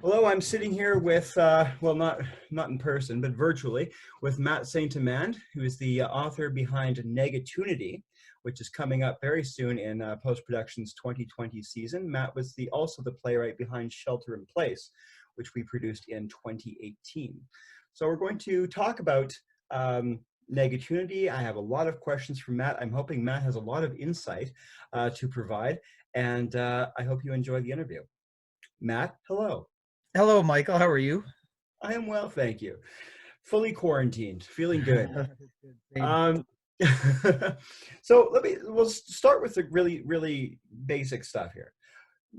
Hello, I'm sitting here with, well, not in person, but virtually, with Matt St. Amand, who is the author behind Negatunity, which is coming up very soon in post-production's 2020 season. Matt was also the playwright behind Shelter in Place, which we produced in 2018. So we're going to talk about Negatunity. I have a lot of questions for Matt. I'm hoping Matt has a lot of insight to provide, and I hope you enjoy the interview. Matt, hello. Hello, Michael. How are you? I am well, thank you. Fully quarantined, feeling good. Same. So we'll start with the really basic stuff here.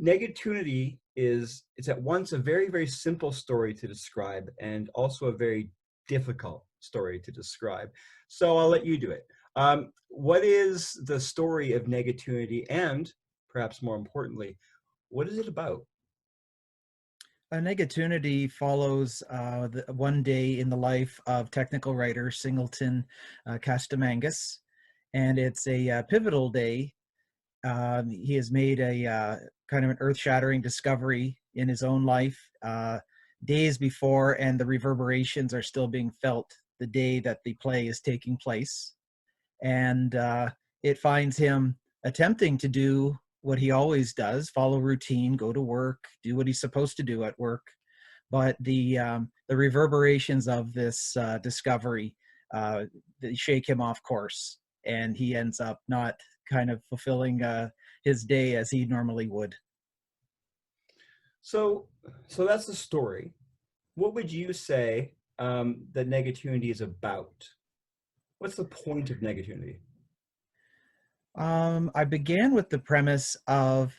Negatunity it's at once a very simple story to describe and also a very difficult story to describe. So I'll let you do it. What is the story of Negatunity, and perhaps more importantly, what is it about? Negatunity follows one day in the life of technical writer Singleton Castamangus, and it's a pivotal day. He has made a kind of an earth-shattering discovery in his own life days before, and the reverberations are still being felt the day that the play is taking place. And it finds him attempting to do what he always does: follow routine, go to work, do what he's supposed to do at work. But the reverberations of this discovery they shake him off course, and he ends up not kind of fulfilling his day as he normally would. So that's the story. What would you say that Negatunity is about? What's the point of Negatunity? I began with the premise of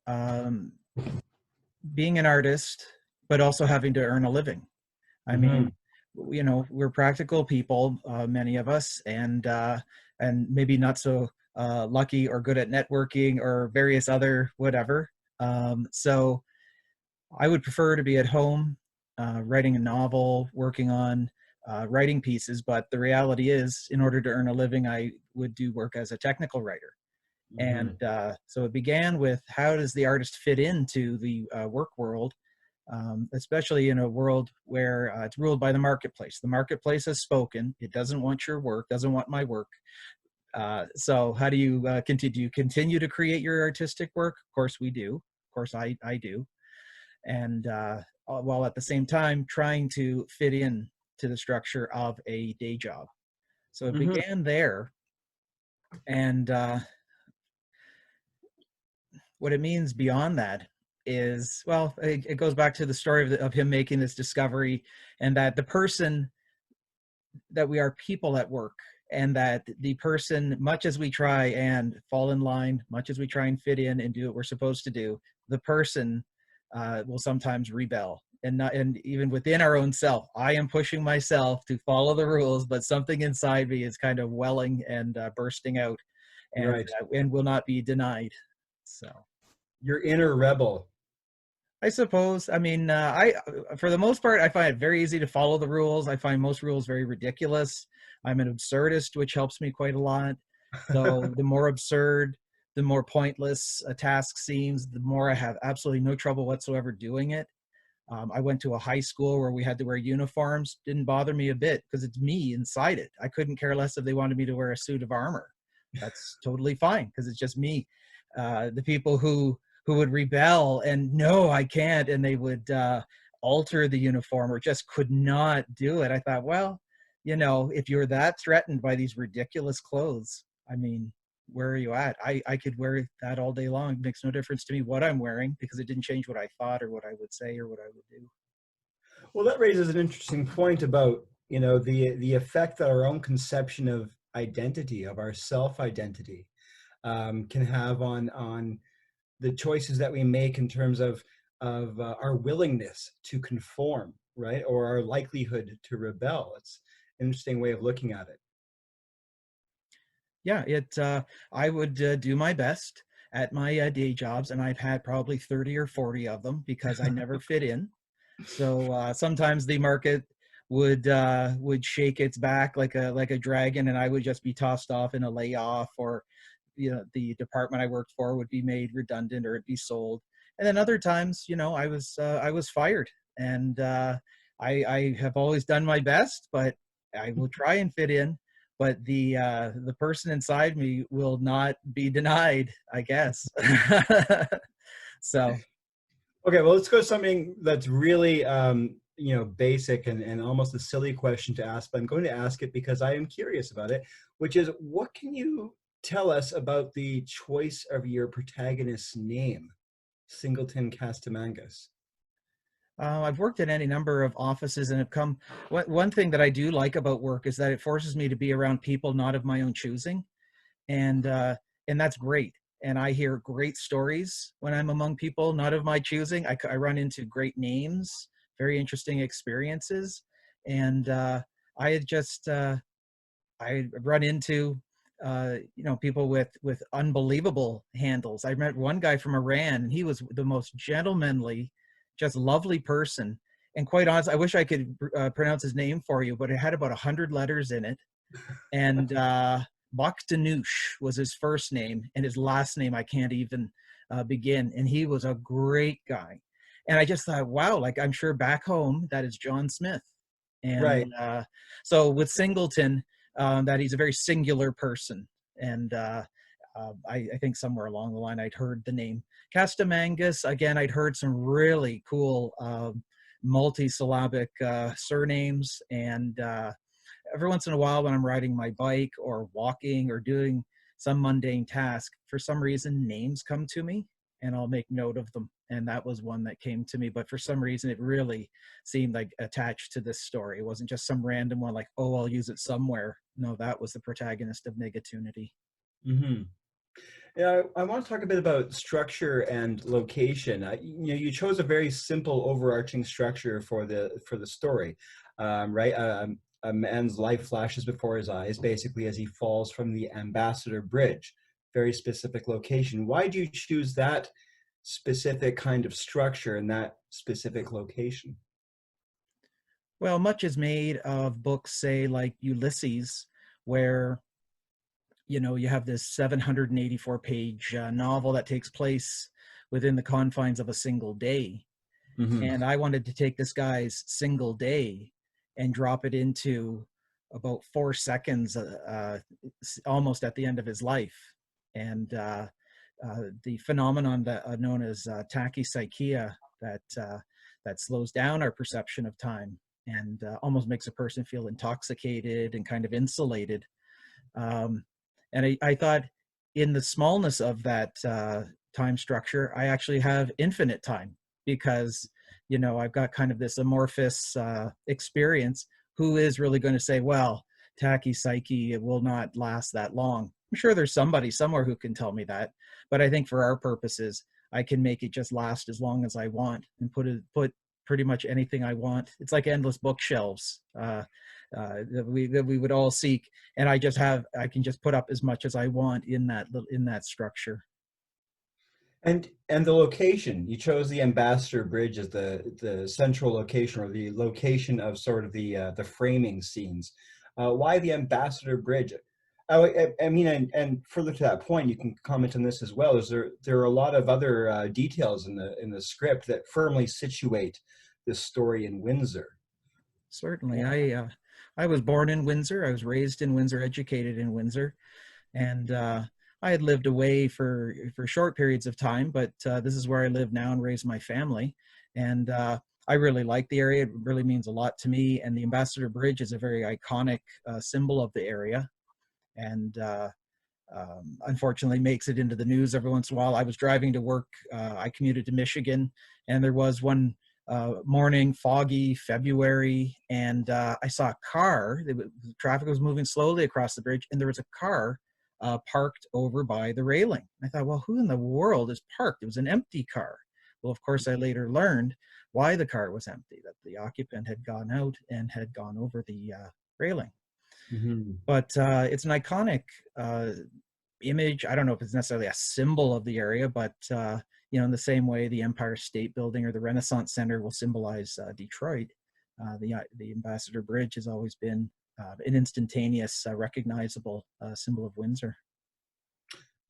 um, being an artist, but also having to earn a living. I mean, you know, we're practical people, many of us, and maybe not so lucky or good at networking or various other whatever. So I would prefer to be at home, writing a novel, working on writing pieces. But the reality is, in order to earn a living, I would do work as a technical writer. And so it began with, how does the artist fit into the work world, especially in a world where it's ruled by the marketplace. The marketplace has spoken. It doesn't want your work, doesn't want my work. So how do you continue? Do you continue to create your artistic work? Of course we do. Of course I do. And while at the same time trying to fit in to the structure of a day job. So it began there. And what it means beyond that is, well, it goes back to the story of him making this discovery, and that the person, that we are people at work, and that the person, much as we try and fall in line, much as we try and fit in and do what we're supposed to do, the person will sometimes rebel. And even within our own self, I am pushing myself to follow the rules, but something inside me is kind of welling and bursting out, and Right. And will not be denied. So Your inner rebel. I suppose, I mean, for the most part, I find it very easy to follow the rules. I find most rules very ridiculous. I'm an absurdist, which helps me quite a lot. So the more absurd, the more pointless a task seems, the more I have absolutely no trouble whatsoever doing it. I went to a high school where we had to wear uniforms. Didn't bother me a bit, because it's me inside it. I couldn't care less if they wanted me to wear a suit of armor. That's totally fine, because it's just me. The people who would rebel and, no, I can't, and they would alter the uniform or just could not do it. I thought, well, you know, if you're that threatened by these ridiculous clothes, I mean, where are you at? I could wear that all day long. It makes no difference to me what I'm wearing, because it didn't change what I thought or what I would say or what I would do. Well, that raises an interesting point about, you know, the effect that our own conception of identity, of our self-identity, can have on the choices that we make in terms of our willingness to conform, right, or our likelihood to rebel. It's an interesting way of looking at it. Yeah, I would do my best at my day jobs, and I've had probably 30 or 40 of them, because I never fit in. So sometimes the market would shake its back like a dragon, and I would just be tossed off in a layoff, or, you know, the department I worked for would be made redundant, or it'd be sold. And then other times, I was fired, and I have always done my best, but I will try and fit in. But the person inside me will not be denied, I guess. So. Okay, well, let's go to something that's really, basic and almost a silly question to ask, but I'm going to ask it because I am curious about it, which is, what can you tell us about the choice of your protagonist's name, Singleton Castamangus? I've worked in any number of offices and have come. One thing that I do like about work is that it forces me to be around people not of my own choosing, and that's great. And I hear great stories when I'm among people not of my choosing. I run into great names, very interesting experiences, and I had just I run into people with unbelievable handles. I met one guy from Iran, and he was the most gentlemanly, just lovely person. And quite honest, I wish I could pronounce his name for you, but it had about 100 letters in it. And Bakhtanush was his first name, and his last name I can't even begin. And he was a great guy. And I just thought, wow, like I'm sure back home that is John Smith. And Right. so with Singleton, that he's a very singular person. And I think somewhere along the line I'd heard the name Castamangus. Again, I'd heard some really cool multi-syllabic surnames. And every once in a while when I'm riding my bike or walking or doing some mundane task, for some reason names come to me and I'll make note of them. And that was one that came to me, but for some reason it really seemed like attached to this story. It wasn't just some random one like, oh, I'll use it somewhere. No, that was the protagonist of Negatunity. Mm-hmm. Yeah, I want to talk a bit about structure and location. You chose a very simple overarching structure for the story, right? A man's life flashes before his eyes, basically as he falls from the Ambassador Bridge. Very specific location. Why do you choose that specific kind of structure in that specific location? Well, much is made of books, say like Ulysses, where you have this 784 page novel that takes place within the confines of a single day. Mm-hmm. And I wanted to take this guy's single day and drop it into about 4 seconds, almost at the end of his life. And the phenomenon that known as tachypsychia, that slows down our perception of time and almost makes a person feel intoxicated and kind of insulated. And I thought in the smallness of that time structure, I actually have infinite time because, I've got kind of this amorphous experience. Who is really going to say, well, tachypsyche, it will not last that long? I'm sure there's somebody somewhere who can tell me that. But I think for our purposes, I can make it just last as long as I want and put pretty much anything I want. It's like endless bookshelves that we would all seek, and I can just put up as much as I want in that structure. And the location, you chose the Ambassador Bridge as the central location, or the location of sort of the framing scenes. Why the Ambassador Bridge? I mean, and further to that point, you can comment on this as well. Is there are a lot of other details in the script that firmly situate this story in Windsor? Certainly, I was born in Windsor. I was raised in Windsor, educated in Windsor, and I had lived away for short periods of time, but this is where I live now and raise my family. And I really like the area. It really means a lot to me. And the Ambassador Bridge is a very iconic symbol of the area. And unfortunately makes it into the news every once in a while. I was driving to work. I commuted to Michigan, and there was one morning, foggy February, and I saw a car. The traffic was moving slowly across the bridge, and there was a car parked over by the railing. I thought, well, who in the world is parked? It was an empty car. Well, of course, I later learned why the car was empty, that the occupant had gone out and had gone over the railing. Mm-hmm. But it's an iconic image. I don't know if it's necessarily a symbol of the area, but in the same way the Empire State Building or the Renaissance Center will symbolize Detroit, the Ambassador Bridge has always been an instantaneous, recognizable symbol of Windsor.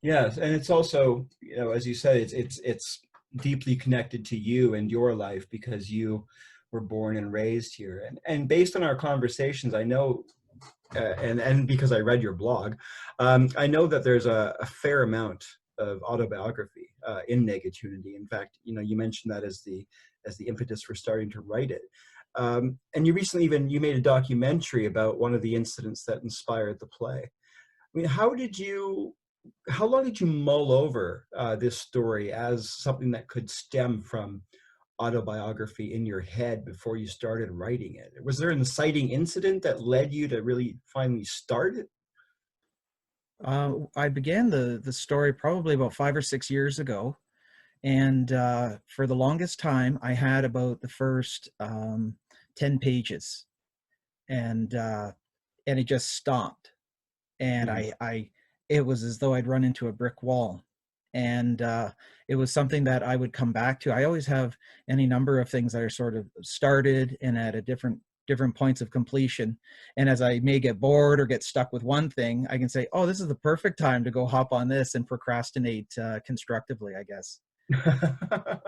Yes, and it's also, as you said, it's deeply connected to you and your life because you were born and raised here. And based on our conversations, I know, and because I read your blog, I know that there's a fair amount of autobiography in Negatunity. In fact, you mentioned that as the impetus for starting to write it. And you recently you made a documentary about one of the incidents that inspired the play. I mean, how long did you mull over this story as something that could stem from autobiography in your head before you started writing it? Was there an inciting incident that led you to really finally start it? I began the story probably about 5 or 6 years ago, and for the longest time, I had about the first 10 pages, and it just stopped, and Mhm. it was as though I'd run into a brick wall, and it was something that I would come back to. I always have any number of things that are sort of started and at a different points of completion, and as I may get bored or get stuck with one thing, I can say, oh, this is the perfect time to go hop on this and procrastinate constructively, I guess.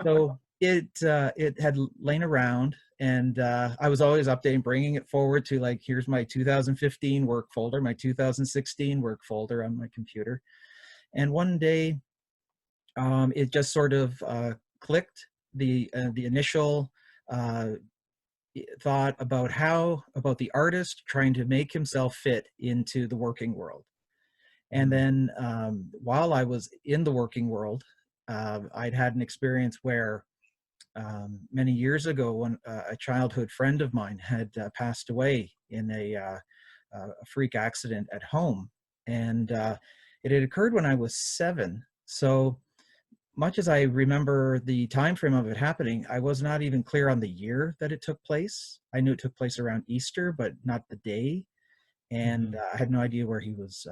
So it had lain around, and I was always updating, bringing it forward to, like, here's my 2015 work folder, my 2016 work folder on my computer. And one day, it just sort of clicked. The initial uh, thought about the artist trying to make himself fit into the working world. And Mhm. then while I was in the working world, I'd had an experience where many years ago, when a childhood friend of mine had passed away in a freak accident at home, and it had occurred when I was 7. So much as I remember the time frame of it happening, I was not even clear on the year that it took place. I knew it took place around Easter, but not the day, and Mhm. I had no idea where he was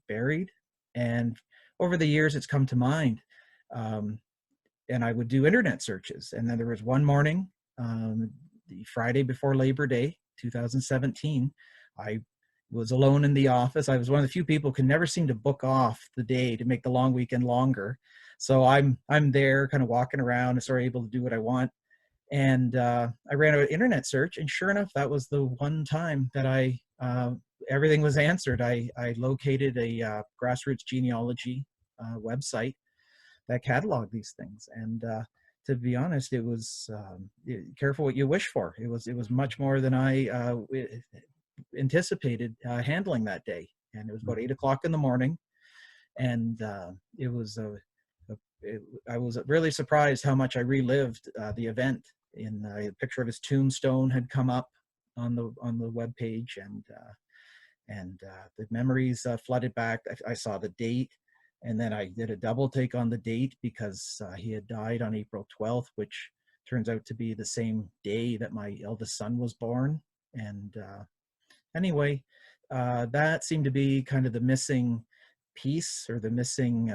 buried. And over the years, it's come to mind. Um, and I would do internet searches. And then there was one morning, the Friday before Labor Day, 2017, I was alone in the office. I was one of the few people who can never seem to book off the day to make the long weekend longer. So I'm there, kind of walking around and sort of able to do what I want. And I ran an internet search, and sure enough, that was the one time that everything was answered. I located a grassroots genealogy website that catalog these things. And to be honest, it was careful what you wish for. It was much more than I anticipated handling that day. And it was about 8 o'clock in the morning, and it was I was really surprised how much I relived the event. In a picture of his tombstone had come up on the web page, and the memories flooded back. I saw the date, and then I did a double take on the date because he had died on April 12th, which turns out to be the same day that my eldest son was born. And anyway, that seemed to be kind of the missing piece, or the missing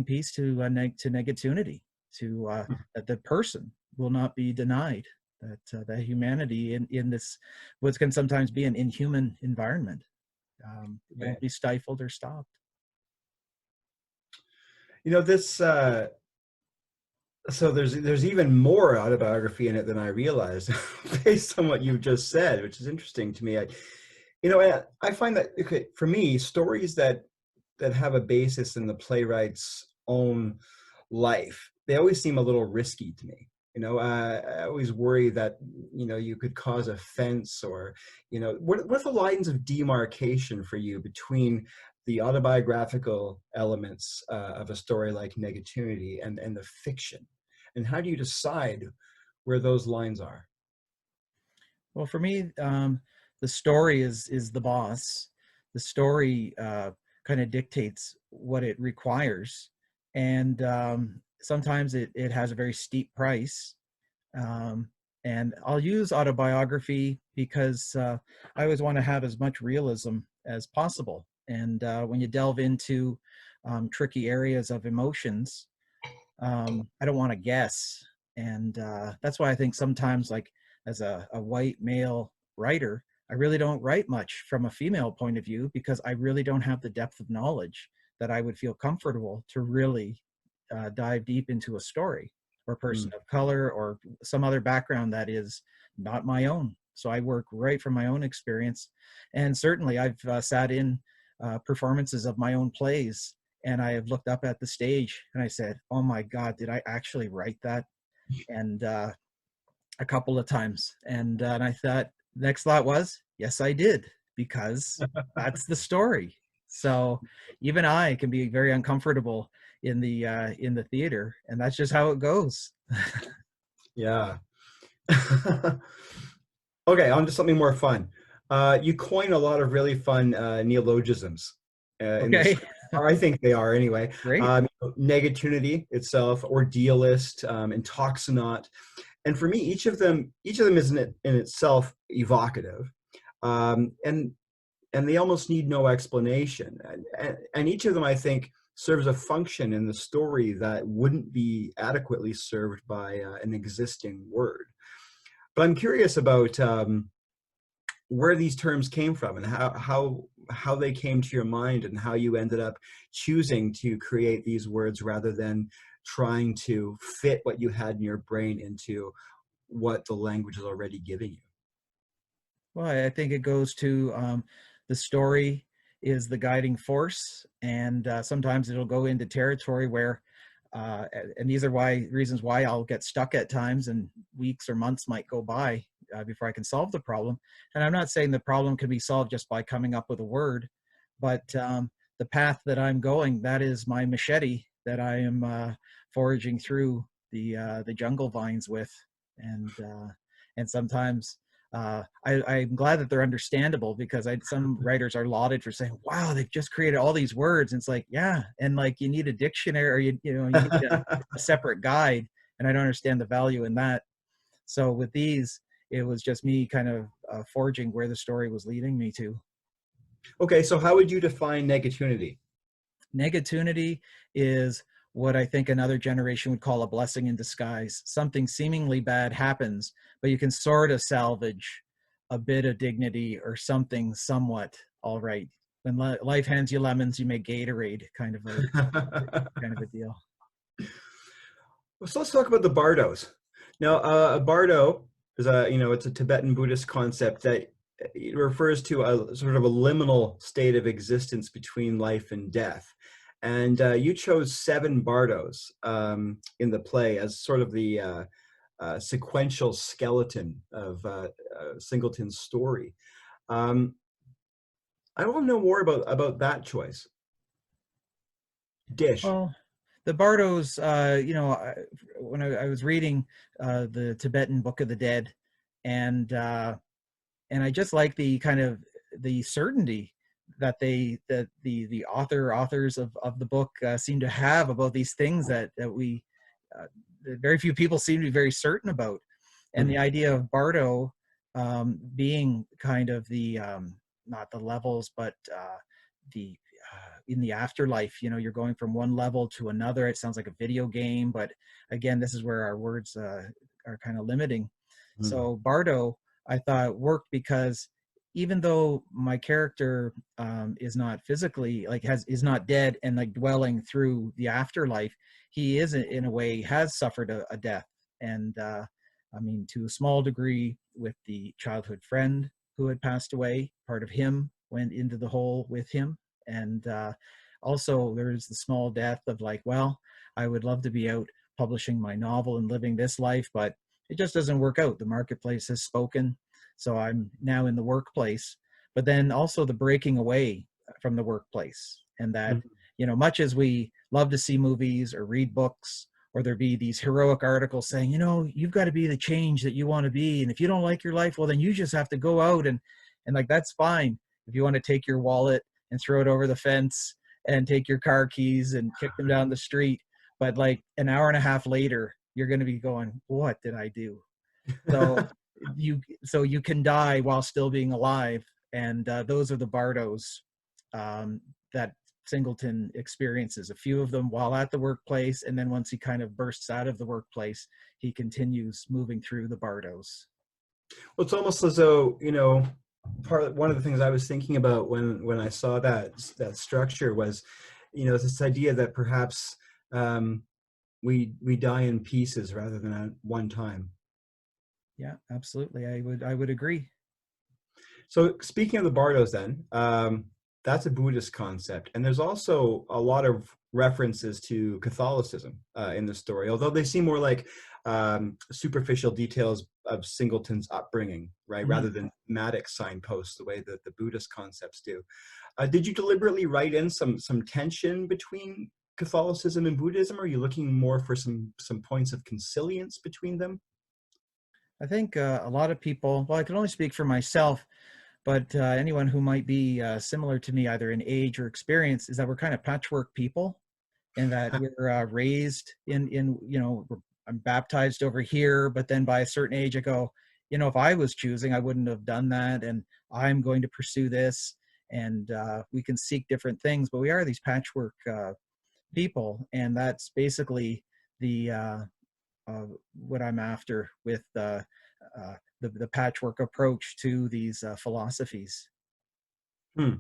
piece to Negatunity, to that the person will not be denied, that humanity in this, what can sometimes be an inhuman environment, Right. won't be stifled or stopped. This so there's even more autobiography in it than I realized, based on what you've just said, which is interesting to me. I find that, okay, for me, stories that have a basis in the playwright's own life, they always seem a little risky to me. I always worry that you could cause offense, or what are the lines of demarcation for you between the autobiographical elements of a story like Negatunity and the fiction, and how do you decide where those lines are? Well, for me, the story is the boss. The story kind of dictates what it requires, and sometimes it has a very steep price. Um, and I'll use autobiography because I always want to have as much realism as possible. And when you delve into tricky areas of emotions, I don't want to guess. And that's why I think sometimes, like, as a white male writer, I really don't write much from a female point of view, because I really don't have the depth of knowledge that I would feel comfortable to really dive deep into a story, or a person Mm. of color, or some other background that is not my own. So I work right from my own experience. And certainly I've sat in performances of my own plays, and I have looked up at the stage and I said, oh my God, did I actually write that? And a couple of times. And I thought, next thought was, yes, I did, because that's the story. So even I can be very uncomfortable in the theater, and that's just how it goes. Yeah. Okay, on to something more fun. You coin a lot of really fun neologisms in this, Okay, or I think they are anyway. great. Negatunity itself, ordealist, intoxinant, and for me, each of them is in itself evocative, and they almost need no explanation. And each of them, I think, serves a function in the story that wouldn't be adequately served by an existing word. But I'm curious about where these terms came from, and how they came to your mind, and how you ended up choosing to create these words rather than trying to fit what you had in your brain into what the language is already giving you. Well, I think it goes to the story is the guiding force, and sometimes it'll go into territory where, and these are reasons why I'll get stuck at times, and weeks or months might go by before I can solve the problem. And I'm not saying the problem can be solved just by coming up with a word, but the path that I'm going, that is my machete that I am foraging through the jungle vines with, and sometimes I'm glad that they're understandable, because some writers are lauded for saying, wow, they've just created all these words. And it's like, yeah. And like, you need a dictionary, or you need a separate guide. And I don't understand the value in that. So with these, it was just me kind of forging where the story was leading me to. Okay, so how would you define negatunity? Negatunity is what I think another generation would call a blessing in disguise. Something seemingly bad happens, but you can sort of salvage a bit of dignity or something somewhat all right. When life hands you lemons, you make Gatorade, kind of a deal. So let's talk about the Bardos. Now, a Bardo is it's a Tibetan Buddhist concept that it refers to a sort of a liminal state of existence between life and death. And you chose 7 Bardos in the play as sort of the sequential skeleton of Singleton's story. I want to know more about that choice. Dish. Well, the Bardos, when I was reading the Tibetan Book of the Dead, and I just like the kind of the certainty that the authors of the book seem to have about these things that we very few people seem to be very certain about. And the idea of Bardo being kind of the not the levels, but the in the afterlife, you're going from one level to another. It sounds like a video game, but again, this is where our words are kind of limiting. So Bardo, I thought, worked because even though my character is not physically is not dead and like dwelling through the afterlife, he is in a way has suffered a death. And I mean, to a small degree with the childhood friend who had passed away, part of him went into the hole with him. And also there's the small death of like, well, I would love to be out publishing my novel and living this life, but it just doesn't work out. The marketplace has spoken. So I'm now in the workplace, but then also the breaking away from the workplace. And that, much as we love to see movies or read books, or there be these heroic articles saying, you've got to be the change that you want to be. And if you don't like your life, well, then you just have to go out and like, that's fine. If you want to take your wallet and throw it over the fence and take your car keys and kick them down the street. But like an hour and a half later, you're going to be going, what did I do? So you can die while still being alive. And those are the Bardos that Singleton experiences, a few of them while at the workplace. And then once he kind of bursts out of the workplace, he continues moving through the Bardos. Well, it's almost as though, one of the things I was thinking about when I saw that structure was, this idea that perhaps we die in pieces rather than at one time. Yeah, absolutely. I would agree. So speaking of the Bardos, then, that's a Buddhist concept, and there's also a lot of references to Catholicism in the story, although they seem more like superficial details of Singleton's upbringing, right, Mhm. rather than thematic signposts the way that the Buddhist concepts do. Did you deliberately write in some tension between Catholicism and Buddhism? Or are you looking more for some points of consilience between them? I think a lot of people, well, I can only speak for myself, but anyone who might be similar to me, either in age or experience, is that we're kind of patchwork people, and that we're raised in I'm baptized over here, but then by a certain age I go, if I was choosing, I wouldn't have done that, and I'm going to pursue this. And we can seek different things, but we are these patchwork people, and that's basically the what I'm after with the patchwork approach to these philosophies. Hmm.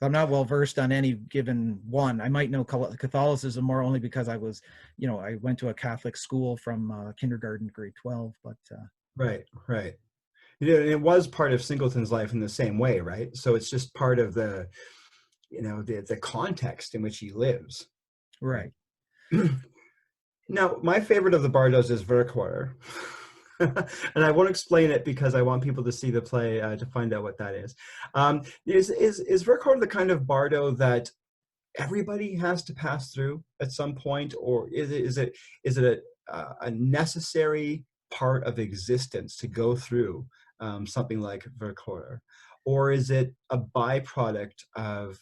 I'm not well versed on any given one. I might know Catholicism more only because I was, I went to a Catholic school from kindergarten to grade 12. But Right, right. It was part of Singleton's life in the same way, right? So it's just part of the context in which he lives, right? right, Now, my favorite of the Bardos is Verquer. And I won't explain it because I want people to see the play to find out what that is. Is Verquer the kind of Bardo that everybody has to pass through at some point, or is it a necessary part of existence to go through something like Verquer, or is it a byproduct of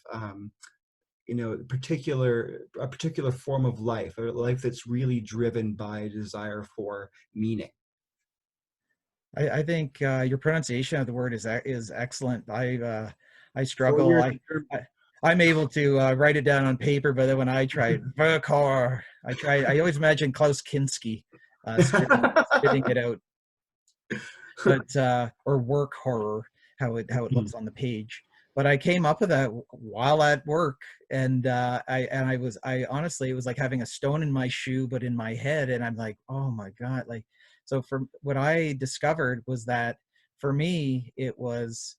a particular form of life, or life that's really driven by a desire for meaning? I think your pronunciation of the word is excellent. I Four struggle. years. I'm able to write it down on paper, but then when I try Verkor, I always imagine Klaus Kinski spitting it out, but or work horror, how it looks on the page. But I came up with that while at work, and I honestly, it was like having a stone in my shoe, but in my head, and I'm like, oh my god, like. So for what I discovered was that for me, it was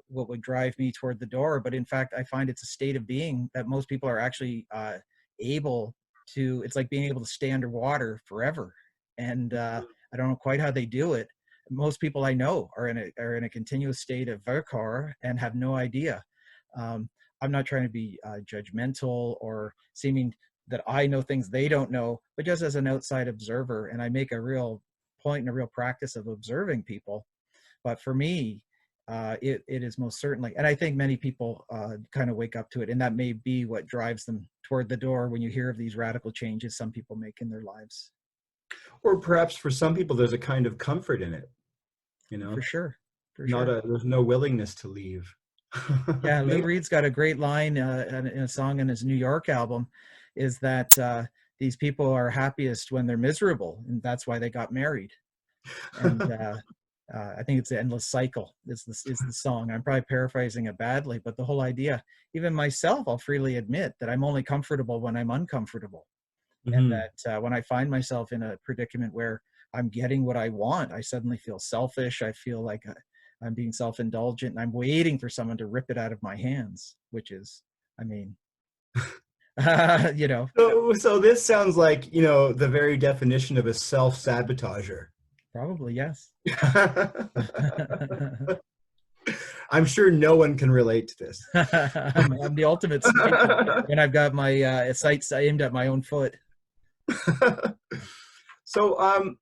what would drive me toward the door. But in fact, I find it's a state of being that most people are actually able to. It's like being able to stay underwater forever, and I don't know quite how they do it. Most people I know are in a continuous state of Verkar and have no idea. Um, I'm not trying to be judgmental or seeming that I know things they don't know, but just as an outside observer, and I make a real point and a real practice of observing people. But for me, it is most certainly, and I think many people kind of wake up to it, and that may be what drives them toward the door when you hear of these radical changes some people make in their lives. Or perhaps for some people, there's a kind of comfort in it, you For know, sure, for not sure. there's no willingness to leave. Yeah, Lou Maybe. Reed's got a great line in a song in his New York album, is that these people are happiest when they're miserable, and that's why they got married. And I think it's the endless cycle is the song. I'm probably paraphrasing it badly, but the whole idea, even myself, I'll freely admit that I'm only comfortable when I'm uncomfortable, and Hmm. that when I find myself in a predicament where I'm getting what I want, I suddenly feel selfish. I feel like I'm being self-indulgent, and I'm waiting for someone to rip it out of my hands, which is, I mean, you know, So this sounds like, the very definition of a self-sabotager. probably yes. I'm sure no one can relate to this. I'm the ultimate sniper when I've got my sights aimed at my own foot. So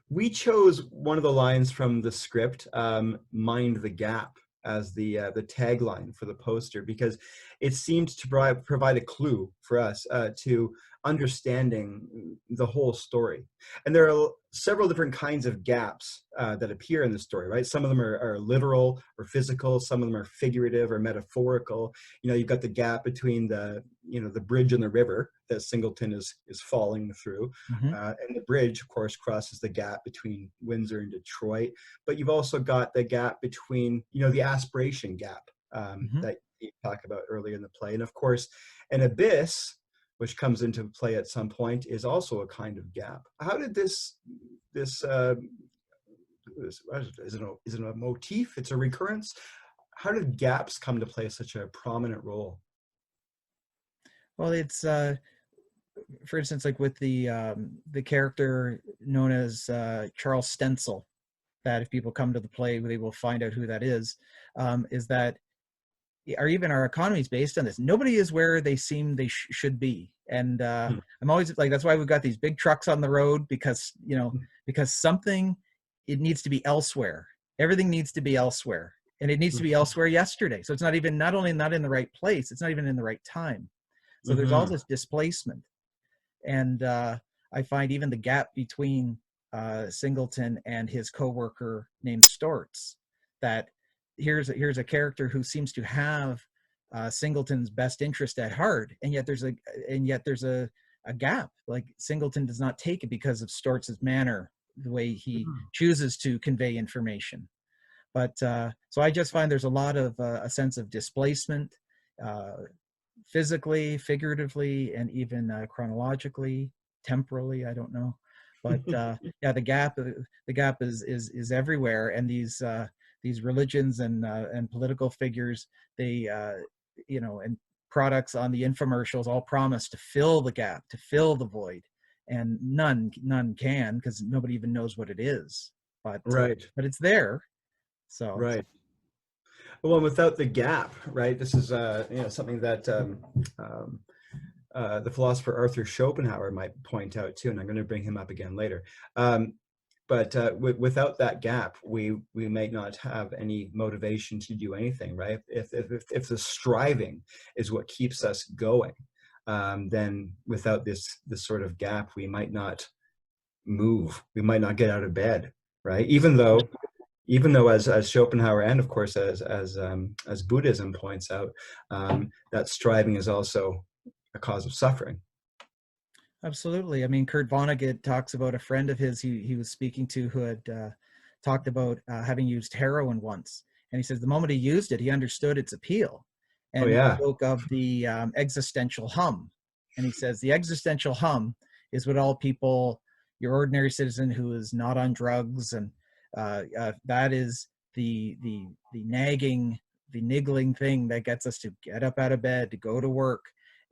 we chose one of the lines from the script, "Mind the gap," as the tagline for the poster, because it seemed to provide a clue for us to understanding the whole story. And there are several different kinds of gaps that appear in the story, right? Some of them are literal or physical. Some of them are figurative or metaphorical. You've got the gap between the bridge and the river that Singleton is falling through. Hmm. And the bridge, of course, crosses the gap between Windsor and Detroit. But you've also got the gap between, the aspiration gap Hmm. that you talked about earlier in the play. And of course, an abyss, which comes into play at some point, is also a kind of gap. How did this is it a motif? It's a recurrence. How did gaps come to play such a prominent role? Well, it's for instance, like with the character known as Charles Stencil, that if people come to the play, they will find out who that is that, or even our economy is based on this. Nobody is where they seem they should be. And I'm always like, that's why we've got these big trucks on the road, because, you know, because something, it needs to be elsewhere. Everything needs to be elsewhere, and it needs to be elsewhere yesterday. So it's not only not in the right place, it's not even in the right time. So there's all this displacement. And I find even the gap between Singleton and his coworker named Storts, that here's a character who seems to have Singleton's best interest at heart, and yet there's a gap. Like, Singleton does not take it because of Storts's manner, the way he chooses to convey information. But so I just find there's a lot of a sense of displacement, physically, figuratively, and even chronologically, temporally. I don't know, but yeah, the gap is everywhere, and these religions and political figures, they and products on the infomercials all promise to fill the gap, to fill the void, and none can, because nobody even knows what it is. But Right. but it's there. So Right. Well, and without the gap, right? This is something that the philosopher Arthur Schopenhauer might point out too, and I'm going to bring him up again later. But without that gap, we might not have any motivation to do anything, right? If the striving is what keeps us going, then without this sort of gap, we might not move. We might not get out of bed, right? Even though as Schopenhauer, and of course as Buddhism points out, that striving is also a cause of suffering. absolutely. I mean, Kurt Vonnegut talks about a friend of his he was speaking to, who had talked about having used heroin once. And he says the moment he used it, he understood its appeal. And he spoke of the existential hum. And he says the existential hum is what all people, your ordinary citizen who is not on drugs, and that is the nagging, the niggling thing that gets us to get up out of bed, to go to work.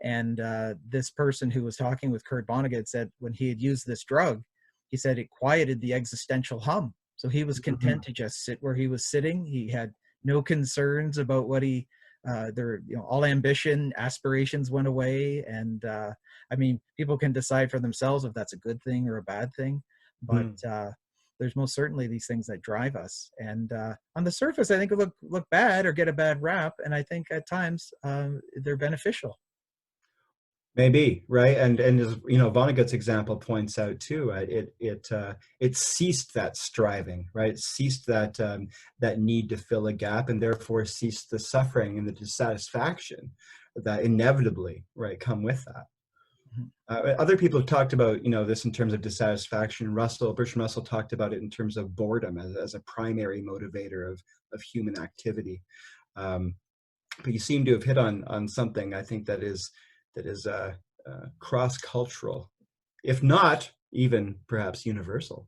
And this person who was talking with Kurt Vonnegut said when he had used this drug, he said it quieted the existential hum. So he was content to just sit where he was sitting. He had no concerns about what all ambition, aspirations went away. And I mean, people can decide for themselves if that's a good thing or a bad thing. But there's most certainly these things that drive us. And on the surface, I think it look bad or get a bad rap. And I think at times they're beneficial. Maybe, right, and as Vonnegut's example points out too, it ceased that striving, right? It ceased that need to fill a gap, and therefore ceased the suffering and the dissatisfaction that inevitably, right, come with that. Other people have talked about this in terms of dissatisfaction. Bertrand Russell talked about it in terms of boredom as a primary motivator of human activity. But you seem to have hit on something, I think, that is cross-cultural, if not even perhaps universal.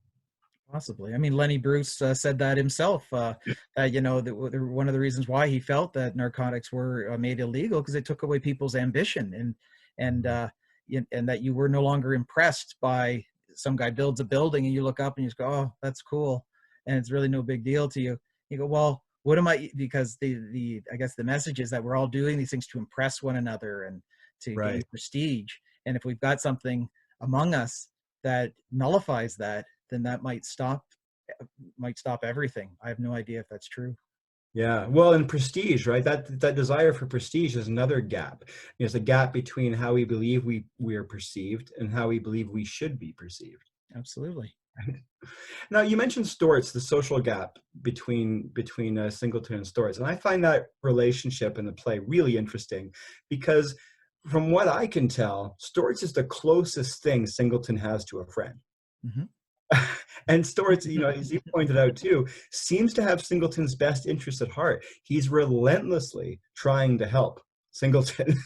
Possibly. I mean, Lenny Bruce said that himself, that one of the reasons why he felt that narcotics were made illegal, because it took away people's ambition, and that you were no longer impressed by some guy builds a building and you look up and you just go, oh, that's cool, and it's really no big deal to you. You go, well, what am I? Because I guess the message is that we're all doing these things to impress one another and to gain prestige. And if we've got something among us that nullifies that, then that might stop everything. I have no idea if that's true. Yeah, well, and prestige, right? That desire for prestige is another gap. It's a gap between how we believe we are perceived and how we believe we should be perceived. Absolutely. Now, you mentioned Storts, the social gap between Singleton and Storts, and I find that relationship in the play really interesting, because from what I can tell, Storts is the closest thing Singleton has to a friend. And Storts, as you pointed out too, seems to have Singleton's best interest at heart. He's relentlessly trying to help Singleton.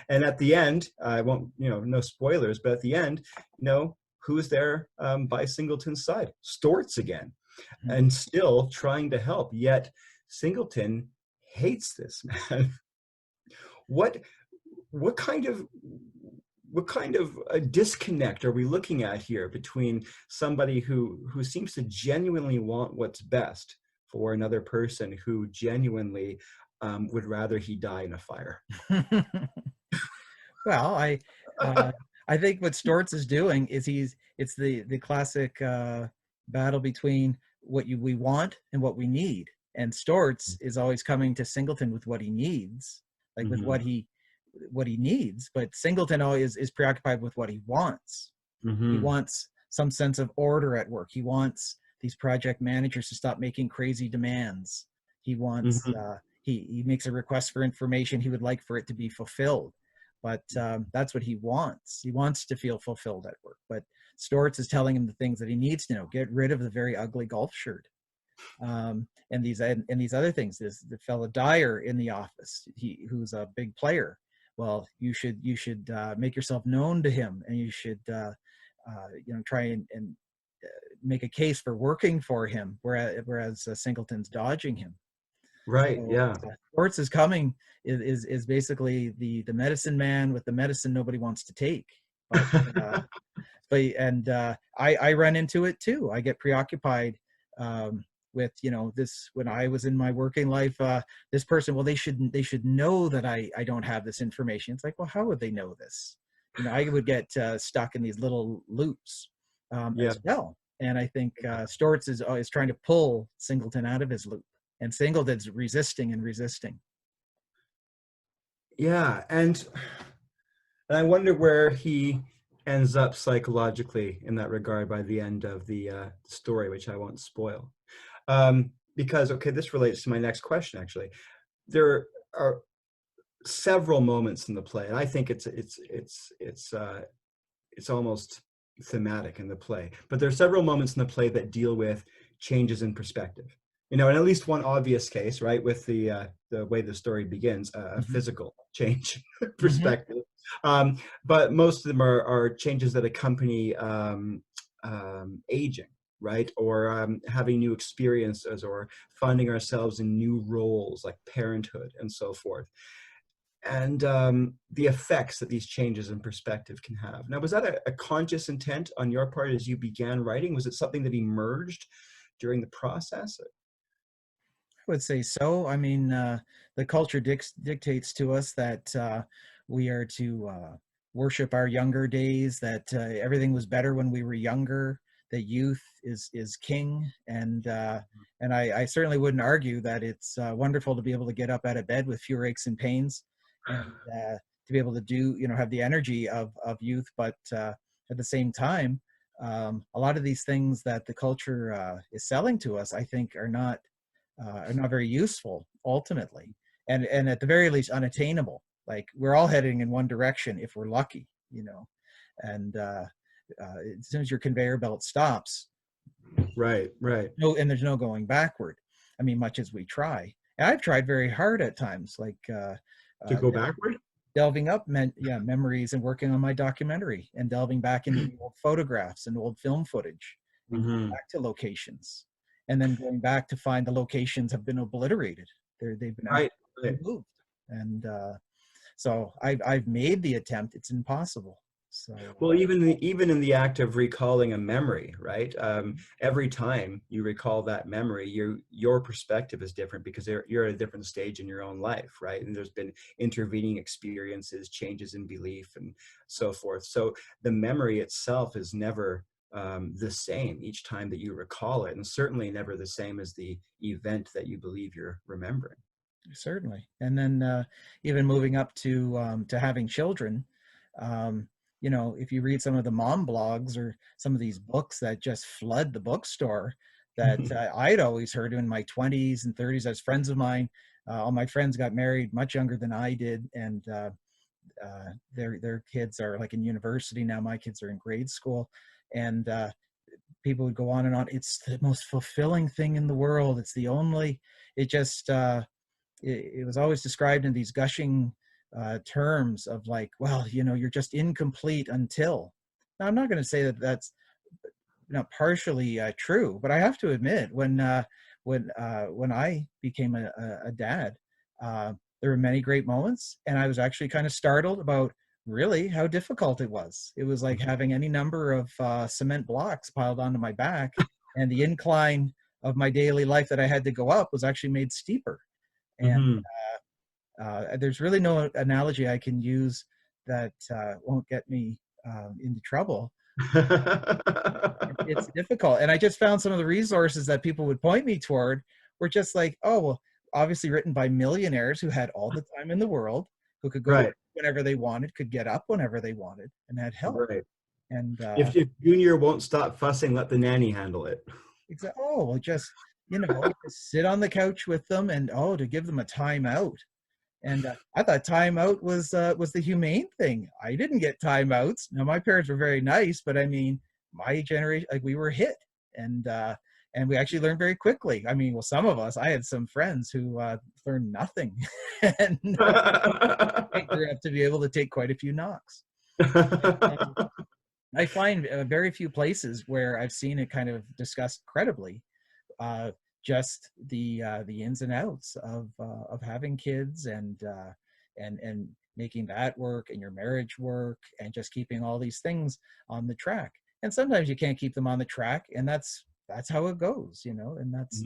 And at the end, I won't, no spoilers, but at the end, who's there by Singleton's side? Storts again, and still trying to help. Yet Singleton hates this man. What what kind of a disconnect are we looking at here between somebody who seems to genuinely want what's best for another person who genuinely would rather he die in a fire? Well, I think what Storts is doing is it's the classic battle between what we want and what we need. And Storts is always coming to Singleton with what he needs, like with what he needs. But Singleton always is preoccupied with what he wants. He wants some sense of order at work. He wants these project managers to stop making crazy demands. He wants he makes a request for information. He would like for it to be fulfilled. But that's what he wants. He wants to feel fulfilled at work. But Storts is telling him the things that he needs to know. Get rid of the very ugly golf shirt, and these other things. There's the fellow Dyer in the office, who's a big player. Well, you should make yourself known to him, and you should try and make a case for working for him. Whereas Singleton's dodging him. Right. So, yeah. Storts is coming is basically the medicine man with the medicine nobody wants to take. But, I run into it too. I get preoccupied with this when I was in my working life. This person, well, they should know that I don't have this information. It's like, well, how would they know this? I would get stuck in these little loops as well. And I think Storts is trying to pull Singleton out of his loop. And Singleton's resisting and resisting. Yeah, and I wonder where he ends up psychologically in that regard by the end of the story, which I won't spoil. Because, okay, this relates to my next question, actually. There are several moments in the play, and I think it's almost thematic in the play, but there are several moments in the play that deal with changes in perspective. In at least one obvious case, right, with the way the story begins, a physical change perspective. But most of them are changes that accompany aging, right, or having new experiences, or finding ourselves in new roles like parenthood and so forth. And the effects that these changes in perspective can have. Now, was that a conscious intent on your part as you began writing? Was it something that emerged during the process? I would say so. I mean, the culture dictates to us that we are to worship our younger days, that everything was better when we were younger, that youth is king. And I certainly wouldn't argue that it's wonderful to be able to get up out of bed with fewer aches and pains, and to be able to do, have the energy of youth. But at the same time, a lot of these things that the culture is selling to us, I think, are not very useful ultimately, and at the very least unattainable. Like, we're all heading in one direction if we're lucky, and as soon as your conveyor belt stops, right, and there's no going backward. I mean, much as we try, and I've tried very hard at times, like to go backward, delving up memories and working on my documentary, and delving back into the old photographs and old film footage, and going back to locations, and then going back to find the locations have been obliterated. They've been removed. And so I've made the attempt. It's impossible. So, well, even in the act of recalling a memory, right? Every time you recall that memory, your perspective is different because you're at a different stage in your own life, right? And there's been intervening experiences, changes in belief, and so forth. So the memory itself is never the same each time that you recall it, and certainly never the same as the event that you believe you're remembering. Certainly. And then even moving up to having children, if you read some of the mom blogs or some of these books that just flood the bookstore, that I'd always heard in my 20s and 30s as friends of mine. All my friends got married much younger than I did, and their kids are like in university now. My kids are in grade school, and people would go on and on. It's the most fulfilling thing in the world. It's the only. It just it was always described in these gushing terms of like, well, you know, you're just incomplete until. Now, I'm not going to say that that's not partially true, but I have to admit, when I became a dad, there were many great moments, and I was actually kind of startled about really how difficult it was. It was like having any number of cement blocks piled onto my back, and the incline of my daily life that I had to go up was actually made steeper. And Mm-hmm. there's really no analogy I can use that won't get me into trouble. It's difficult. And I just found some of the resources that people would point me toward were just like, oh, well, obviously written by millionaires who had all the time in the world, who could go to Right. work whenever they wanted, could get up whenever they wanted, and had help. Right. And If Junior won't stop fussing, let the nanny handle it. oh, well, just, you know, just sit on the couch with them, and oh, to give them a timeout. And I thought timeout was the humane thing. I didn't get timeouts. Now, my parents were very nice, but I mean, my generation, like, we were hit, and we actually learned very quickly. I mean, well, some of us, I had some friends who learned nothing, and they grew up to be able to take quite a few knocks. I find very few places where I've seen it kind of discussed credibly. Just the ins and outs of having kids, and making that work, and your marriage work, and just keeping all these things on the track. And sometimes you can't keep them on the track, and that's how it goes, you know. And that's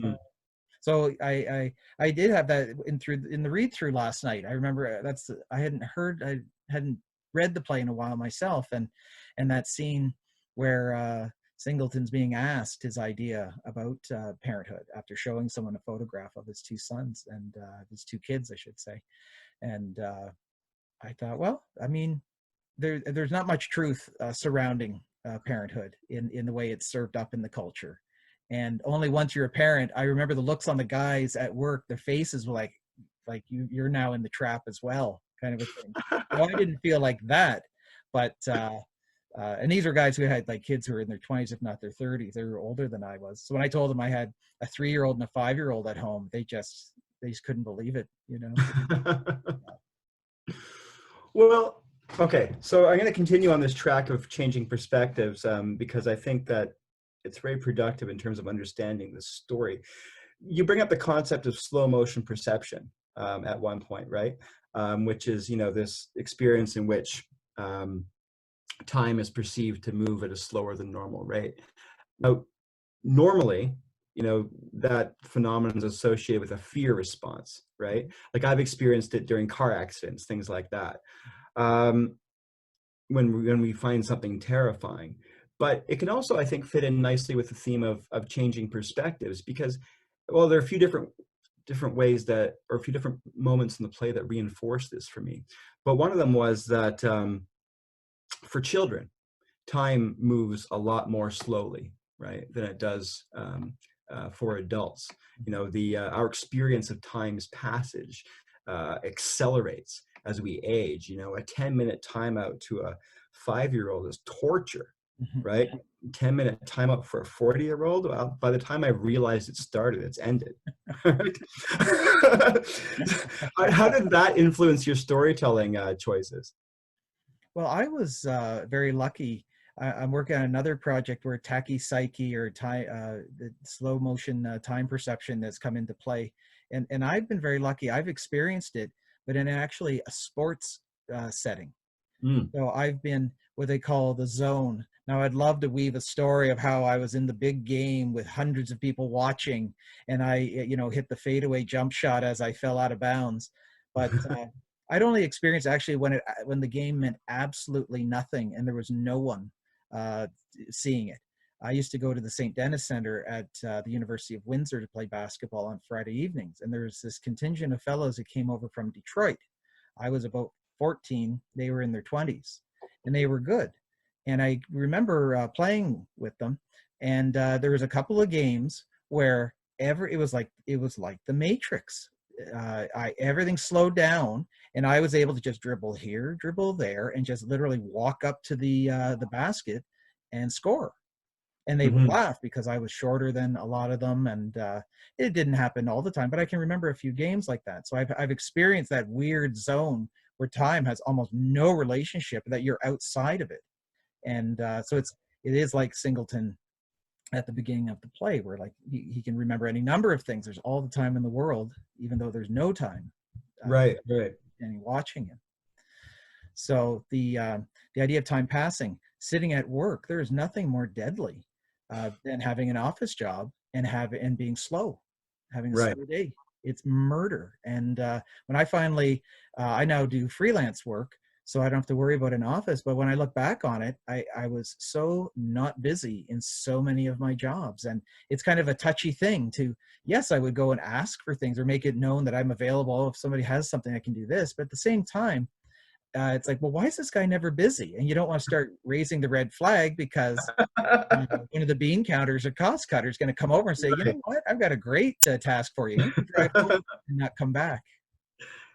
so I did have that in the read through last night. I remember I hadn't read the play in a while myself, and that scene where Singleton's being asked his idea about parenthood after showing someone a photograph of his two sons, and his two kids, I should say. And I thought, well, I mean, there's not much truth surrounding parenthood in the way it's served up in the culture. And only once you're a parent, I remember the looks on the guys at work, their faces were like you're now in the trap as well, kind of a thing. Well, I didn't feel like that, but and these are guys who had like kids who were in their 20s, if not their 30s. They were older than I was. So when I told them I had a 3-year-old and a 5-year-old at home, they just couldn't believe it, you know. Well, okay. So I'm going to continue on this track of changing perspectives because I think that it's very productive in terms of understanding the story. You bring up the concept of slow motion perception at one point, right? Which is, you know, this experience in which time is perceived to move at a slower than normal rate. Now, normally, you know, that phenomenon is associated with a fear response, right? Like I've experienced it during car accidents, things like that. When we find something terrifying. But it can also, I think, fit in nicely with the theme of changing perspectives, because, well, there are a few different ways that, or a few different moments in the play that reinforce this for me. But one of them was that for children, time moves a lot more slowly, right, than it does for adults. You know, our experience of time's passage accelerates as we age. You know, a 10-minute timeout to a 5-year-old is torture, right? 10-minute timeout for a 40-year-old. Well, by the time I realized it started, it's ended. How did that influence your storytelling choices? Well, I was very lucky. I'm working on another project where tachypsyche, or the slow motion time perception, has come into play. And I've been very lucky. I've experienced it, but in actually a sports setting. So I've been what they call the zone. Now, I'd love to weave a story of how I was in the big game with hundreds of people watching, and I, you know, hit the fadeaway jump shot as I fell out of bounds. But I'd only experienced actually when the game meant absolutely nothing and there was no one seeing it. I used to go to the St. Denis Center at the University of Windsor to play basketball on Friday evenings, and there was this contingent of fellows that came over from Detroit. I was about 14, they were in their 20s, and they were good. And I remember playing with them, and there was a couple of games where it was like the Matrix. Everything slowed down, and I was able to just dribble here, dribble there, and just literally walk up to the basket and score. And they would laugh because I was shorter than a lot of them, and it didn't happen all the time, but I can remember a few games like that. So I've experienced that weird zone where time has almost no relationship, that you're outside of it. And so it is like Singleton at the beginning of the play, where like he can remember any number of things. There's all the time in the world, even though there's no time. Right. And watching him. So the idea of time passing, sitting at work, there is nothing more deadly than having an office job and being slow, having a slow day. It's murder. And when I finally, I now do freelance work, so I don't have to worry about an office. But when I look back on it, I was so not busy in so many of my jobs. And it's kind of a touchy thing to, yes, I would go and ask for things or make it known that I'm available. If somebody has something, I can do this. But at the same time, it's like, well, why is this guy never busy? And you don't want to start raising the red flag, because one of the bean counters or cost cutters is going to come over and say, you know what, I've got a great task for you. You can drive home and not come back.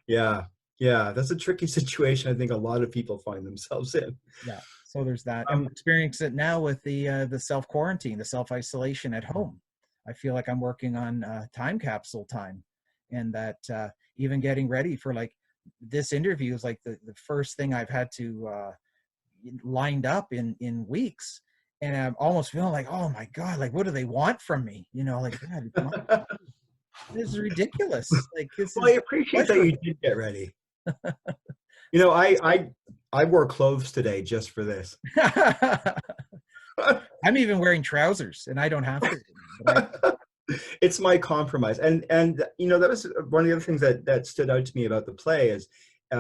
Yeah. That's a tricky situation I think a lot of people find themselves in. Yeah. So there's that. I'm experiencing it now with the self-quarantine, the self-isolation at home. I feel like I'm working on time capsule time, and that even getting ready for like this interview is like the first thing I've had to lined up in weeks. And I'm almost feeling like, oh my God, like, what do they want from me? You know, like, God, this is ridiculous. Like, I appreciate that you did get ready. You know, I wore clothes today just for this. I'm even wearing trousers, and I don't have to. It's my compromise. And you know, that was one of the other things that stood out to me about the play is, you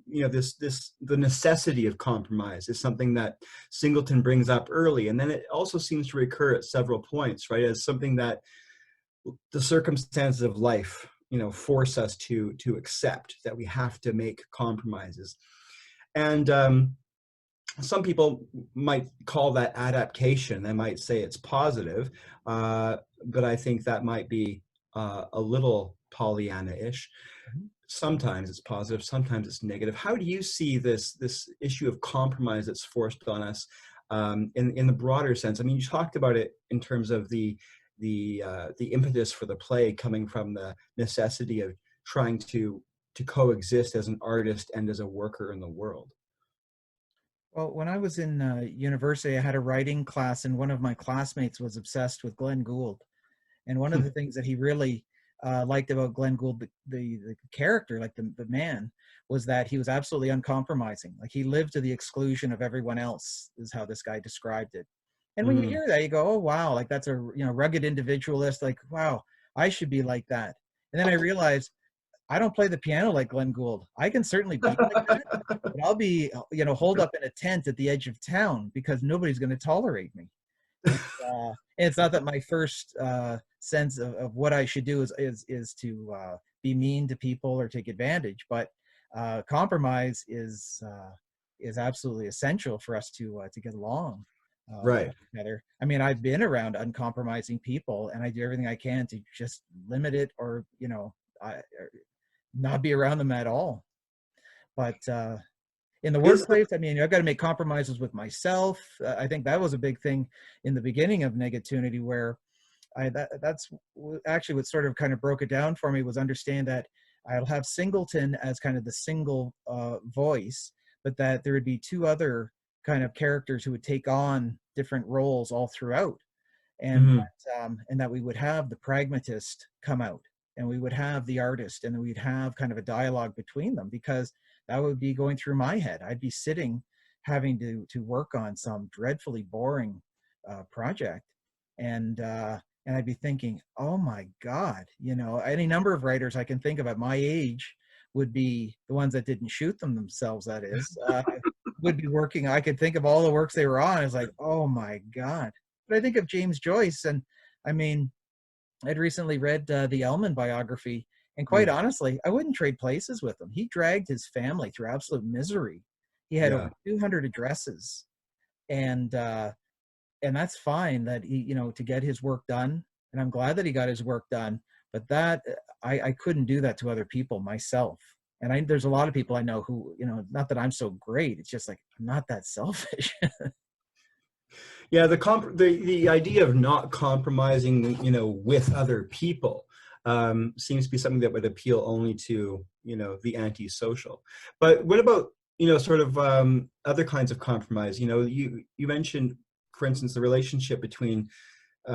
know, the necessity of compromise is something that Singleton brings up early. And then it also seems to recur at several points, right? As something that the circumstances of life, you know, force us to accept that we have to make compromises. And some people might call that adaptation. They might say it's positive, but I think that might be a little Pollyanna-ish. Sometimes it's positive, sometimes it's negative. How do you see this issue of compromise that's forced on us in the broader sense? I mean, you talked about it in terms of the impetus for the play coming from the necessity of trying to coexist as an artist and as a worker in the world. Well, when I was in university, I had a writing class, and one of my classmates was obsessed with Glenn Gould. And one of the things that he really liked about Glenn Gould, the character, like the man, was that he was absolutely uncompromising. Like, he lived to the exclusion of everyone else, is how this guy described it. And when you hear that, you go, oh, wow, like that's a rugged individualist. Like, wow, I should be like that. And then I realized, I don't play the piano like Glenn Gould. I can certainly be like that, but I'll be, holed up in a tent at the edge of town because nobody's going to tolerate me. And it's not that my first sense of what I should do is to be mean to people or take advantage, but compromise is absolutely essential for us to get along. Right. Together. I mean, I've been around uncompromising people, and I do everything I can to just limit it, or not be around them at all. But in the workplace, I mean, I've got to make compromises with myself. I think that was a big thing in the beginning of Negatunity, where that's actually what sort of kind of broke it down for me, was understand that I'll have Singleton as kind of the single voice, but that there would be two other kind of characters who would take on different roles all throughout, and that we would have the pragmatist come out, and we would have the artist, and we'd have kind of a dialogue between them, because that would be going through my head. I'd be sitting having to work on some dreadfully boring project, and I'd be thinking, oh my God, any number of writers I can think of at my age would be the ones that didn't shoot themselves, that is, would be working. I could think of all the works they were on. I was like, oh my God. But I think of James Joyce, and I mean, I'd recently read the Amand biography, and quite honestly, I wouldn't trade places with him. He dragged his family through absolute misery. He had over 200 addresses, and that's fine that he, to get his work done. And I'm glad that he got his work done, but that I couldn't do that to other people myself. And there's a lot of people I know who, not that I'm so great, it's just like, I'm not that selfish. Yeah, the idea of not compromising, with other people, seems to be something that would appeal only to, the antisocial. But what about, sort of other kinds of compromise? You mentioned, for instance, the relationship between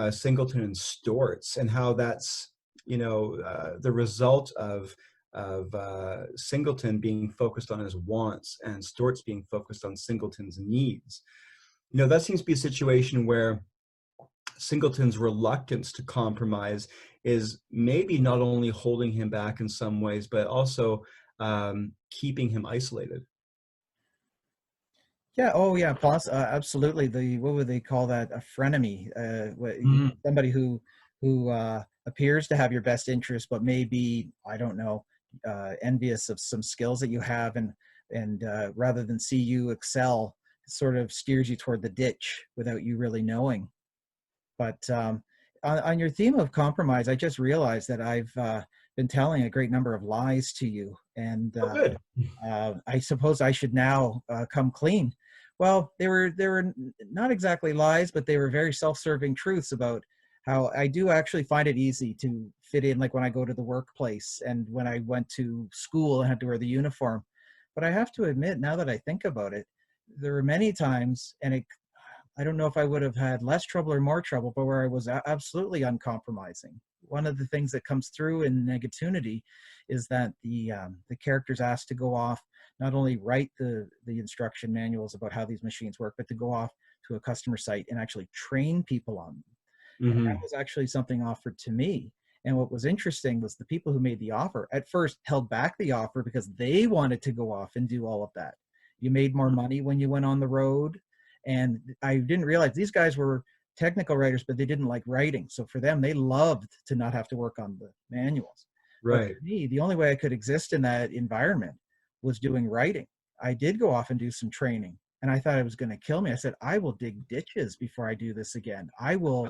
Singleton and Storts, and how that's, the result of Singleton being focused on his wants and Storts being focused on Singleton's needs. That seems to be a situation where Singleton's reluctance to compromise is maybe not only holding him back in some ways, but also keeping him isolated. Yeah. Oh, yeah. Absolutely. What would they call that? A frenemy. Somebody who appears to have your best interest, but maybe, I don't know, envious of some skills that you have, and rather than see you excel, sort of steers you toward the ditch without you really knowing. But on your theme of compromise, I just realized that I've been telling a great number of lies to you, and Good. I suppose I should now come clean. Well, they were not exactly lies, but they were very self-serving truths about how I do actually find it easy to fit in, like when I go to the workplace and when I went to school and had to wear the uniform. But I have to admit, now that I think about it, there were many times, and I don't know if I would have had less trouble or more trouble, but where I was absolutely uncompromising. One of the things that comes through in Negatunity is that the character's asked to go off, not only write the instruction manuals about how these machines work, but to go off to a customer site and actually train people on them. And that was actually something offered to me. And what was interesting was the people who made the offer at first held back the offer because they wanted to go off and do all of that. You made more money when you went on the road. And I didn't realize these guys were technical writers, but they didn't like writing. So for them, they loved to not have to work on the manuals. Right. But for me, the only way I could exist in that environment was doing writing. I did go off and do some training, and I thought it was going to kill me. I said, I will dig ditches before I do this again. I will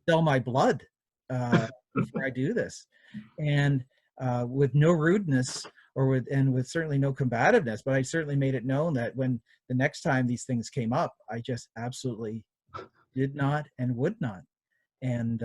sell my blood before I do this. And with no rudeness with certainly no combativeness, but I certainly made it known that when the next time these things came up, I just absolutely did not and would not. And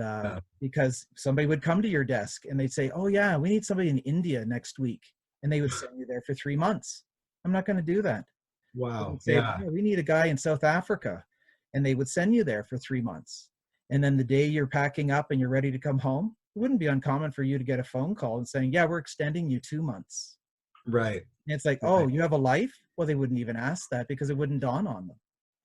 because somebody would come to your desk and they'd say, oh yeah, we need somebody in India next week. And they would send you there for 3 months. I'm not going to do that. They Wow. would say, oh, we need a guy in South Africa. And they would send you there for 3 months. And then the day you're packing up and you're ready to come home, it wouldn't be uncommon for you to get a phone call and saying, yeah, we're extending you 2 months. Right. And it's like, oh, you have a life? Well, they wouldn't even ask that because it wouldn't dawn on them.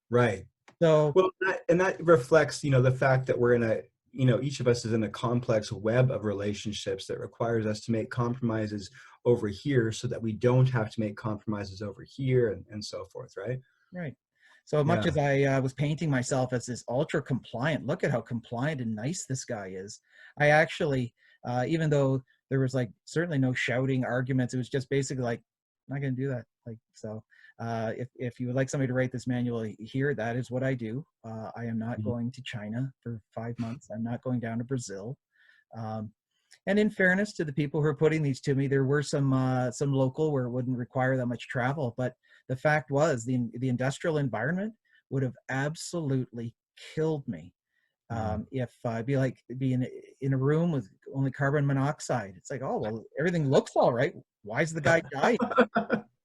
Right. So, well, that reflects, the fact that we're in a, each of us is in a complex web of relationships that requires us to make compromises over here so that we don't have to make compromises over here, and so forth, right? Right. So much as I was painting myself as this ultra compliant, look at how compliant and nice this guy is. I actually, even though there was like certainly no shouting arguments, it was just basically like, I'm not going to do that. Like, so if you would like somebody to write this manual here, that is what I do. I am not going to China for 5 months. I'm not going down to Brazil. And in fairness to the people who are putting these to me, there were some local where it wouldn't require that much travel. But the fact was the industrial environment would have absolutely killed me. If I'd be like in a room with only carbon monoxide. It's like, oh, well, everything looks all right. Why is the guy dying?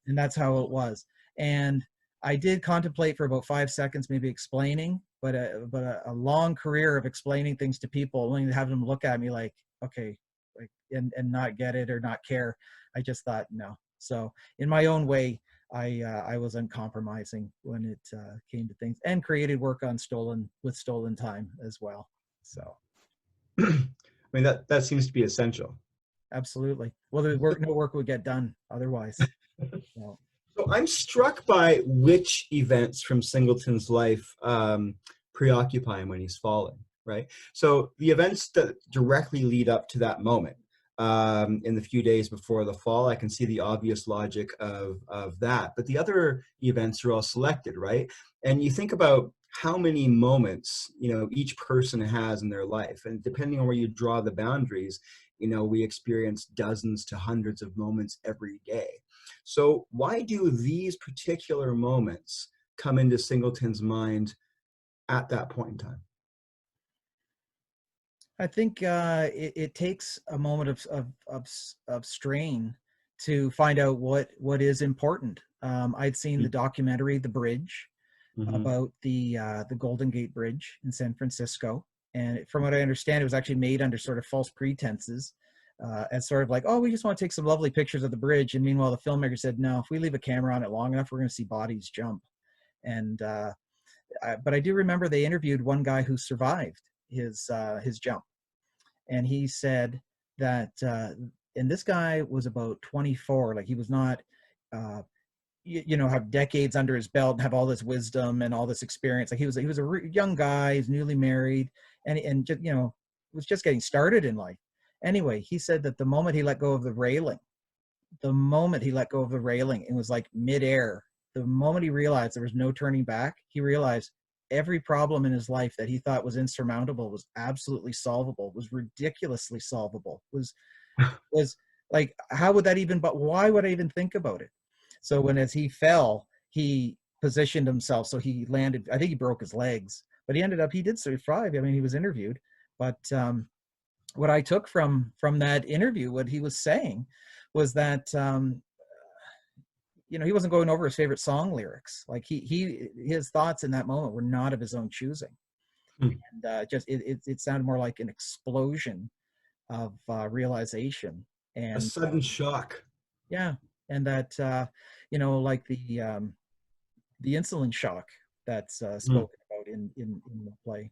And that's how it was. And I did contemplate for about 5 seconds, maybe explaining, but a long career of explaining things to people, only to have them look at me like, okay, like, and not get it or not care. I just thought, no. So in my own way, I was uncompromising when it came to things, and created work on stolen time as well. So, I mean, that seems to be essential. Absolutely. Well, no work would get done otherwise. So I'm struck by which events from Singleton's life preoccupy him when he's falling, right? So the events that directly lead up to that moment, in the few days before the fall, I can see the obvious logic of that. But the other events are all selected, right? And you think about how many moments, each person has in their life. And depending on where you draw the boundaries, we experience dozens to hundreds of moments every day. So why do these particular moments come into Singleton's mind at that point in time? I think it takes a moment of strain to find out what is important. I'd seen the documentary The Bridge about the Golden Gate Bridge in San Francisco, and from what I understand, it was actually made under sort of false pretenses, as sort of like, oh, we just want to take some lovely pictures of the bridge, and meanwhile, the filmmaker said, no, if we leave a camera on it long enough, we're going to see bodies jump. And but I do remember they interviewed one guy who survived his jump. And he said that, and this guy was about 24, like he was not, have decades under his belt and have all this wisdom and all this experience. Like he was a young guy, he's newly married, and just, was just getting started in life. Anyway, he said that the moment he let go of the railing, it was like midair. The moment he realized there was no turning back, he realized every problem in his life that he thought was insurmountable was absolutely solvable, was ridiculously solvable, was like, how would that even, but why would I even think about it? So as he fell, he positioned himself. So he landed, I think he broke his legs, but he did survive. I mean, he was interviewed, but what I took from that interview, what he was saying was that, he wasn't going over his favorite song lyrics. Like his thoughts in that moment were not of his own choosing. And it sounded more like an explosion of realization and a sudden shock. Yeah. And that, like the insulin shock that's spoken about in the play,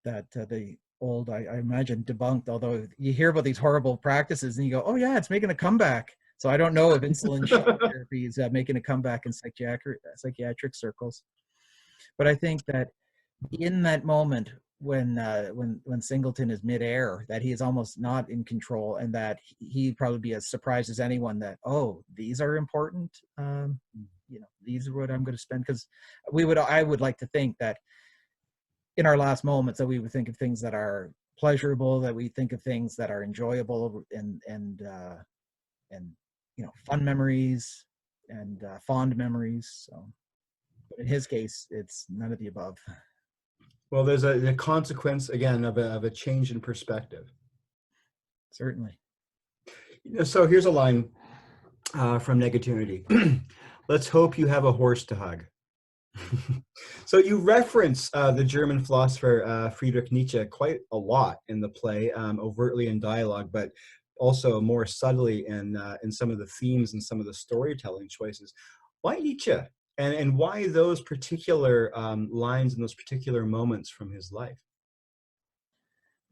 that the old, I imagine, debunked, although you hear about these horrible practices and you go, oh yeah, it's making a comeback. So I don't know if insulin shock therapy is making a comeback in psychiatric circles. But I think that in that moment when Singleton is midair, that he is almost not in control, and that he'd probably be as surprised as anyone that, oh, these are important. These are what I'm going to spend, because I would like to think that in our last moments that we would think of things that are pleasurable, that we think of things that are enjoyable and fun memories and fond memories. So, but in his case, it's none of the above. Well, there's a consequence again of a change in perspective. Certainly. So here's a line from Negatunity. Let's hope you have a horse to hug. So you reference the German philosopher Friedrich Nietzsche quite a lot in the play, overtly in dialogue, but also more subtly in some of the themes and some of the storytelling choices. Why Nietzsche? And why those particular lines and those particular moments from his life?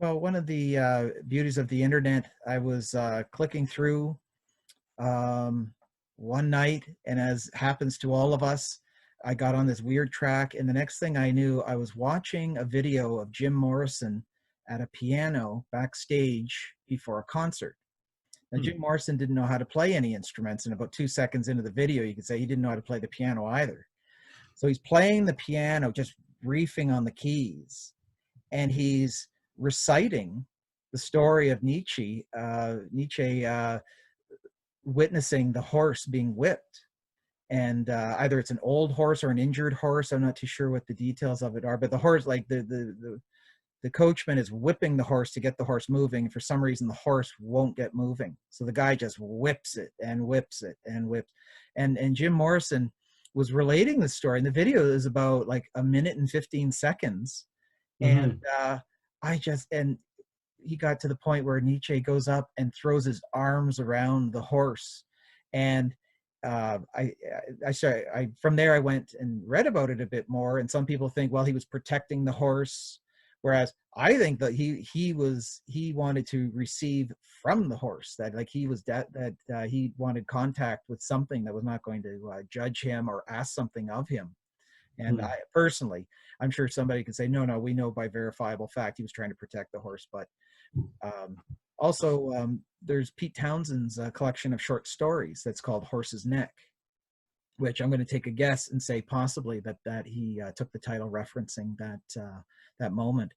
Well, one of the beauties of the internet, I was clicking through one night, and as happens to all of us, I got on this weird track, and the next thing I knew, I was watching a video of Jim Morrison at a piano backstage before a concert. Now, Jim Morrison didn't know how to play any instruments, and about 2 seconds into the video, you could say he didn't know how to play the piano either. So he's playing the piano, just briefing on the keys, and he's reciting the story of Nietzsche witnessing the horse being whipped. And either it's an old horse or an injured horse. I'm not too sure what the details of it are, but the horse, like the coachman is whipping the horse to get the horse moving. For some reason, the horse won't get moving. So the guy just whips it and whips it and whips. And Jim Morrison was relating the story. And the video is about like 1 minute and 15 seconds. And and he got to the point where Nietzsche goes up and throws his arms around the horse. And from there I went and read about it a bit more, and some people think, well, he was protecting the horse, whereas I think that he wanted to receive from the horse, that like he was that he wanted contact with something that was not going to judge him or ask something of him. And I personally, I'm sure somebody could say, no, we know by verifiable fact he was trying to protect the horse. But also, there's Pete Townshend's collection of short stories that's called Horse's Neck, which I'm going to take a guess and say possibly that he took the title referencing that moment.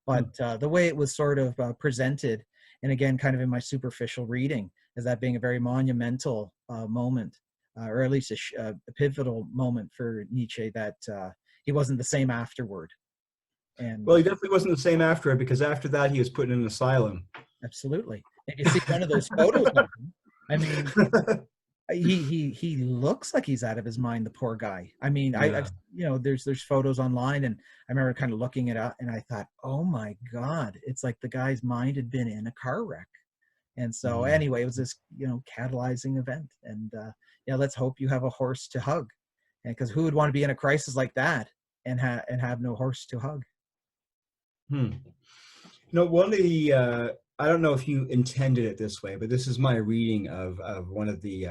But the way it was sort of presented, and again, kind of in my superficial reading, as that being a very monumental moment, or at least a pivotal moment for Nietzsche, that he wasn't the same afterward. And Well, he definitely wasn't the same after it, because after that he was put in an asylum. absolutely. And you see one of those photos of him. I mean, he looks like he's out of his mind, the poor guy. I mean, Yeah. I've there's photos online, and I remember kind of looking it up, and I thought, oh my God, it's like the guy's mind had been in a car wreck. And so anyway, it was this catalyzing event. And yeah, let's hope you have a horse to hug, because who would want to be in a crisis like that and have no horse to hug? One of the I don't know if you intended it this way, but this is my reading of one of the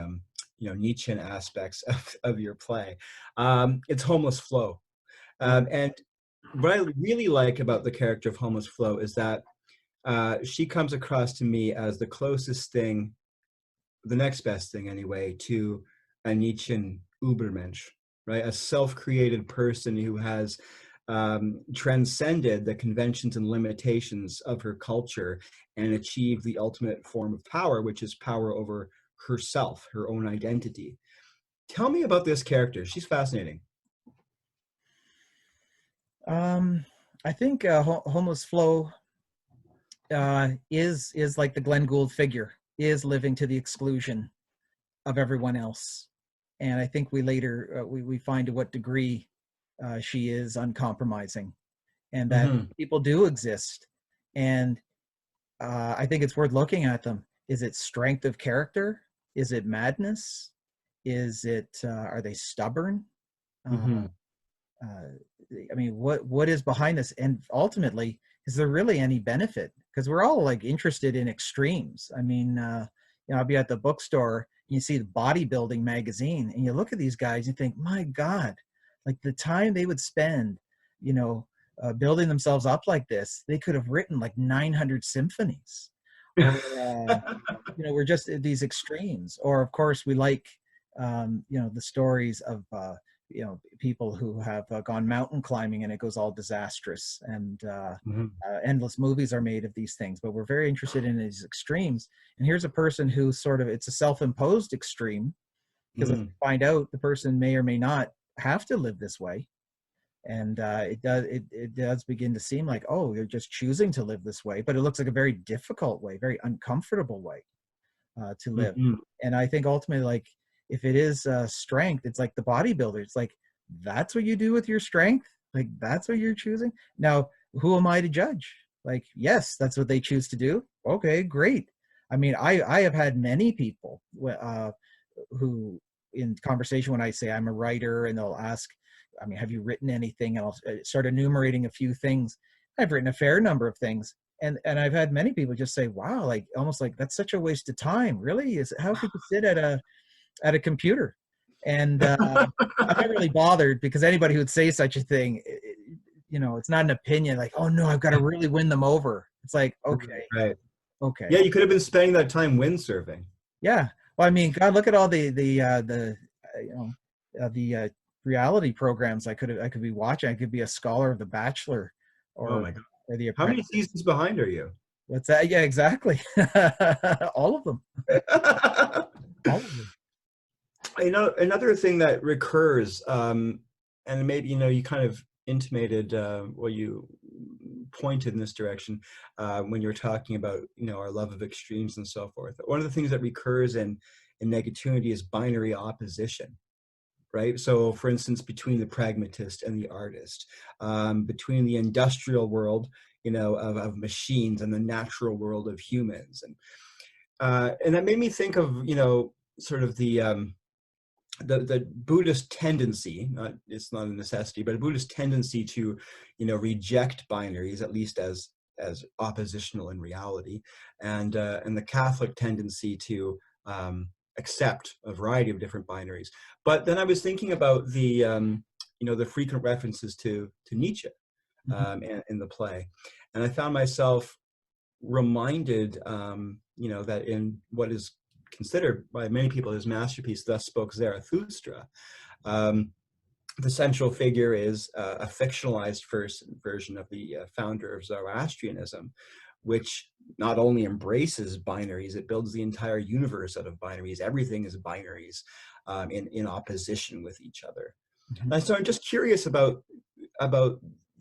Nietzschean aspects of your play. It's Homeless Flo, and what I really like about the character of Homeless Flo is that she comes across to me as the closest thing, the next best thing anyway, to a Nietzschean Übermensch, right? A self-created person who has transcended the conventions and limitations of her culture and achieved the ultimate form of power, which is power over herself, her own identity. Tell me about this character. She's fascinating. I think Homeless Flo is like the Glenn Gould figure, is living to the exclusion of everyone else. And I think we later we find to what degree she is uncompromising, and that people do exist. And I think it's worth looking at them. Is it strength of character? Is it madness? Is it are they stubborn? I mean, what is behind this? And ultimately, is there really any benefit? Because we're all like interested in extremes. I mean, I'll be at the bookstore, and you see the bodybuilding magazine, and you look at these guys, and you think, my God, like the time they would spend, building themselves up like this, they could have written like 900 symphonies. Or, we're just at these extremes. Or of course, we like, the stories of, people who have gone mountain climbing and it goes all disastrous, and endless movies are made of these things, but we're very interested in these extremes. And here's a person who it's a self-imposed extreme, because if you find out, the person may or may not have to live this way. And it does begin to seem like, oh, you're just choosing to live this way, but it looks like a very difficult way, very uncomfortable way to live. And I think ultimately, like, if it is strength, it's like the bodybuilder. It's like, that's what you do with your strength. Like, that's what you're choosing. Now, who am I to judge? Like, yes, that's what they choose to do. Okay, great. I mean, I have had many people who, in conversation, when I say I'm a writer, and they'll ask, I mean, have you written anything? And I'll start enumerating a few things. I've written a fair number of things. And I've had many people just say, wow, like, almost like, that's such a waste of time. Really? How could you sit at a computer? And I'm not really bothered, because anybody who would say such a thing, it's not an opinion like, oh no, I've got to really win them over. It's like, okay. Right. Okay. Yeah, you could have been spending that time windsurfing. Yeah. Well, I mean, God, look at all the reality programs I could be watching. I could be a scholar of The Bachelor, or, oh my God. or The How many Apprentice. seasons behind are you? What's that? Yeah, exactly. All of them. All of them. Another thing that recurs, and maybe you kind of intimated, you pointed in this direction when you were talking about our love of extremes and so forth. One of the things that recurs in Negatunity is binary opposition, right? So, for instance, between the pragmatist and the artist, between the industrial world, of machines, and the natural world of humans, and that made me think of sort of the Buddhist tendency, it's not a necessity, but a Buddhist tendency to, reject binaries, at least as oppositional in reality, and the Catholic tendency to accept a variety of different binaries. But then I was thinking about the frequent references to Nietzsche in the play, and I found myself reminded, that in what is considered by many people his masterpiece, Thus Spoke Zarathustra, the central figure is a fictionalized version of the founder of Zoroastrianism, which not only embraces binaries, it builds the entire universe out of binaries. Everything is binaries in opposition with each other. And so I'm just curious about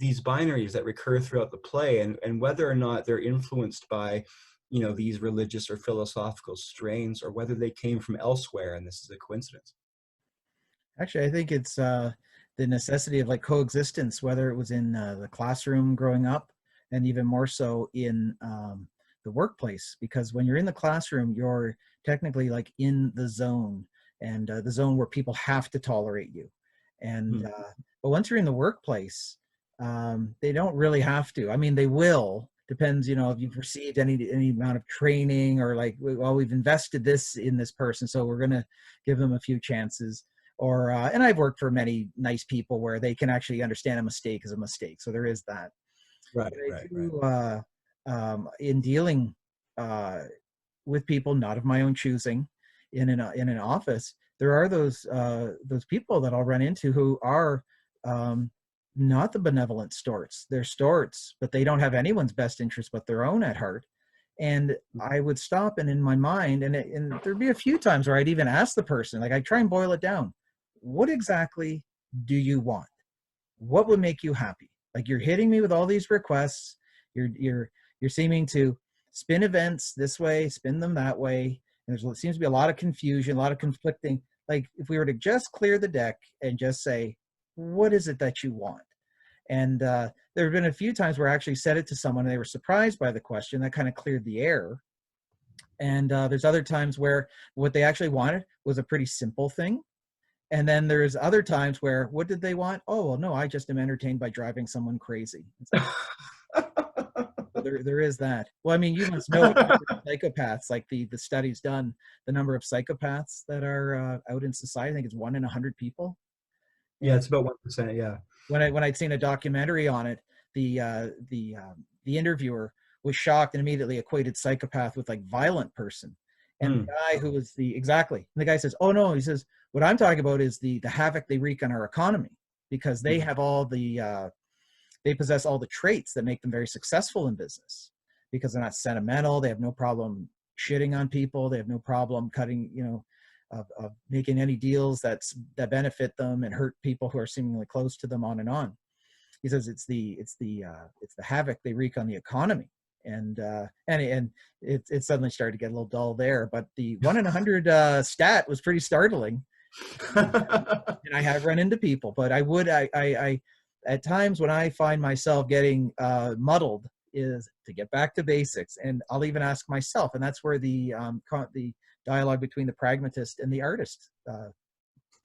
these binaries that recur throughout the play, and whether or not they're influenced by, you know, these religious or philosophical strains, or whether they came from elsewhere and this is a coincidence. Actually, I think it's the necessity of like coexistence, whether it was in the classroom growing up, and even more so in the workplace. Because when you're in the classroom, you're technically like in the zone, and the zone where people have to tolerate you. And but once you're in the workplace, they don't really have to. I mean, they will. Depends, you know, if you've received any amount of training, or like, well, we've invested this in this person, so we're going to give them a few chances. Or and I've worked for many nice people where they can actually understand a mistake as a mistake. So there is that. Right, But I right, right. do, in dealing with people not of my own choosing in an office, there are those people that I'll run into who are not the benevolent storts. They're storts, but they don't have anyone's best interest but their own at heart. And I would stop, and in my mind, and there'd be a few times where I'd even ask the person, like, I try and boil it down. What exactly do you want? What would make you happy? Like, you're hitting me with all these requests. You're seeming to spin events this way, spin them that way. And there seems to be a lot of confusion, a lot of conflicting. Like, if we were to just clear the deck and just say, what is it that you want? And there have been a few times where I actually said it to someone and they were surprised by the question. That kind of cleared the air. And there's other times where what they actually wanted was a pretty simple thing. And then there's other times where, what did they want? Oh, well, no, I just am entertained by driving someone crazy. There is that. Well, I mean, you must know psychopaths, like the studies done, the number of psychopaths that are out in society. I think it's 1 in 100 people. Yeah, it's about 1%. Yeah. When I'd seen a documentary on it, the interviewer was shocked and immediately equated psychopath with like violent person. And the guy who was and the guy says, oh no, he says, what I'm talking about is the havoc they wreak on our economy, because they have all they possess all the traits that make them very successful in business, because they're not sentimental. They have no problem shitting on people. They have no problem cutting, you know, of making any deals that benefit them and hurt people who are seemingly close to them, on and on. He says it's the havoc they wreak on the economy. And it suddenly started to get a little dull there, but the 1 in 100 stat was pretty startling. And I have run into people, but I at times when I find myself getting muddled, is to get back to basics. And I'll even ask myself, and that's where the dialogue between the pragmatist and the artist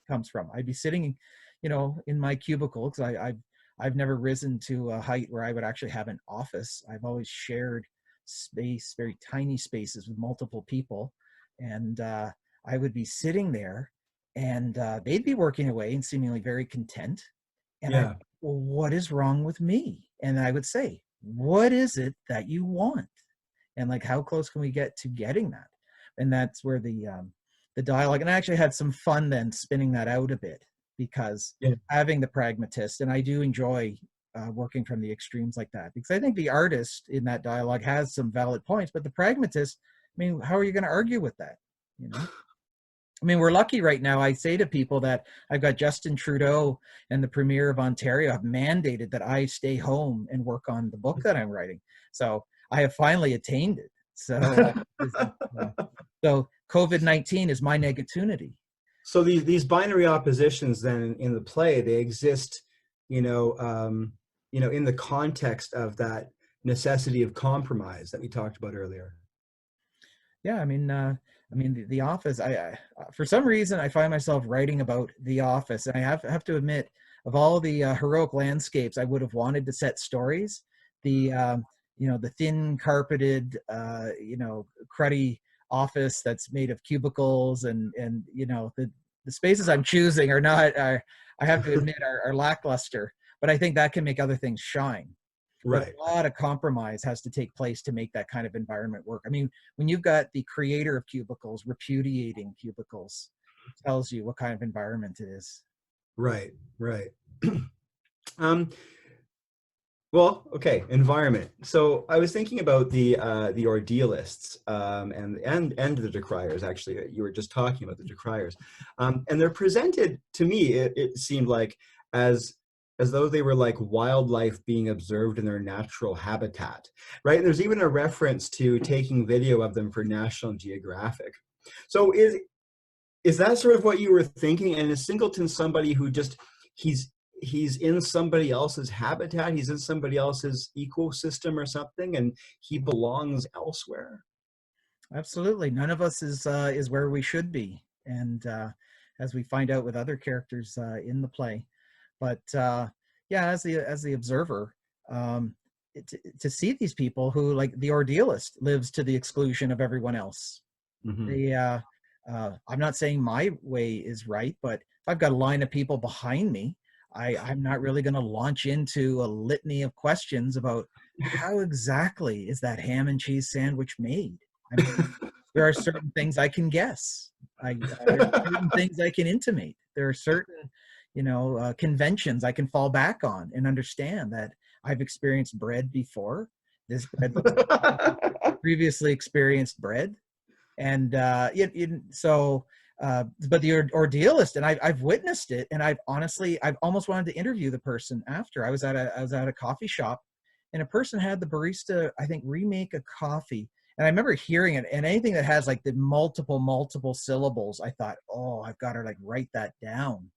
comes from. I'd be sitting, you know, in my cubicle, because I've never risen to a height where I would actually have an office. I've always shared space, very tiny spaces with multiple people. And I would be sitting there, and they'd be working away and seemingly very content. And Yeah. well, what is wrong with me? And I would say, what is it that you want? And like, how close can we get to getting that? And that's where the dialogue, and I actually had some fun then spinning that out a bit, because having the pragmatist, and I do enjoy working from the extremes like that, because I think the artist in that dialogue has some valid points, but the pragmatist, I mean, how are you going to argue with that? You know, I mean, we're lucky right now. I say to people that I've got Justin Trudeau and the Premier of Ontario have mandated that I stay home and work on the book that I'm writing. So I have finally attained it. So, so COVID-19 is my negatunity. So these binary oppositions then in the play, they exist, you know, in the context of that necessity of compromise that we talked about earlier. Yeah, I mean, the Office. I for some reason I find myself writing about The Office, and I have to admit, of all the heroic landscapes I would have wanted to set stories, the the thin carpeted, cruddy office that's made of cubicles, and the spaces I'm choosing are not. I have to admit are lackluster, but I think that can make other things shine. Right. But a lot of compromise has to take place to make that kind of environment work. I mean, when you've got the creator of cubicles repudiating cubicles, it tells you what kind of environment it is. Right, right. Well, okay, environment. So I was thinking about the ordealists and the decriers. Actually, you were just talking about the decriers, and they're presented to me. It seemed like as as though they were like wildlife being observed in their natural habitat, right? And there's even a reference to taking video of them for National Geographic. So is that sort of what you were thinking? And is Singleton somebody who just, he's in somebody else's habitat, he's in somebody else's ecosystem or something, and he belongs elsewhere? Absolutely. None of us is where we should be. And as we find out with other characters in the play. But yeah, as the observer, to see these people who, like the ordealist, lives to the exclusion of everyone else. Mm-hmm. I'm not saying my way is right, but if I've got a line of people behind me, I'm not really going to launch into a litany of questions about how exactly is that ham and cheese sandwich made. I mean, there are certain things I can guess. There are certain things I can intimate. There are certain, conventions I can fall back on and understand that I've experienced bread before. This bread looks like previously experienced bread. And so but the ordealist, and I've witnessed it, and I've almost wanted to interview the person after. I was at a coffee shop, and a person had the barista, I think, remake a coffee, and I remember hearing it, and anything that has like the multiple syllables, I thought, oh, I've got to like write that down.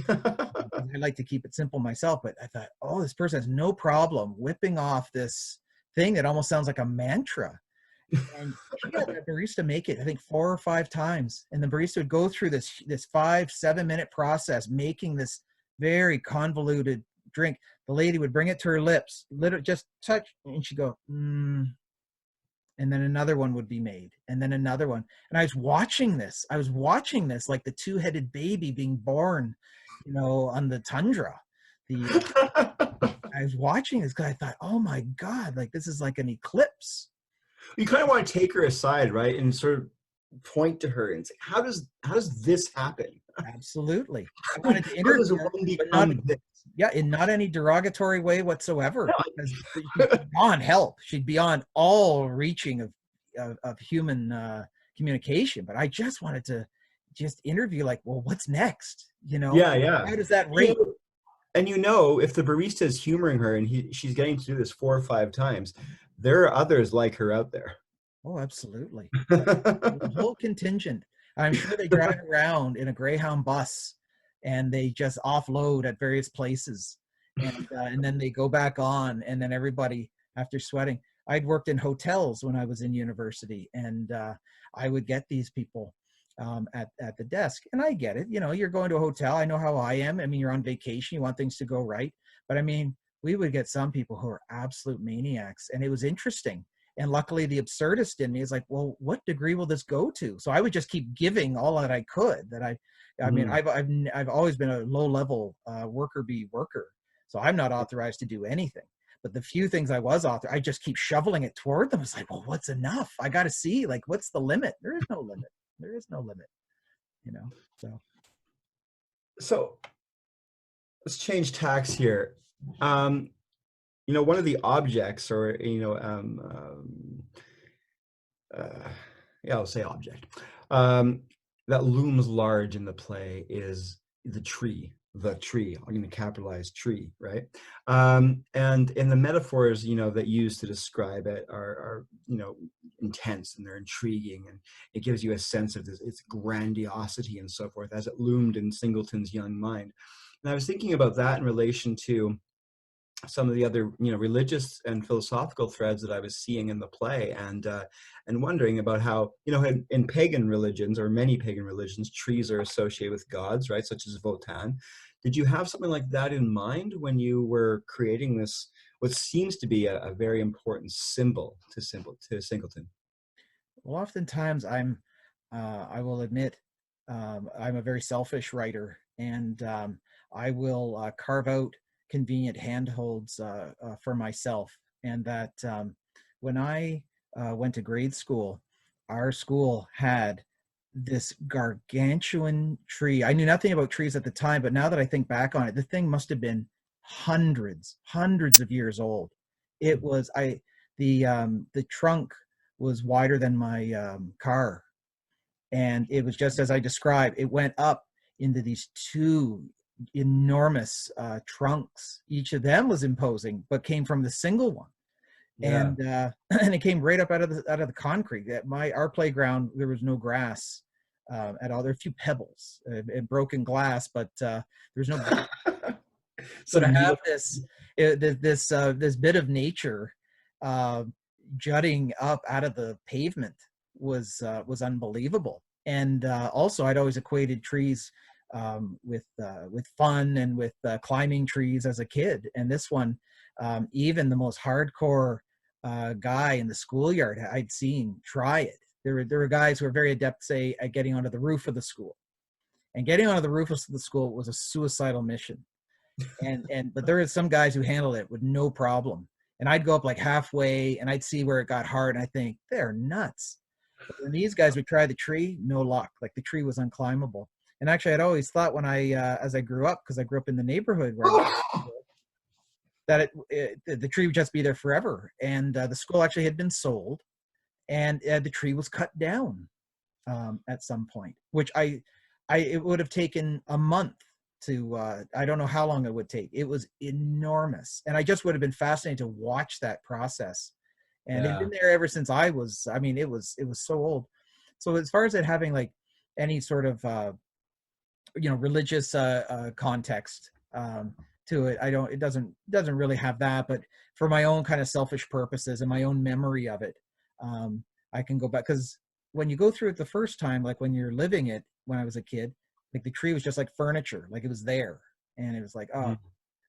I like to keep it simple myself, but I thought, oh, this person has no problem whipping off this thing that almost sounds like a mantra. And she had the barista make it, I think, 4 or 5 times. And the barista would go through this 5-7 minute process, making this very convoluted drink. The lady would bring it to her lips, literally just touch, and she'd go, and then another one would be made, and then another one. And I was watching this like the two-headed baby being born, on the tundra. I was watching this because I thought, oh my God, like this is like an eclipse. You kind of want to take her aside, right, and sort of point to her and say, how does this happen? Absolutely. I wanted to interview her, but not, in not any derogatory way whatsoever. Because she's beyond help. She's beyond all reaching of human communication. But I just wanted to just interview, like, well, what's next? Yeah. How does that rate? And if the barista is humoring her and she's getting to do this 4 or 5 times, there are others like her out there. Oh, absolutely. The whole contingent. I'm sure they drive around in a Greyhound bus and they just offload at various places. And then they go back on, and then everybody, after sweating. I'd worked in hotels when I was in university, and I would get these people at the desk. And I get it. You're going to a hotel. I know how I am. I mean, you're on vacation. You want things to go right. But I mean, we would get some people who are absolute maniacs, and it was interesting. And luckily, the absurdist in me is like, well, what degree will this go to? So I would just keep giving all that I could. I mean, I've always been a low-level worker bee worker, so I'm not authorized to do anything. But the few things I was authorized, I just keep shoveling it toward them. It's like, well, what's enough? I got to see, like, what's the limit? There is no limit. There is no limit. So let's change tacks here. One of the objects, or I'll say object, that looms large in the play is the tree. I'm going to capitalize tree, right? And the metaphors, that used to describe it are intense, and they're intriguing, and it gives you a sense of its grandiosity and so forth as it loomed in Singleton's young mind. And I was thinking about that in relation to some of the other religious and philosophical threads that I was seeing in the play, and wondering about how in pagan religions, or many pagan religions, trees are associated with gods, right, such as Wotan. Did you have something like that in mind when you were creating this, what seems to be a very important symbol to Singleton? Well, oftentimes I will admit, I'm a very selfish writer, and I will carve out convenient handholds for myself. And that when I went to grade school, our school had this gargantuan tree. I knew nothing about trees at the time, but now that I think back on it, the thing must have been hundreds of years old. It was the trunk was wider than my car, and it was just as I described. It went up into these 2 enormous trunks. Each of them was imposing, but came from the single one. Yeah. And and it came right up out of the concrete. At our playground, there was no grass at all. There were a few pebbles and broken glass, but there's no. So to Some neat. have this bit of nature uh, jutting up out of the pavement was unbelievable. And also, I'd always equated trees with fun and with climbing trees as a kid. And this one, even the most hardcore guy in the schoolyard I'd seen try it. There were guys who were very adept, say, at getting onto the roof of the school. And getting onto the roof of the school was a suicidal mission. But there are some guys who handled it with no problem. And I'd go up like halfway and I'd see where it got hard and I think they're nuts. But when these guys would try the tree, no luck. Like the tree was unclimbable. And actually, I'd always thought when as I grew up, because I grew up in the neighborhood where that the tree would just be there forever. And the school actually had been sold, and the tree was cut down at some point, which it would have taken a month to I don't know how long it would take. It was enormous, and I just would have been fascinated to watch that process. And it'd been there ever since I was. I mean, it was so old. So as far as it having like any sort of religious context to it, it doesn't really have that. But for my own kind of selfish purposes and my own memory of it, I can go back, because when you go through it the first time, like when you're living it, when I was a kid, like the tree was just like furniture, like it was there, and it was like, oh.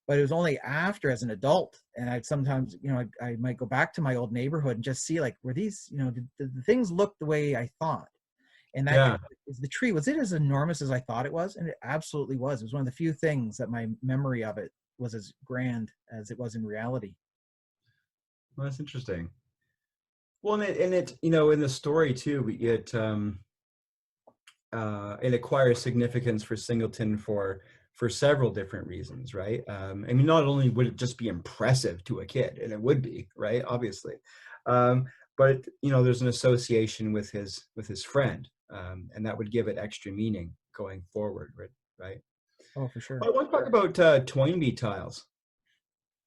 But it was only after, as an adult, and I'd sometimes, I might go back to my old neighborhood and just see, like, were these, did the things look the way I thought? And that is the tree. Was it as enormous as I thought it was? And it absolutely was. It was one of the few things that my memory of it was as grand as it was in reality. Well, that's interesting. Well, and it in the story too, it acquires significance for Singleton for several different reasons, right? I mean, not only would it just be impressive to a kid, and it would be, right, obviously, but there's an association with his friend, and that would give it extra meaning going forward, right? Oh, for sure. Well, I want to talk about Toynbee tiles.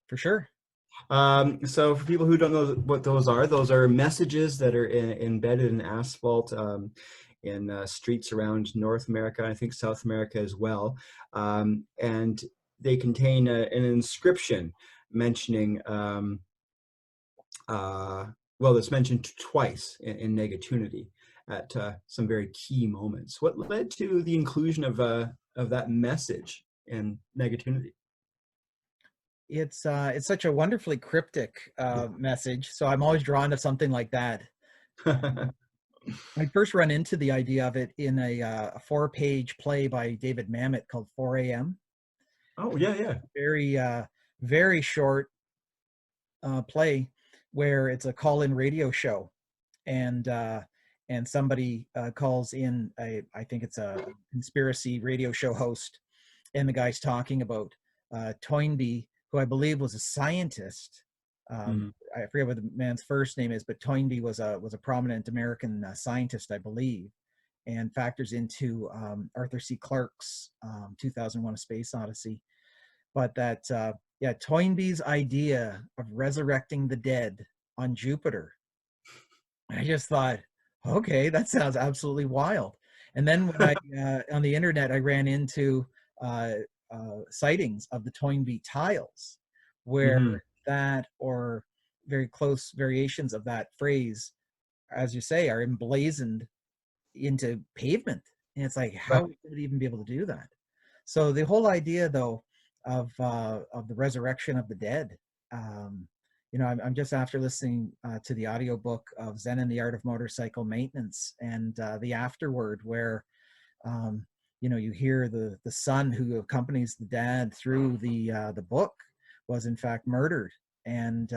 For sure. So for people who don't know what those are messages that are embedded in asphalt in streets around North America, I think South America as well. And they contain an inscription mentioning, it's mentioned twice in Negatunity at some very key moments. What led to the inclusion of that message in Negatunity? It's such a wonderfully cryptic message, so I'm always drawn to something like that. I first run into the idea of it in a 4-page play by David Mamet called 4 a.m. Oh, yeah. Very, very short play where it's a call-in radio show, and somebody calls in. I think it's a conspiracy radio show host, and the guy's talking about Toynbee, who I believe was a scientist. I forget what the man's first name is, but Toynbee was a prominent American scientist, I believe, and factors into Arthur C. Clarke's 2001: A Space Odyssey. But that, Toynbee's idea of resurrecting the dead on Jupiter. I just thought, okay, that sounds absolutely wild. And then when I on the internet, I ran into sightings of the Toynbee tiles, where that or very close variations of that phrase, as you say, are emblazoned into pavement. And it's like, how would it even be able to do that? So the whole idea, though, of the resurrection of the dead, I'm just after listening to the audiobook of Zen and the Art of Motorcycle Maintenance, and the afterword where you hear the son who accompanies the dad through the book was in fact murdered. And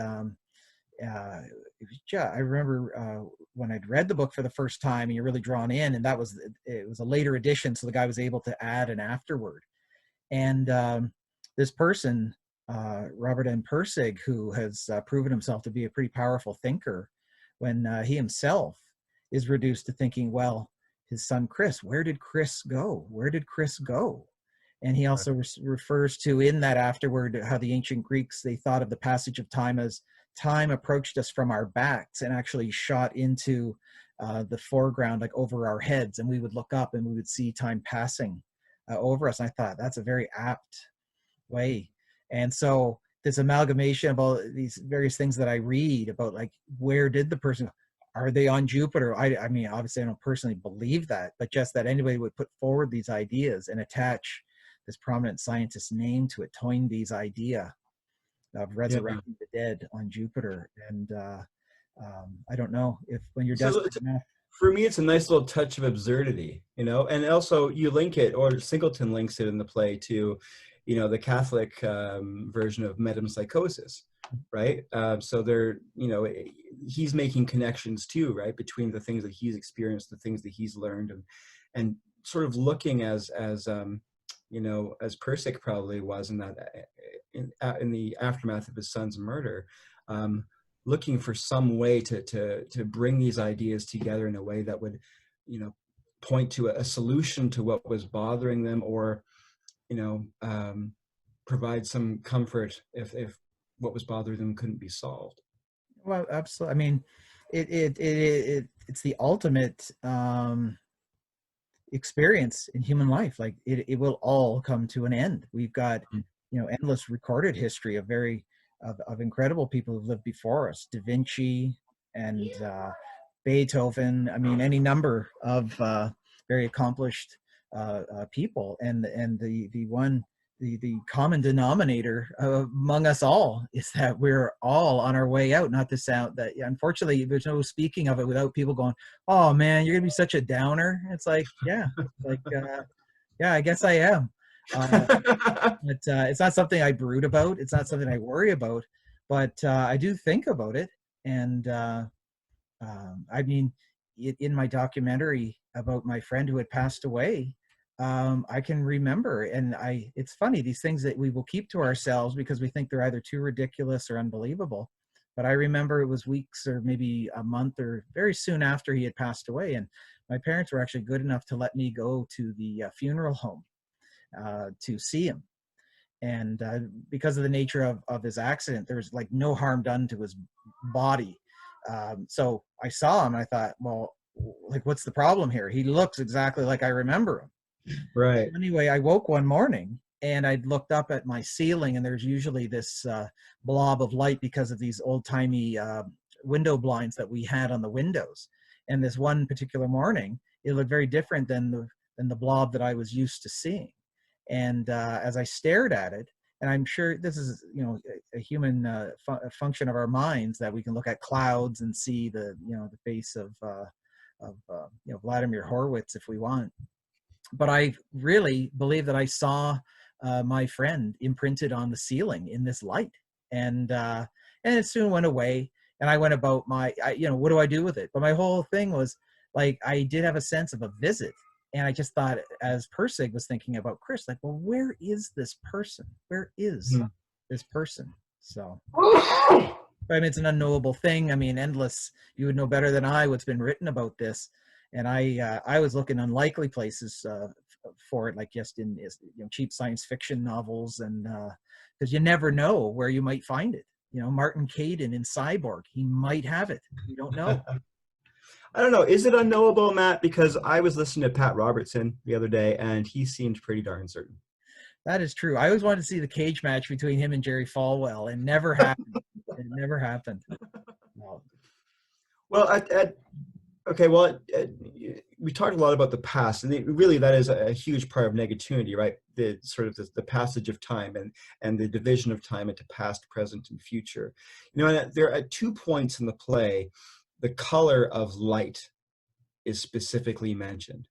I remember when I'd read the book for the first time, and you're really drawn in, and it was a later edition, so the guy was able to add an afterword. And this person, Robert M. Pirsig, who has proven himself to be a pretty powerful thinker, when he himself is reduced to thinking, well, his son Chris, where did Chris go? Where did Chris go? And he also refers to in that afterword how the ancient Greeks, they thought of the passage of time as time approached us from our backs and actually shot into the foreground, like over our heads, and we would look up and we would see time passing over us. And I thought that's a very apt way. And so this amalgamation about these various things that I read about, like, where did the person, are they on Jupiter? I mean, obviously I don't personally believe that, but just that anybody would put forward these ideas and attach this prominent scientist's name to it, toying these idea of resurrecting the dead on Jupiter. And I don't know if when you're desperate enough. For me, it's a nice little touch of absurdity, you know, and also you link it, or Singleton links it in the play to, you know, the Catholic version of metempsychosis, right? So they're, you know, he's making connections too, right, between the things that he's experienced, the things that he's learned, and sort of looking as you know, as Persic probably was in that in the aftermath of his son's murder, looking for some way to bring these ideas together in a way that would, you know, point to a solution to what was bothering them, or, you know, provide some comfort if what was bothering them couldn't be solved. Well, absolutely. I mean, it's the ultimate experience in human life. Like it will all come to an end. We've got, you know, endless recorded history of of incredible people who've lived before us, Da Vinci and Beethoven. I mean, any number of very accomplished people, and the common denominator among us all is that we're all on our way out. Not to sound that, unfortunately, there's no speaking of it without people going, "Oh man, you're gonna be such a downer." It's like, yeah, like yeah, I guess I am. It's not something I brood about. It's not something I worry about, but I do think about it. And I mean, in my documentary about my friend who had passed away, I can remember, and it's funny, these things that we will keep to ourselves because we think they're either too ridiculous or unbelievable. But I remember it was weeks or maybe a month or very soon after he had passed away, and my parents were actually good enough to let me go to the funeral home to see him. And because of the nature of his accident, there was like no harm done to his body. So I saw him and I thought, well, like, what's the problem here? He looks exactly like I remember him. Right. Anyway, I woke one morning and I'd looked up at my ceiling, and there's usually this blob of light because of these old-timey window blinds that we had on the windows. And this one particular morning, it looked very different than the blob that I was used to seeing. And as I stared at it, and I'm sure this is, you know, a human function of our minds, that we can look at clouds and see the face of you know, Vladimir Horowitz if we want. But I really believe that I saw my friend imprinted on the ceiling in this light, and it soon went away. And I went about you know, what do I do with it? But my whole thing was, like, I did have a sense of a visit. And I just thought, as Persig was thinking about Chris, like, well, where is this person? Where is this person? So, I mean, it's an unknowable thing. I mean, endless. You would know better than I what's been written about this. And I was looking unlikely places for it, like just in, you know, cheap science fiction novels, and because you never know where you might find it. You know, Martin Caidin in Cyborg, he might have it. You don't know. I don't know. Is it unknowable, Matt? Because I was listening to Pat Robertson the other day, and he seemed pretty darn certain. That is true. I always wanted to see the cage match between him and Jerry Falwell, and never happened. It never happened. No. Well, okay, well, we talked a lot about the past, and really that is a huge part of Negatunity, right? The sort of the passage of time and the division of time into past, present, and future. You know, and there are 2 points in the play. The color of light is specifically mentioned,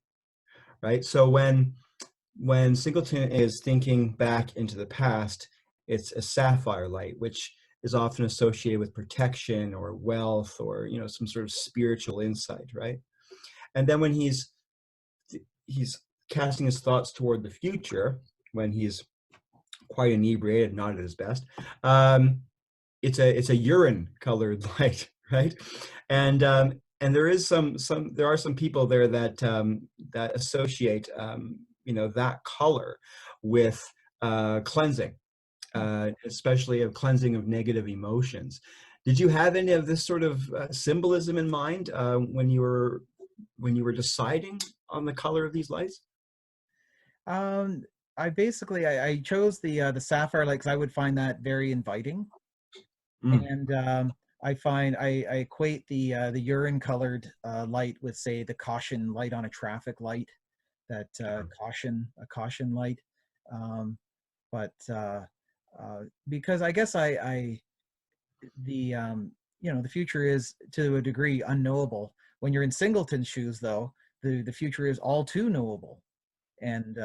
right? So when Singleton is thinking back into the past, it's a sapphire light, which is often associated with protection or wealth or, you know, some sort of spiritual insight, right? And then when he's casting his thoughts toward the future, when he's quite inebriated, not at his best, it's a urine colored light, right? And there is there are some people there that that associate you know, that color with cleansing, especially of cleansing of negative emotions. Did you have any of this sort of symbolism in mind when you were deciding on the color of these lights? I chose the sapphire light because I would find that very inviting. Mm. And I equate the urine colored light with, say, the caution light on a traffic light, that a caution light. Um, but because I guess the the future is to a degree unknowable. When you're in Singleton's shoes, though, the future is all too knowable. And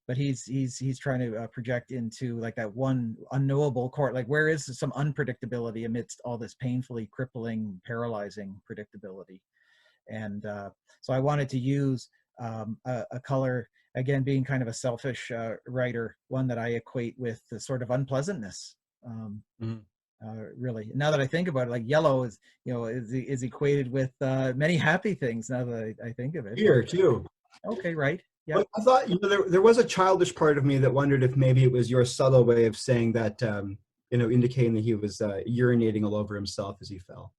but he's trying to project into like that one unknowable court, like where is some unpredictability amidst all this painfully crippling, paralyzing predictability. And so I wanted to use a color, again, being kind of a selfish writer, one that I equate with the sort of unpleasantness. Really, now that I think about it, like yellow is equated with many happy things. Now that I think of it, Here too. okay, right. Yeah. But I thought, there was a childish part of me that wondered if maybe it was your subtle way of saying that, indicating that he was urinating all over himself as he fell.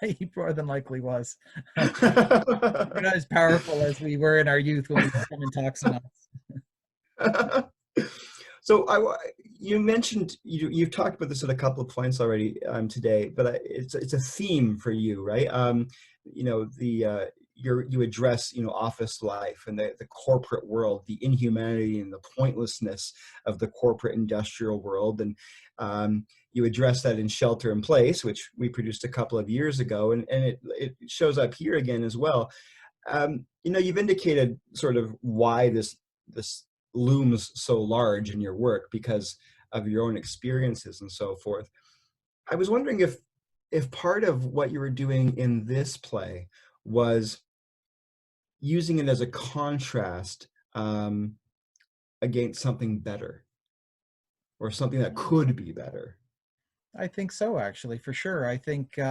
He more than likely was. We're not as powerful as we were in our youth when we become intoxinants. So you mentioned, you've talked about this at a couple of points already today, but it's a theme for you, right? You address office life and the corporate world, the inhumanity and the pointlessness of the corporate industrial world, and you address that in Shelter in Place, which we produced a couple of years ago, and it shows up here again as well. You've indicated sort of why this looms so large in your work because of your own experiences and so forth. I was wondering if part of what you were doing in this play was using it as a contrast against something better, or something that could be better. I think so, actually, for sure. I think he's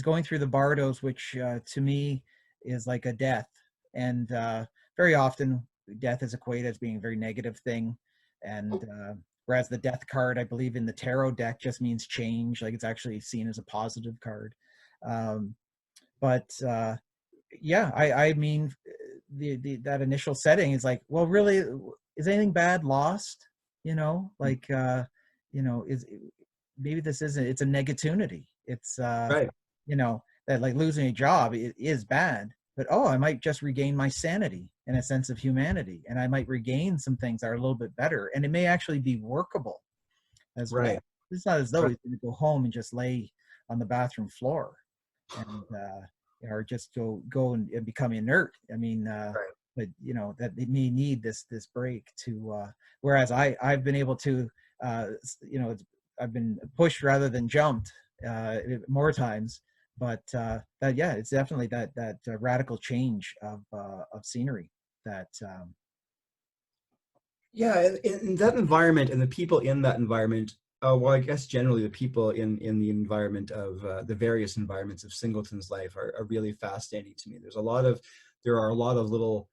going through the Bardos, which to me is like a death, and very often death is equated as being a very negative thing, and whereas the death card, I believe, in the tarot deck just means change, like it's actually seen as a positive card. But yeah, I mean, that initial setting is like, well, really, is anything bad lost? Like is maybe this isn't, it's a negatunity. It's Right. that like losing a job is bad, but I might just regain my sanity and a sense of humanity, and I might regain some things that are a little bit better, and it may actually be workable as well. Right. It's not as though he's going to go home and just lay on the bathroom floor and or just go and become inert. I mean, but that they may need this break to. Whereas I've been able to, I've been pushed rather than jumped more times. But it's definitely that radical change of scenery that. Yeah, in that environment and the people in that environment, well, I guess generally the people in the environment of the various environments of Singleton's life are really fascinating to me. There are a lot of little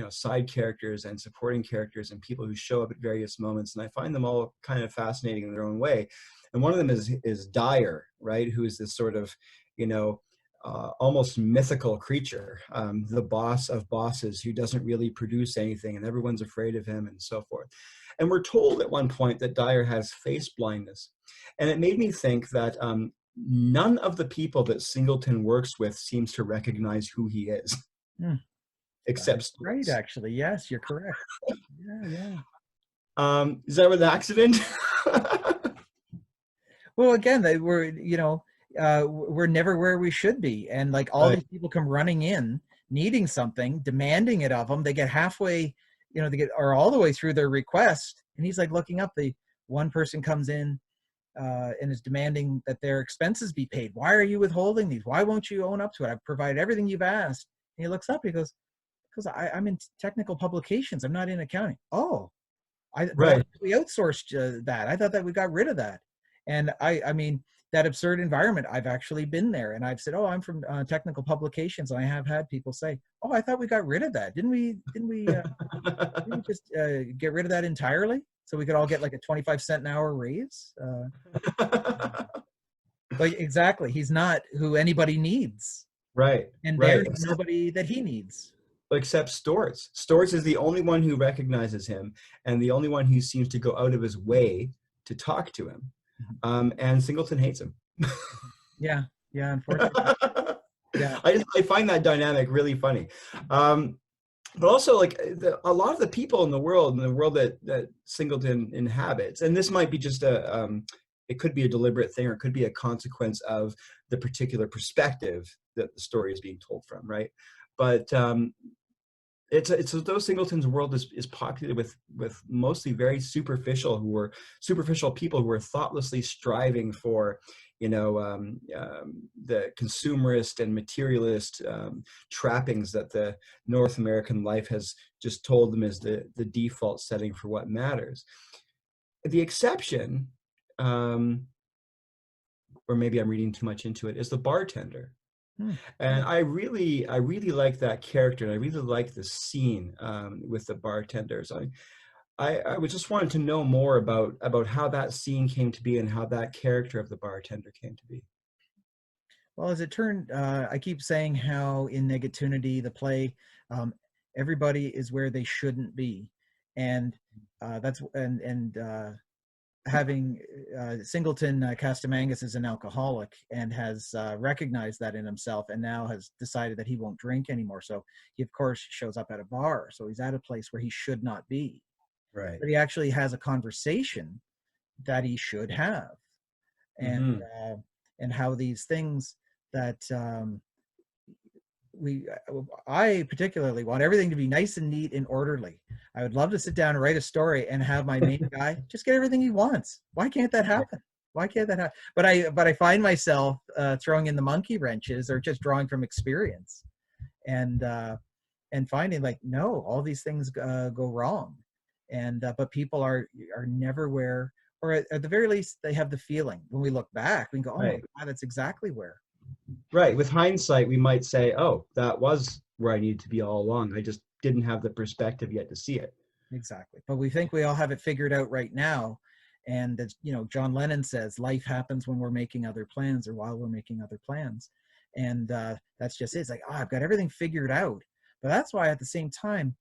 side characters and supporting characters and people who show up at various moments, and I find them all kind of fascinating in their own way. And one of them is Dyer, right? Who is this sort of almost mythical creature, the boss of bosses who doesn't really produce anything and everyone's afraid of him and so forth. And we're told at one point that Dyer has face blindness. And it made me think that none of the people that Singleton works with seems to recognize who he is. Except right, actually. Yes, you're correct. Yeah. Is that an accident? Well, again, we're never where we should be, and like all these people come running in needing something, demanding it of them. They get halfway, or all the way through their request, and he's like looking up. The one person comes in and is demanding that their expenses be paid. Why are you withholding these? Why won't you own up to it? I've provided everything you've asked. And he looks up. He goes, because I'm in technical publications. I'm not in accounting. Oh, we outsourced that. I thought that we got rid of that. And I mean, that absurd environment, I've actually been there, and I've said, "Oh, I'm from technical publications," and I have had people say, "Oh, I thought we got rid of that. Didn't we just get rid of that entirely so we could all get like a 25-cent an hour raise?" But exactly, he's not who anybody needs, Right, and right. there's nobody that he needs. Except Storrs. Storrs is the only one who recognizes him and the only one who seems to go out of his way to talk to him. And Singleton hates him. Yeah, unfortunately. Yeah. I find that dynamic really funny. But also, like, a lot of the people in the world that Singleton inhabits, and this might be just it could be a deliberate thing, or it could be a consequence of the particular perspective that the story is being told from, right? But it's though Singleton's world is populated with mostly very superficial people who are thoughtlessly striving for, the consumerist and materialist trappings that the North American life has just told them is the default setting for what matters. The exception, or maybe I'm reading too much into it, is the bartender. And I really like that character, and I really like the scene with the bartenders. I was just wanted to know more about how that scene came to be and how that character of the bartender came to be. Well, as it turned, I keep saying how in Negatunity, the play, everybody is where they shouldn't be, and having Singleton Castamangus is an alcoholic and has recognized that in himself, and now has decided that he won't drink anymore. So he, of course, shows up at a bar. So he's at a place where he should not be. Right. But he actually has a conversation that he should have, and how these things that I particularly want everything to be nice and neat and orderly. I would love to sit down and write a story and have my main guy just get everything he wants. Why can't that happen? Why can't that happen? But I find myself throwing in the monkey wrenches, or just drawing from experience, and finding like, no, all these things go wrong, and but people are never where, or at the very least, they have the feeling. When we look back, we can go, oh my God, that's exactly where. Right. With hindsight, we might say, oh, that was where I needed to be all along. I just didn't have the perspective yet to see it. Exactly. But we think we all have it figured out right now. And as John Lennon says, life happens when we're making other plans, or while we're making other plans. And that's just it. It's like, I've got everything figured out. But that's why at the same time,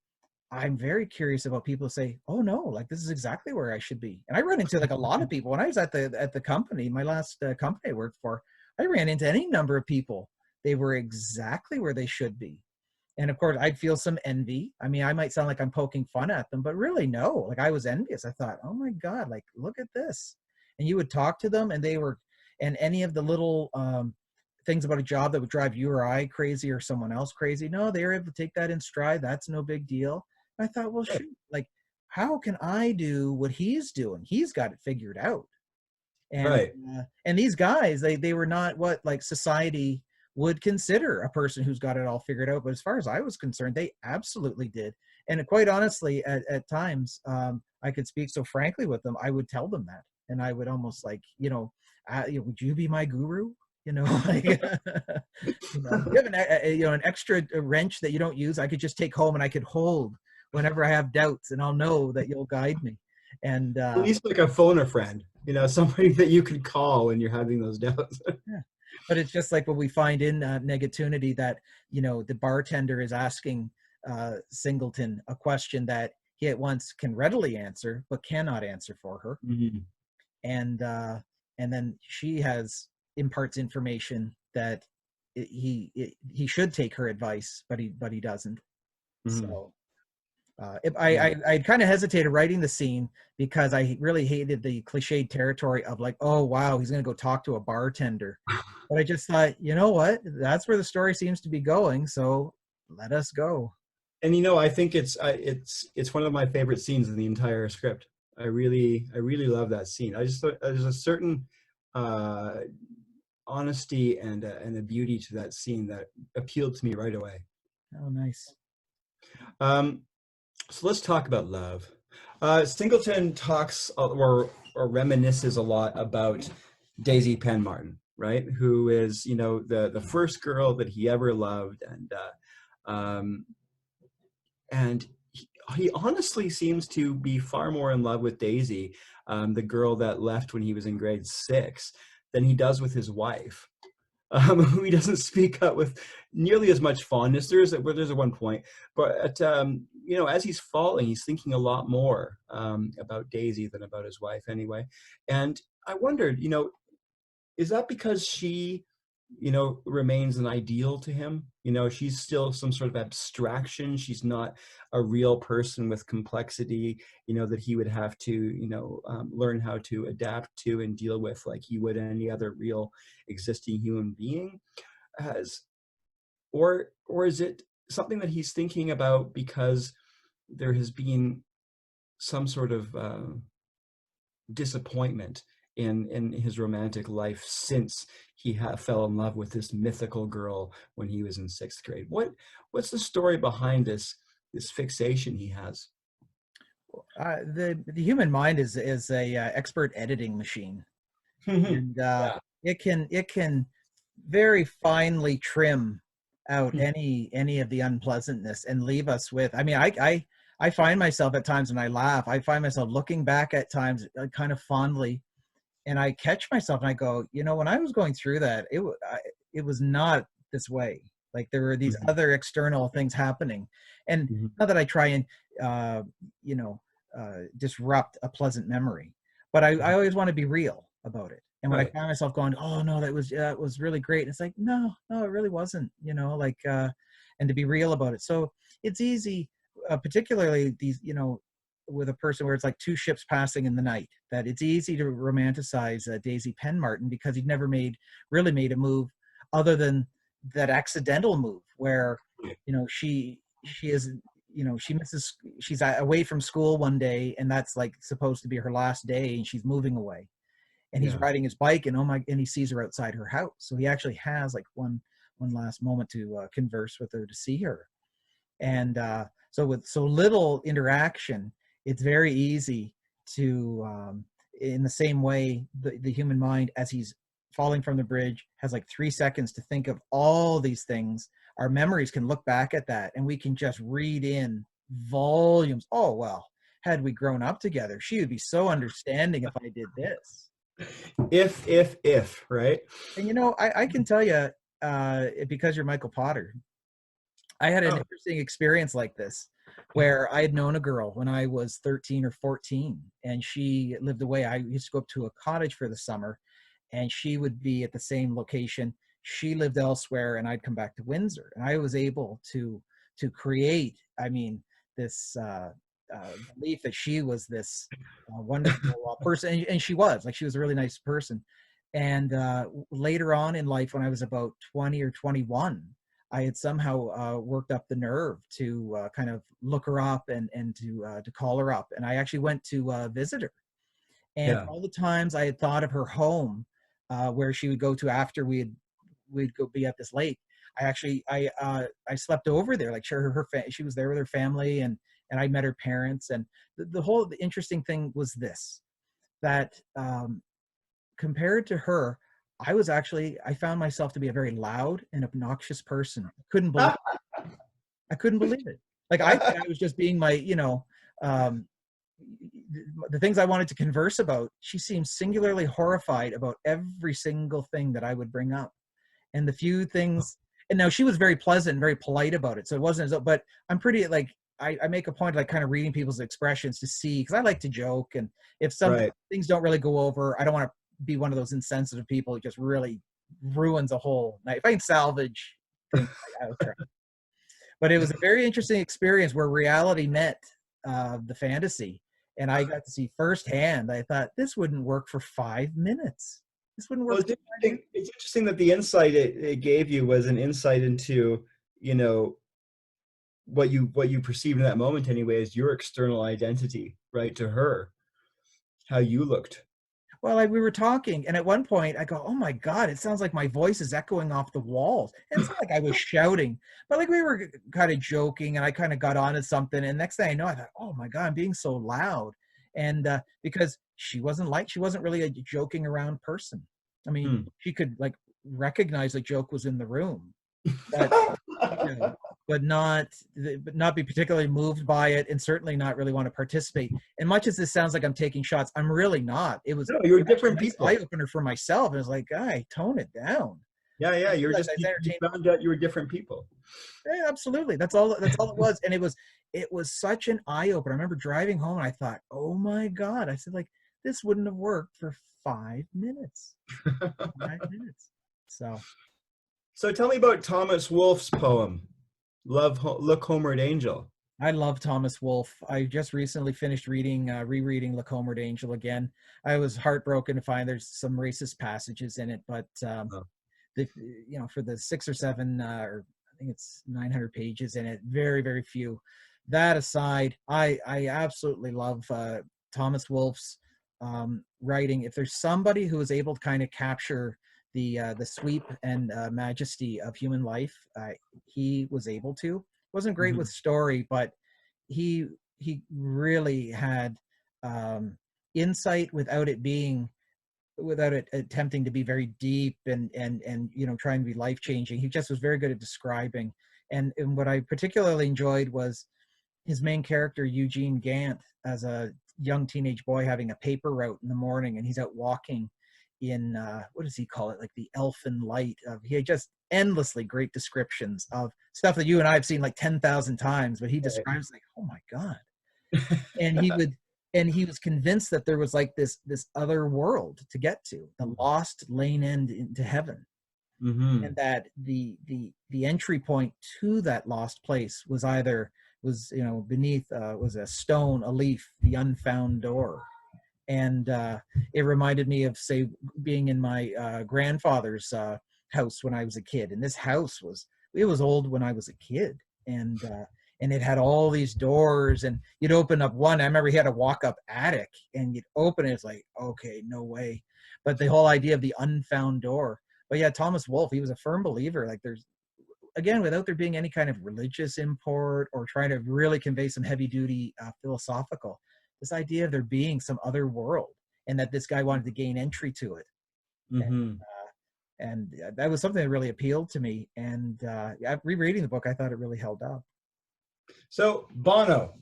I'm very curious about people who say, oh no, like this is exactly where I should be. And I run into like a lot of people when I was at the company, my last company I worked for. I ran into any number of people. They were exactly where they should be. And of course, I'd feel some envy. I mean, I might sound like I'm poking fun at them, but really, no. Like, I was envious. I thought, oh my God, like, look at this. And you would talk to them, and they were, and any of the little things about a job that would drive you or I crazy, or someone else crazy, no, they were able to take that in stride. That's no big deal. And I thought, well, shoot, like, how can I do what he's doing? He's got it figured out. And right. And these guys, they were not what like society would consider a person who's got it all figured out. But as far as I was concerned, they absolutely did. And quite honestly, at times, I could speak so frankly with them. I would tell them that, and I would almost like, would you be my guru? Like, you have an extra wrench that you don't use. I could just take home and I could hold whenever I have doubts, and I'll know that you'll guide me. And at least like a phone a friend, somebody that you could call when you're having those doubts. Yeah. But it's just like what we find in Negatunity, that the bartender is asking Singleton a question that he at once can readily answer but cannot answer for her. And then she imparts information that he should take her advice, but he doesn't. So I kind of hesitated writing the scene because I really hated the cliched territory of like, oh wow, he's going to go talk to a bartender. But I just thought, you know what? That's where the story seems to be going. So let us go. And I think it's one of my favorite scenes in the entire script. I really love that scene. I just thought there's a certain honesty and a beauty to that scene that appealed to me right away. Oh, nice. So let's talk about love. Singleton talks or reminisces a lot about Daisy Penmartin, right? Who is, the first girl that he ever loved, um, and he honestly seems to be far more in love with Daisy, the girl that left when he was in grade 6, than he does with his wife, who he doesn't speak up with nearly as much fondness. There's at one point, but as he's falling, he's thinking a lot more about Daisy than about his wife, anyway. And I wondered, is that because she, remains an ideal to him? She's still some sort of abstraction. She's not a real person with complexity, that he would have to, learn how to adapt to and deal with like he would any other real existing human being. As, or is it something that he's thinking about because there has been some sort of disappointment in his romantic life since he fell in love with this mythical girl when he was in 6th grade? What's the story behind this fixation he has? The human mind is a expert editing machine, and Yeah. it can very finely trim out any of the unpleasantness and leave us with. I mean, I find myself at times when I laugh, I find myself looking back at times kind of fondly, and I catch myself and I go, when I was going through that, it was not this way. Like there were these other external things happening, and not that I try and disrupt a pleasant memory, but I always want to be real about it. And when I found myself going, oh no, that was really great, and it's like, no, it really wasn't, and to be real about it. So it's easy, particularly these, with a person where it's like two ships passing in the night, that it's easy to romanticize Daisy Penmartin because he'd never really made a move other than that accidental move where, she is, she's away from school one day, and that's like supposed to be her last day, and she's moving away, and he's riding his bike, and and he sees her outside her house. So he actually has like one last moment to converse with her, to see her. And so with so little interaction, it's very easy to, in the same way, the human mind, as he's falling from the bridge, has like 3 seconds to think of all these things. Our memories can look back at that, and we can just read in volumes. Oh, well, had we grown up together, she would be so understanding if I did this. If, right? And, I can tell you, because you're Michael Potter, I had an interesting experience like this, where I had known a girl when I was 13 or 14, and she lived away. I used to go up to a cottage for the summer, and she would be at the same location. She lived elsewhere, and I'd come back to Windsor, and I was able to create, this belief that she was this wonderful person, and she was a really nice person. And later on in life, when I was about 20 or 21, I had somehow worked up the nerve to kind of look her up and to call her up. And I actually went to visit her. And all the times I had thought of her home, where she would go to after we'd go be at this lake, I slept over there. Like she was there with her family, and I met her parents. And the interesting thing was this, that compared to her, I found myself to be a very loud and obnoxious person. I couldn't believe it. Like I thought I was just being my, the things I wanted to converse about. She seemed singularly horrified about every single thing that I would bring up. And the few things, and now she was very pleasant and very polite about it. So it wasn't as though, but I'm pretty like, I make a point of like kind of reading people's expressions to see, because I like to joke. And if some things don't really go over, I don't want to be one of those insensitive people who just really ruins a whole night. If I can salvage things, I'll try. But it was a very interesting experience where reality met the fantasy, and I got to see firsthand. I thought this wouldn't work for 5 minutes. This wouldn't work. Well, it's interesting that the insight it gave you was an insight into, what you perceived in that moment anyway, as your external identity, right, to her, how you looked. Well, like we were talking, and at one point I go, oh my God, it sounds like my voice is echoing off the walls. And it's not like I was shouting, but like we were kind of joking, and I kind of got onto something. And next thing I know, I thought, oh my God, I'm being so loud. And because she wasn't really a joking around person. I mean, Hmm. she could like recognize a joke was in the room, but you know, but not be particularly moved by it, and certainly not really want to participate. And much as this sounds like I'm taking shots, I'm really not. It was No, you're actually a different nice people. eye opener for myself. And I was like, guy, tone it down. Yeah, I yeah. You're realized just I was you entertaining. found out you were different people. Yeah, absolutely. That's all. That's all it was. And it was such an eye opener. I remember driving home and I thought, oh my god. I said like this wouldn't have worked for 5 minutes. 5 minutes. So So tell me about Thomas Wolfe's poem, Look Homeward Angel. I love Thomas Wolfe. I just recently finished rereading Look Homeward Angel again. I was heartbroken to find there's some racist passages in it, but Oh. the, for the 6 or 7, or I think it's 900 pages in it, very, very few. That aside, I absolutely love Thomas Wolfe's writing. If there's somebody who is able to kind of capture the sweep and majesty of human life, he was able to. Wasn't great with Mhm. story, but he he really had insight without it attempting to be very deep and trying to be life changing. He just was very good at describing. And what I particularly enjoyed was his main character Eugene Gant as a young teenage boy having a paper route in the morning, and he's out walking in what does he call it, like the elfin light of, he had just endlessly great descriptions of stuff that you and I have seen like 10,000 times, but he Right. describes like, oh my god. And he was convinced that there was like this other world to get to, the lost lane end into heaven, and Mm-hmm. that the entry point to that lost place was beneath was a stone, a leaf, the unfound door. And it reminded me of, say, being in my grandfather's house when I was a kid. And this house was old when I was a kid, and it had all these doors. And you'd open up one. I remember he had a walk-up attic, and you'd open it. It's like, okay, no way. But the whole idea of the unfound door. But yeah, Thomas Wolfe, he was a firm believer. Like, there's, again, without there being any kind of religious import or trying to really convey some heavy duty philosophical, this idea of there being some other world, and that this guy wanted to gain entry to it. Mm-hmm. And that was something that really appealed to me. And rereading the book, I thought it really held up. So Bono,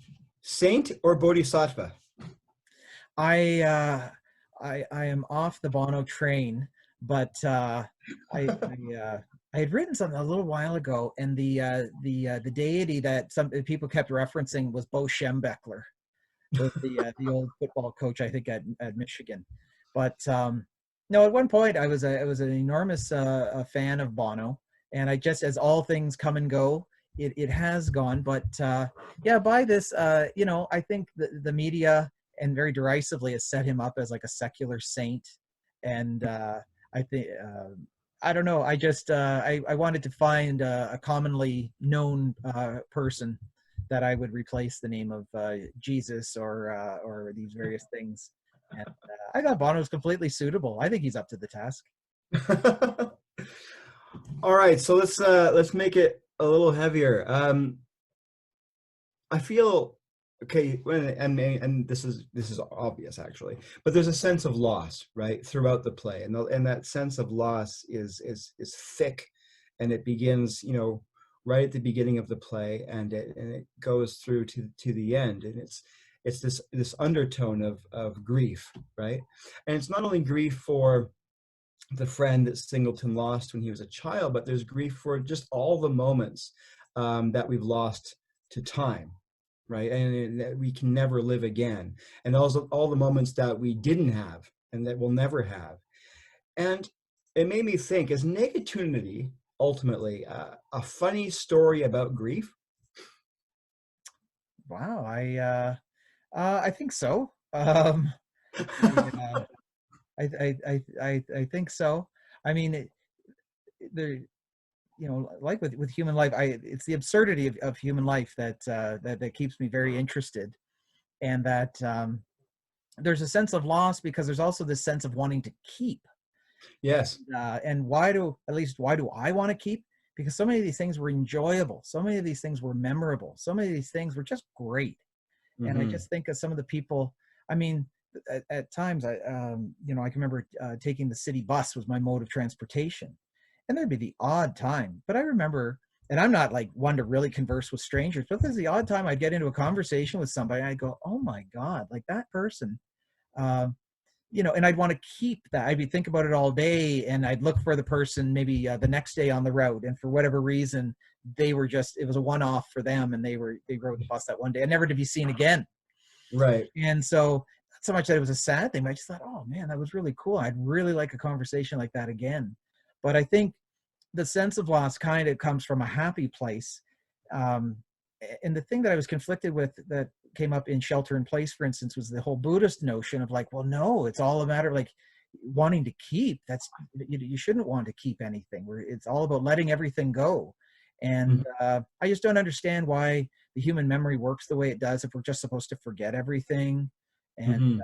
saint or bodhisattva? I am off the Bono train, but I had written something a little while ago, and the deity that some people kept referencing was Bo Schembechler, was the old football coach, I think, at Michigan. But no, at one point I was an enormous fan of Bono, and I just, as all things come and go, it has gone. But yeah, by this, I think the media, and very derisively, has set him up as like a secular saint. And I think I don't know. I just I wanted to find a commonly known person that I would replace the name of Jesus or these various things. And I thought Bono's completely suitable. I think he's up to the task. All right, so let's make it a little heavier. I feel okay, and this is obvious actually, but there's a sense of loss, right, throughout the play, and that sense of loss is thick, and it begins, right at the beginning of the play, and it goes through to the end, and it's this undertone of grief, right, and it's not only grief for the friend that Singleton lost when he was a child, but there's grief for just all the moments that we've lost to time, right? And that we can never live again. And also all the moments that we didn't have and that we'll never have. And it made me think, is Negatunity ultimately a funny story about grief? Wow, I think so. I, I think so. I mean, there, like with human life, it's the absurdity of human life that keeps me very interested, and that there's a sense of loss because there's also this sense of wanting to keep. Yes. And why do I want to keep? Because so many of these things were enjoyable, so many of these things were memorable, so many of these things were just great. And I Mm-hmm. just think of some of the people. I mean, at times I, you know, I can remember taking the city bus was my mode of transportation, and there'd be the odd time. But I remember, and I'm not like one to really converse with strangers, but there's the odd time I'd get into a conversation with somebody, and I'd go, "Oh my God, like that person." Um, you know, and I'd want to keep that. I'd be think about it all day, and I'd look for the person maybe the next day on the route, and for whatever reason, they were just it was a one-off for them, and they rode the bus that one day, and never to be seen again. Right. And so, not so much that it was a sad thing, but I just thought, oh man, that was really cool. I'd really like a conversation like that again. But I think the sense of loss kind of comes from a happy place. Um, and the thing that I was conflicted with that came up in Shelter in Place, for instance, was the whole Buddhist notion of like, well, no, it's all a matter of like wanting to keep. That's you shouldn't want to keep anything. Where it's all about letting everything go. And I just don't understand why the human memory works the way it does. If we're just supposed to forget everything, and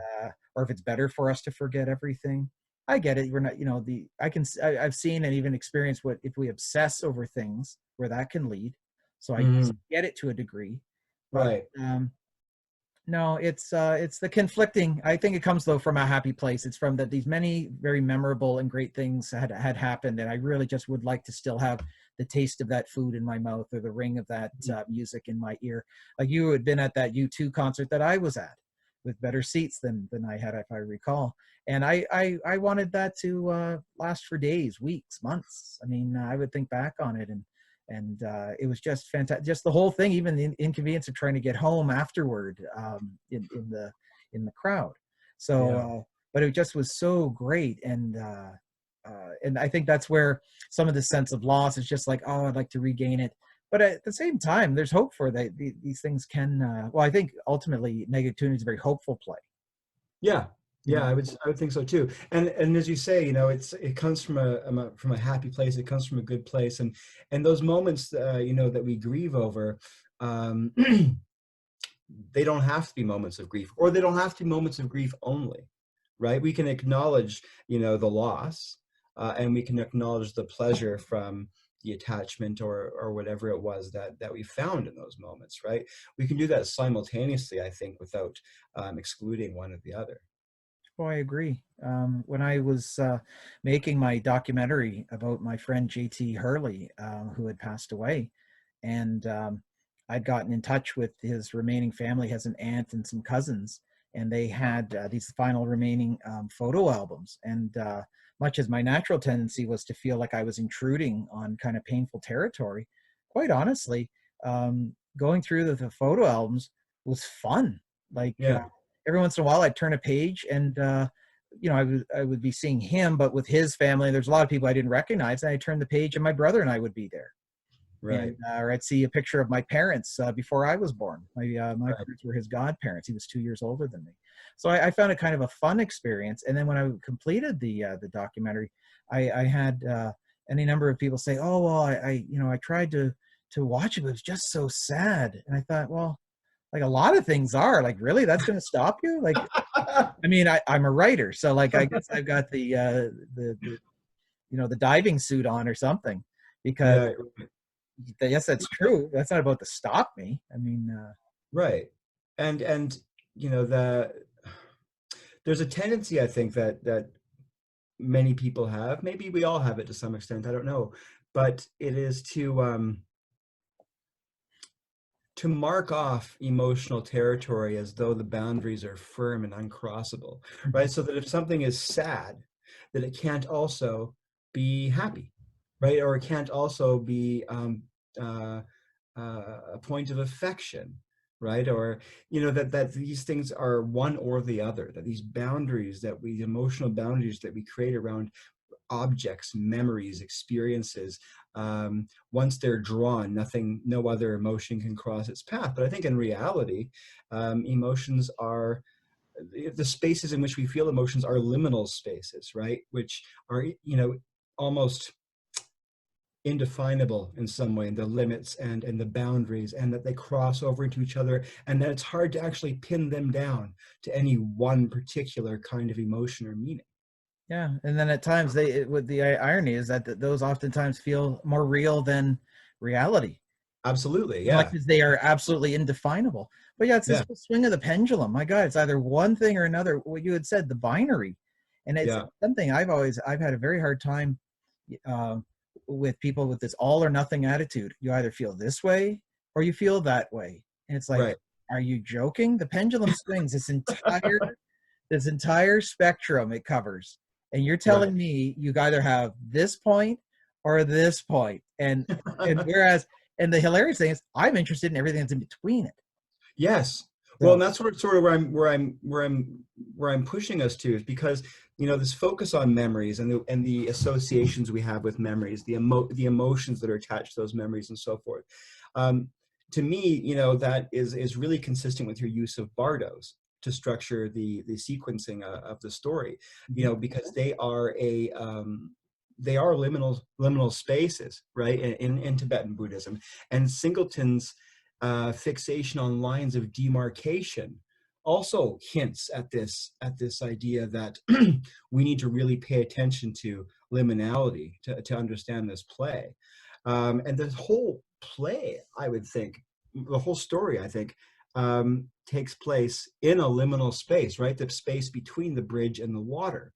or if it's better for us to forget everything. I get it. We're not, you know, I've seen and even experienced what if we obsess over things where that can lead. So I get it to a degree, but Right. no, it's the conflicting. I think it comes though from a happy place. It's from that these many very memorable and great things had happened, and I really just would like to still have the taste of that food in my mouth or the ring of that music in my ear. Like you had been at that U2 concert that I was at, with better seats than I had, if I recall. And I wanted that to last for days, weeks, months. I mean, I would think back on it, and it was just fantastic. Just the whole thing, even the inconvenience of trying to get home afterward in the crowd. So, but it just was so great, and I think that's where some of the sense of loss is just like, oh, I'd like to regain it. But at the same time, there's hope for that. These things can. Well, I think ultimately, Negatunity is a very hopeful play. Yeah. You Yeah, know? I would think so too. And as you say, you know, it comes from a happy place. It comes from a good place, and those moments, you know, that we grieve over, um, they don't have to be moments of grief, or they don't have to be moments of grief only, right? We can acknowledge, you know, the loss, and we can acknowledge the pleasure from the attachment or whatever it was that we found in those moments, right? We can do that simultaneously, I think, without excluding one or the other. Oh, I agree. When I was making my documentary about my friend JT Hurley, who had passed away, and I'd gotten in touch with his remaining family, has an aunt and some cousins, and they had these final remaining photo albums. And much as my natural tendency was to feel like I was intruding on kind of painful territory, quite honestly, going through the photo albums was fun. Like Yeah, every once in a while I'd turn a page and you know, I would be seeing him, but with his family. There's a lot of people I didn't recognize, and I turned the page and my brother and I would be there. And right, or I'd see a picture of my parents before I was born. My right. parents were his godparents. He was 2 years older than me, so I found it kind of a fun experience. And then when I completed the documentary, I had any number of people say, "Oh well, I you know I tried to watch it, but it was just so sad." And I thought, well, like a lot of things are like, really, that's going to stop you? Like, I mean, I'm a writer, so like I guess I've got the you know the diving suit on or something, because Yeah, yes, that's true. That's not about to stop me. I mean, right. And you know, there's a tendency, I think, that many people have. Maybe we all have it to some extent. I don't know, but it is to mark off emotional territory as though the boundaries are firm and uncrossable, right? So that if something is sad, that it can't also be happy, right? Or it can't also be uh, a point of affection, right? Or, you know, that these things are one or the other, that these boundaries emotional boundaries that we create around objects, memories, experiences, once they're drawn, no other emotion can cross its path. But I think in reality, emotions are the spaces in which we feel emotions are liminal spaces, right? Which are, you know, almost indefinable in some way, in the limits and the boundaries, and that they cross over into each other, and that it's hard to actually pin them down to any one particular kind of emotion or meaning. yeah. And then at times with the irony is that those oftentimes feel more real than reality. Absolutely. as much Yeah. as they are absolutely indefinable. But yeah, it's this Yeah. swing of the pendulum. My God, it's either one thing or another. What you had said, the binary, and it's Yeah. something I've had a very hard time uh, with people with this all or nothing attitude. You either feel this way or you feel that way, and it's like, Right. are you joking? The pendulum swings this entire spectrum it covers, and you're Right. telling me you either have this point or this point, and whereas, and the hilarious thing is, I'm interested in everything that's in between it. Yes. Well, and So that's sort of where I'm pushing us to, is because, you know, this focus on memories and the associations we have with memories, the emotions that are attached to those memories and so forth. Um, to me, you know, that is really consistent with your use of Bardos to structure the sequencing of the story, you know, because they are liminal spaces, right, in Tibetan Buddhism. And Singleton's fixation on lines of demarcation also hints at this idea that we need to really pay attention to liminality to understand this play. And the whole play, I would think, the whole story, I think, takes place in a liminal space, right? The space between the bridge and the water,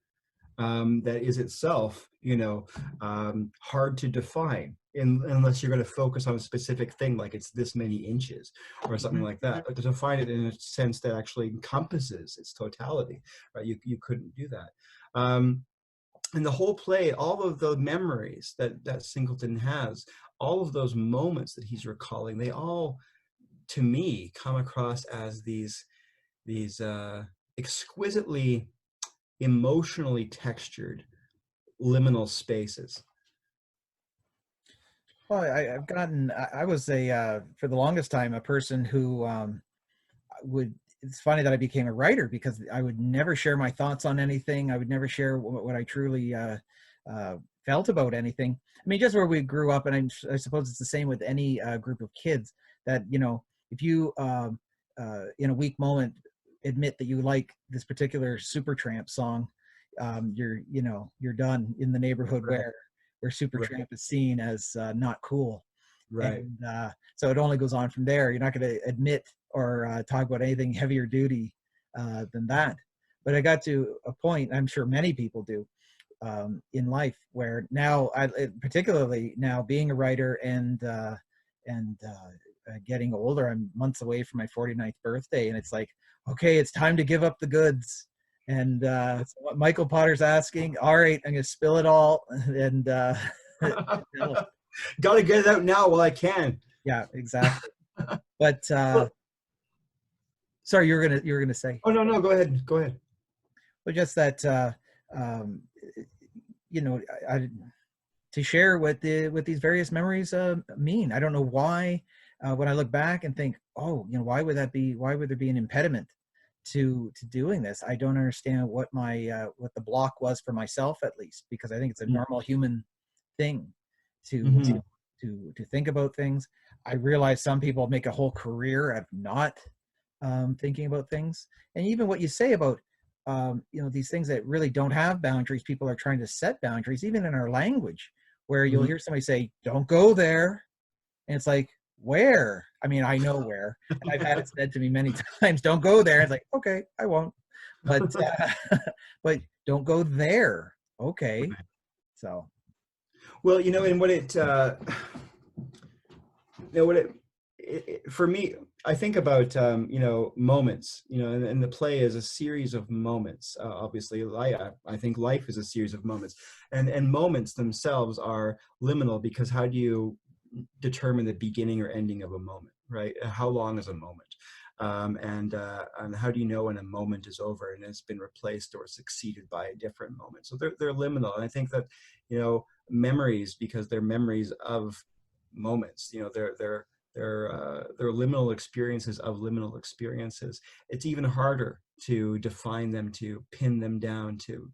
that is itself, you know, hard to define unless you're going to focus on a specific thing, like it's this many inches or something like that. But to define it in a sense that actually encompasses its totality, right? You couldn't do that. And the whole play, all of the memories that Singleton has, all of those moments that he's recalling, they all, to me, come across as these exquisitely emotionally textured liminal spaces. well, I've gotten. I was for the longest time a person who would. It's funny that I became a writer because I would never share my thoughts on anything. I would never share what I truly felt about anything. I mean, just where we grew up, and I suppose it's the same with any group of kids. That, you know, if you in a weak moment admit that you like this particular Supertramp song, you're done in the neighborhood Right. where Supertramp is seen as not cool. Right. And so it only goes on from there. You're not going to admit or talk about anything heavier duty than that. But I got to a point, I'm sure many people do, in life, where now, particularly now being a writer and getting older, I'm months away from my 49th birthday, and it's like, okay, it's time to give up the goods. And so what Michael Potter's asking, all right, I'm going to spill it all, and Got to get it out now while I can. yeah, exactly. But Well, sorry, you were gonna say. oh, no, no, go ahead. Go ahead. But just that um, you know, to share what these various memories mean. I don't know why. When I look back and think, oh, you know, why would there be an impediment to doing this? I don't understand what what the block was for myself, at least, because I think it's a normal human thing to Mhm. to think about things. I realize some people make a whole career of not thinking about things, and even what you say about you know, these things that really don't have boundaries. People are trying to set boundaries, even in our language, where you'll Mhm. hear somebody say, "Don't go there," and it's like, where? I mean, I know where, and I've had it said to me many times, "Don't go there." It's like, okay, I won't, but but don't go there. Okay, so Well, you know, and what it, you know, what for me, I think about, you know, moments, you know, and the play is a series of moments. Obviously, I think life is a series of moments, and moments themselves are liminal, because how do you determine the beginning or ending of a moment, right? How long is a moment? And how do you know when a moment is over and it's been replaced or succeeded by a different moment? So they're liminal, and I think that, you know, memories, because they're memories of moments, you know, they're liminal experiences of liminal experiences. It's even harder to define them, to pin them down, to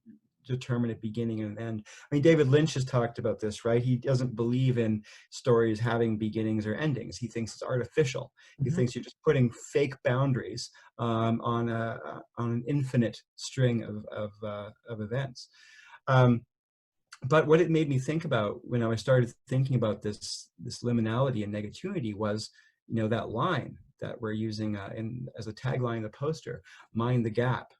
determine a beginning and an end. I mean, David Lynch has talked about this, right? He doesn't believe in stories having beginnings or endings. He thinks it's artificial. He mhm. thinks you're just putting fake boundaries on an infinite string of events. Um, but what it made me think about when I started thinking about this liminality and negatunity was, you know, that line that we're using as a tagline in the poster, mind the gap.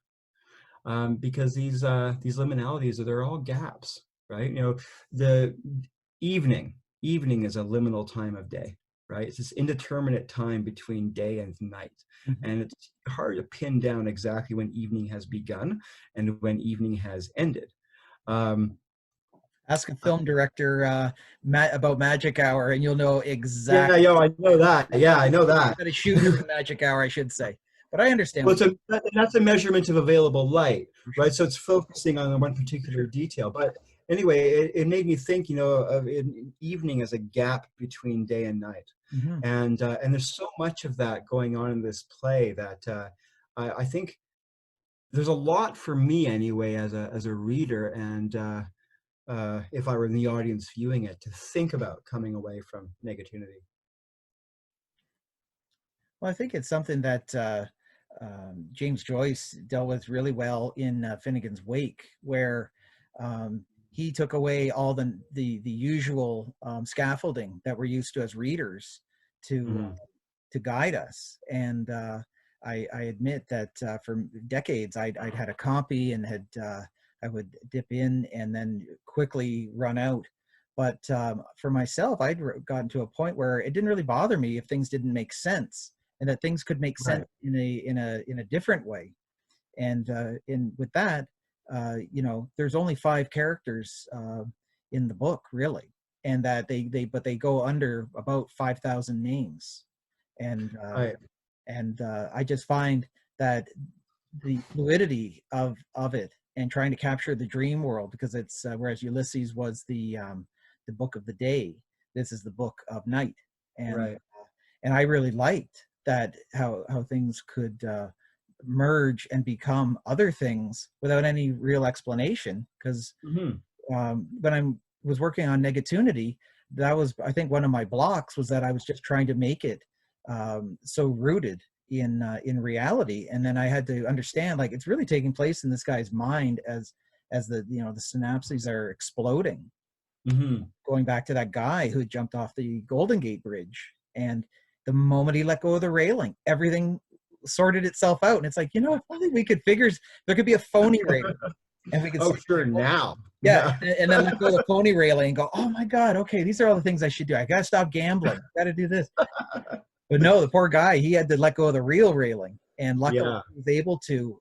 Because these liminalities, they're all gaps, right? You know, the evening is a liminal time of day, right? It's this indeterminate time between day and night. Mhm. And it's hard to pin down exactly when evening has begun and when evening has ended. Um, Ask a film director about magic hour, and you'll know yeah, exactly. yo, I know that. Yeah, I know that. Got to shoot during magic hour, I should say. But I understand Well, what you that's a measurement of available light, for right? sure. So it's focusing on one For particular sure. detail. But anyway, it made me think, you know, of evening as a gap between day and night, Hmm. and there's so much of that going on in this play that I think there's a lot for me anyway as a reader, and if I were in the audience viewing it, to think about coming away from negativity. Well, I think it's something that James Joyce dealt with really well in Finnegan's Wake, where he took away all the usual scaffolding that we're used to as readers to Mhm. to guide us. And I admit that for decades I'd had a copy and had I would dip in and then quickly run out. But for myself, I'd gotten to a point where it didn't really bother me if things didn't make sense, and that things could make sense Right. in a different way. And with that, you know, there's only 5 characters in the book really, and that they go under about 5,000 names, and Right. I just find that the fluidity of it and trying to capture the dream world, because it's whereas Ulysses was the book of the day, this is the book of night. and Right. and I really liked that how things could merge and become other things without any real explanation. Because Mhm. when I was working on Negatunity, that was, I think, one of my blocks was that I was just trying to make it so rooted in reality, and then I had to understand, like, it's really taking place in this guy's mind as the, you know, the synapses are exploding, Mhm. going back to that guy who jumped off the Golden Gate Bridge, and the moment he let go of the railing, everything sorted itself out. And it's like, you know, if only we could figure there could be a phony railing, and we could Oh, say, sure, now. yeah, Yeah. and then let go of phony railing and go, oh my God, okay, these are all the things I should do. I gotta stop gambling. Gotta do this. But no, the poor guy, he had to let go of the real railing, and luckily Yeah. he was able to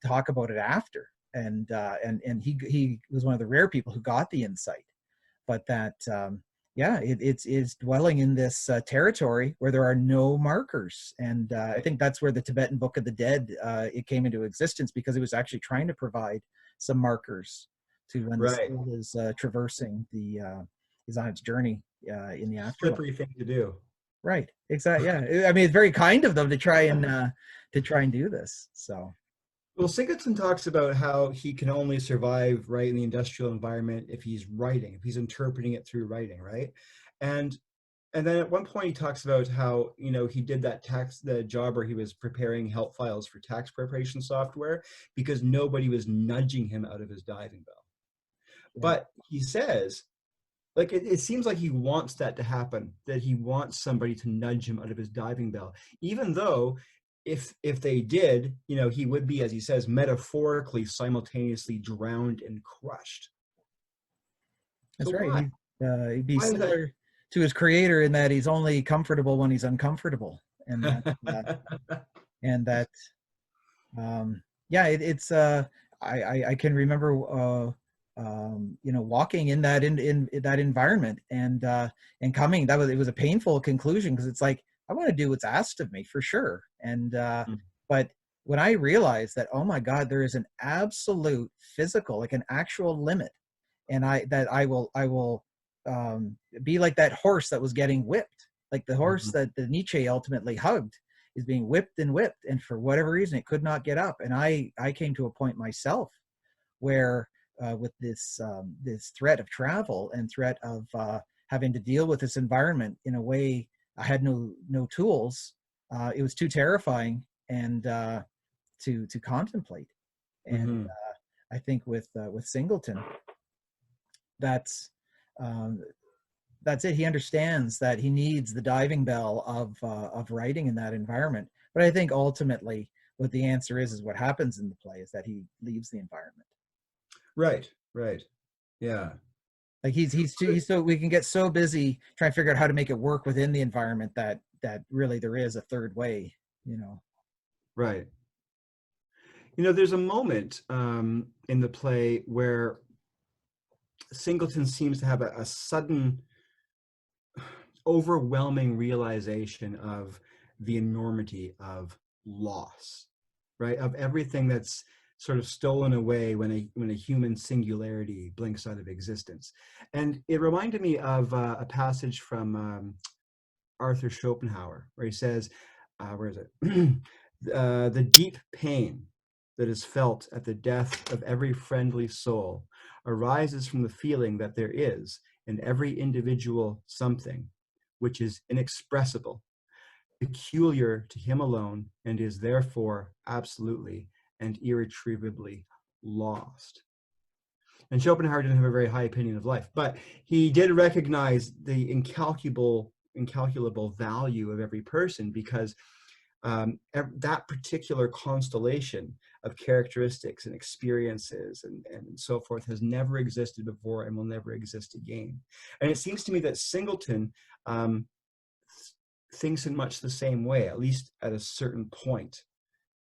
talk about it after. And he was one of the rare people who got the insight. But that yeah, it's dwelling in this territory where there are no markers, and I think that's where the Tibetan Book of the Dead it came into existence, because it was actually trying to provide some markers to when the Right. soul is traversing the is on its journey in the afterlife. Slippery thing to do. Right. Exactly. Yeah. I mean, it's very kind of them to try and do this. So. Well, Singleton talks about how he can only survive, right, in the industrial environment if he's writing, if he's interpreting it through writing, right? And and then at one point he talks about how, you know, he did the job where he was preparing help files for tax preparation software because nobody was nudging him out of his diving bell. Yeah. But he says, like, it seems like he wants that to happen, that he wants somebody to nudge him out of his diving bell, even though if they did, you know, he would be, as he says, metaphorically simultaneously drowned and crushed. So That's right. why? He'd be Why is that? similar to his creator in that he's only comfortable when he's uncomfortable, and and that yeah, it's I can remember you know, walking in in that environment, and coming, that was, it was a painful conclusion, because it's like, I want to do what's asked of me for sure. And but when I realized that, oh my God, there is an absolute physical, like an actual limit, and I will be like that horse that was getting whipped, like the horse Mhm. that the Nietzsche ultimately hugged is being whipped and whipped, and for whatever reason it could not get up. And I came to a point myself where with this threat of travel and threat of having to deal with this environment in a way I had no tools, it was too terrifying, and to contemplate. And Mhm. I think with Singleton, that's um, that's it. He understands that he needs the diving bell of writing in that environment. But I think ultimately, what the answer is what happens in the play is that he leaves the environment. Right, right. Yeah. Like he's so we can get so busy trying to figure out how to make it work within the environment that really there is a third way, you know. Right. You know, there's a moment in the play where Singleton seems to have a sudden, overwhelming realization of the enormity of loss, right? Of everything that's sort of stolen away when a human singularity blinks out of existence. And it reminded me of a passage from Arthur Schopenhauer, where he says, where is it? The deep pain that is felt at the death of every friendly soul arises from the feeling that there is in every individual something which is inexpressible, peculiar to him alone, and is therefore absolutely and irretrievably lost. And Schopenhauer didn't have a very high opinion of life, but he did recognize the incalculable value of every person, because that particular constellation of characteristics and experiences and so forth has never existed before and will never exist again. And it seems to me that Singleton thinks in much the same way, at least at a certain point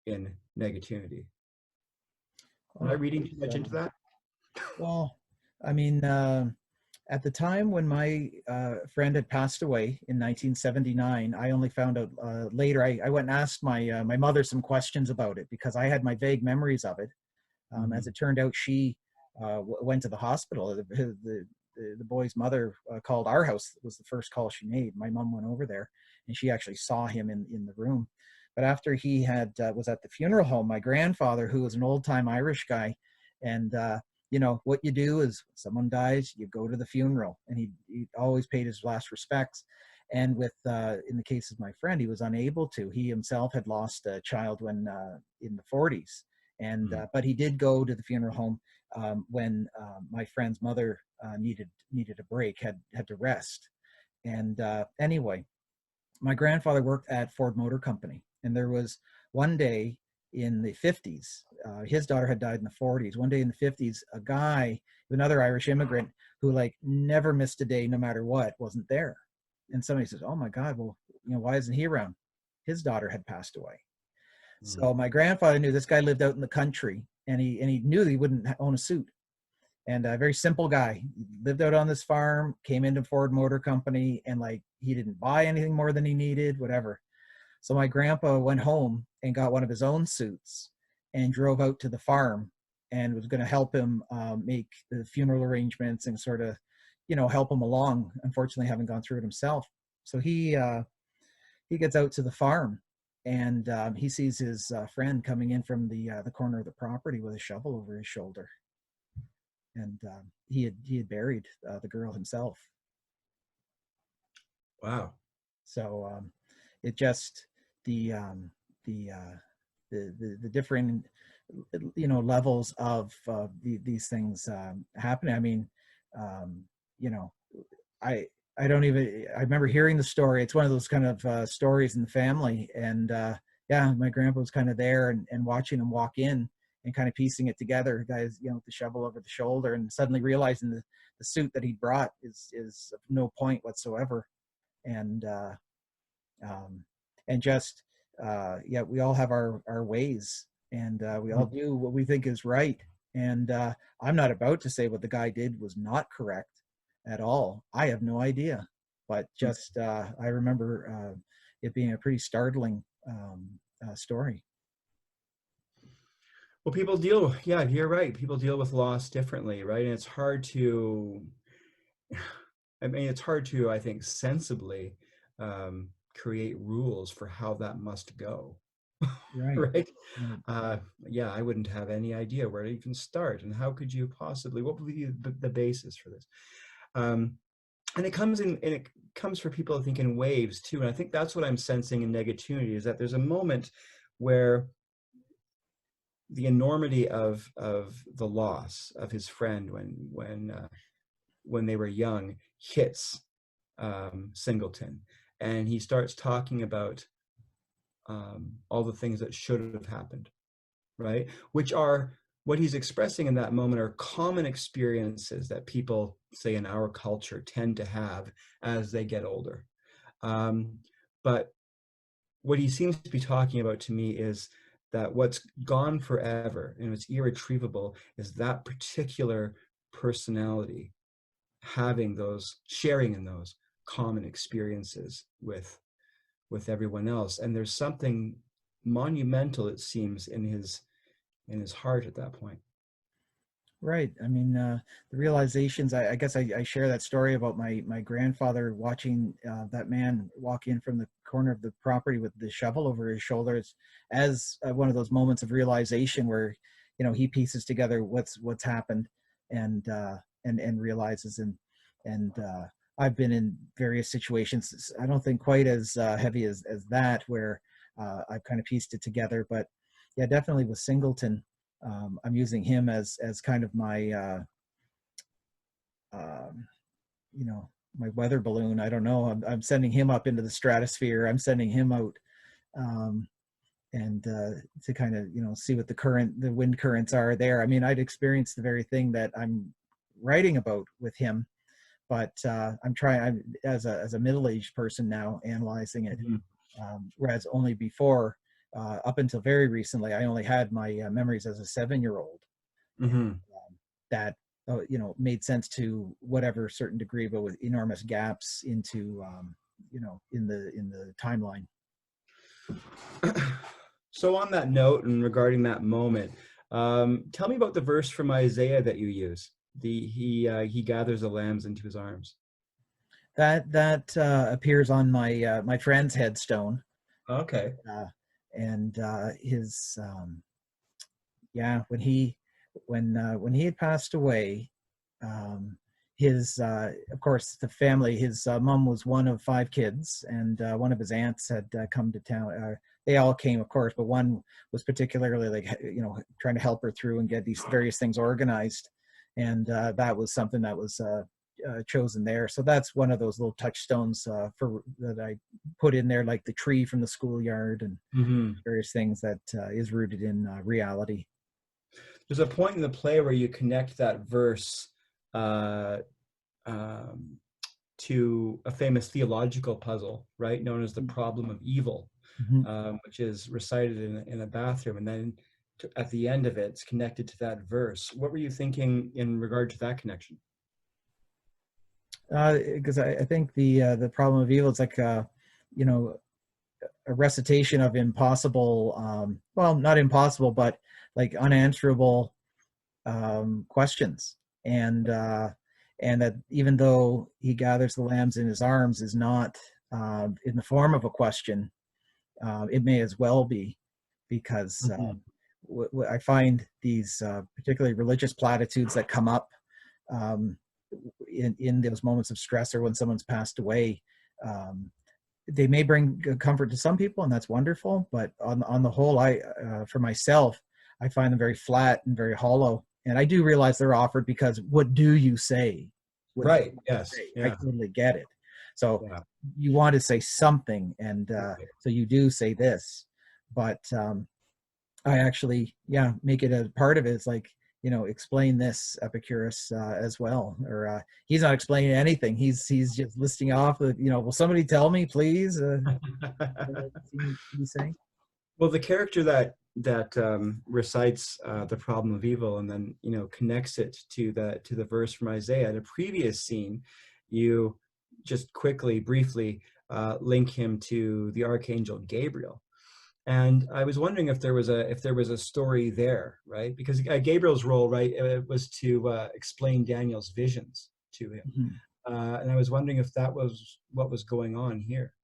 in Negatunity. Am I reading too much into that? Well, I mean, at the time when my friend had passed away in 1979, I only found out later. I went and asked my mother some questions about it because I had my vague memories of it. As it turned out, she went to the hospital. The boy's mother called our house. It was the first call she made. My mom went over there, and she actually saw him in the room. But after he had was at the funeral home, my grandfather, who was an old-time Irish guy, and you know, what you do is someone dies, you go to the funeral, and he always paid his last respects. And with in the case of my friend, he was unable to. He himself had lost a child when in the 40s, and but he did go to the funeral home when my friend's mother needed a break, had to rest. And anyway, my grandfather worked at Ford Motor Company, and there was one day in the 50s, his daughter had died in the 40s. One day in the 50s, a guy, another Irish immigrant, who like never missed a day no matter what, wasn't there. And somebody says, oh my God, well, you know, why isn't he around? His daughter had passed away. So my grandfather knew this guy lived out in the country, and he knew he wouldn't own a suit. And a very simple guy, lived out on this farm, came into Ford Motor Company, and like he didn't buy anything more than he needed, whatever. So my grandpa went home and got one of his own suits and drove out to the farm and was going to help him make the funeral arrangements and sort of, you know, help him along. Unfortunately, having gone through it himself. So he gets out to the farm, and he sees his friend coming in from the corner of the property with a shovel over his shoulder. And he had buried the girl himself. Wow. So it just the different, you know, levels of these things happening. I mean, you know, I remember hearing the story. It's one of those kind of stories in the family, and yeah, my grandpa was kind of there and watching him walk in and kind of piecing it together. Guys, you know, with the shovel over the shoulder, and suddenly realizing the suit that he brought is of no point whatsoever. And just yeah, we all have our ways, and we all do what we think is right. And I'm not about to say what the guy did was not correct at all. I have no idea, but just I remember it being a pretty startling story. Well, people deal, yeah, you're right. People deal with loss differently, right? And it's hard to, I mean, it's hard to, I think, sensibly create rules for how that must go, Right. right? Right. Yeah, I wouldn't have any idea where to even start, and how could you possibly, what would be the basis for this? And it comes for people, I think, in waves too. And I think that's what I'm sensing in Negatunity, is that there's a moment where the enormity of the loss of his friend when when they were young hits Singleton, and he starts talking about all the things that should have happened, right? Which are what he's expressing in that moment are common experiences that people, say in our culture, tend to have as they get older. But what he seems to be talking about to me is that what's gone forever and what's irretrievable is that particular personality having those, sharing in those common experiences with everyone else. And there's something monumental, it seems, in his heart at that point. Right. I mean, the realizations, I guess I share that story about my grandfather watching that man walk in from the corner of the property with the shovel over his shoulders as one of those moments of realization where, you know, he pieces together what's happened and realizes and I've been in various situations. I don't think quite as heavy as that, where I've kind of pieced it together, but yeah, definitely with Singleton. I'm using him as kind of my, you know, my weather balloon. I don't know. I'm sending him up into the stratosphere. I'm sending him out, and to kind of, you know, see what the wind currents are there. I mean, I'd experienced the very thing that I'm writing about with him, but I'm as a middle-aged person now analyzing it, whereas only before. Up until very recently, I only had my memories as a 7-year-old. That you know, made sense to whatever certain degree, but with enormous gaps into you know, in the timeline. So on that note, and regarding that moment, tell me about the verse from Isaiah that you use. He gathers the lambs into his arms. That appears on my friend's headstone. Okay. And his yeah, when he had passed away, his of course the family, his mom was one of 5 kids, and one of his aunts had come to town. They all came, of course, but one was particularly, like, you know, trying to help her through and get these various things organized, and that was something that was chosen there. So that's one of those little touchstones for that I put in there, like the tree from the schoolyard and various things that is rooted in reality. There's a point in the play where you connect that verse to a famous theological puzzle, right, known as the problem of evil, which is recited in a bathroom, and then at the end of it, it's connected to that verse. What were you thinking in regard to that connection? Because I think the problem of evil is like you know, a recitation of impossible, well, not impossible, but like unanswerable questions, and that even though he gathers the lambs in his arms is not in the form of a question, it may as well be, because I find these particularly religious platitudes that come up in those moments of stress or when someone's passed away, they may bring comfort to some people, and that's wonderful, but on the whole, for myself, I find them very flat and very hollow. And I do realize they're offered because what do you say? Right. Yes. Yeah. I totally get it. So you want to say something, and so you do say this, but I actually, make it a part of it. It's like, you know, explain this, Epicurus, as well. Or he's not explaining anything. He's just listing off, you know, will somebody tell me, please? He's saying. Well, the character that recites the problem of evil and then, you know, connects it to the verse from Isaiah. In a previous scene, you just briefly link him to the archangel Gabriel. And I was wondering if there was a story there, right? Because Gabriel's role, right, was to explain Daniel's visions to him, and I was wondering if that was what was going on here.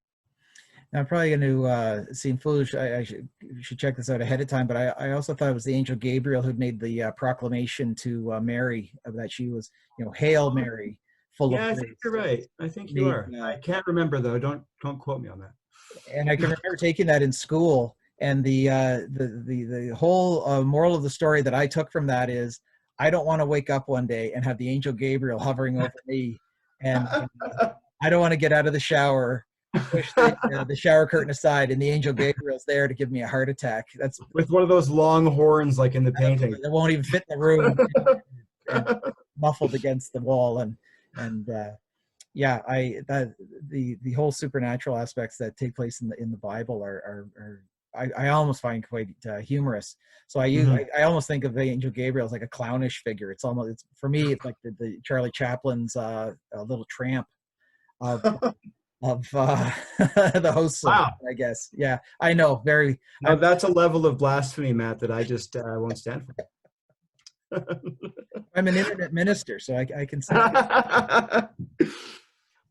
Now, I'm probably going to seem foolish. I should check this out ahead of time, but I also thought it was the angel Gabriel who made the proclamation to Mary that she was, you know, Hail Mary, full of grace. Yeah, I think you're right. I think you are. I can't remember though. Don't quote me on that. And I can remember taking that in school, and the whole moral of the story that I took from that is, I don't want to wake up one day and have the angel Gabriel hovering over me, and I don't want to get out of the shower, push the shower curtain aside, and the angel Gabriel's there to give me a heart attack. That's With one of those long horns like in the painting. that won't even fit in the room, and muffled against the wall. And yeah, the whole supernatural aspects that take place in the Bible are I almost find quite humorous. So I almost think of the angel Gabriel as like a clownish figure. It's for me, it's like the Charlie Chaplin's little tramp of the hosts. Wow. I guess. Yeah, I know. Now that's a level of blasphemy, Matt, that I just won't stand for. I'm an internet minister, so I can say.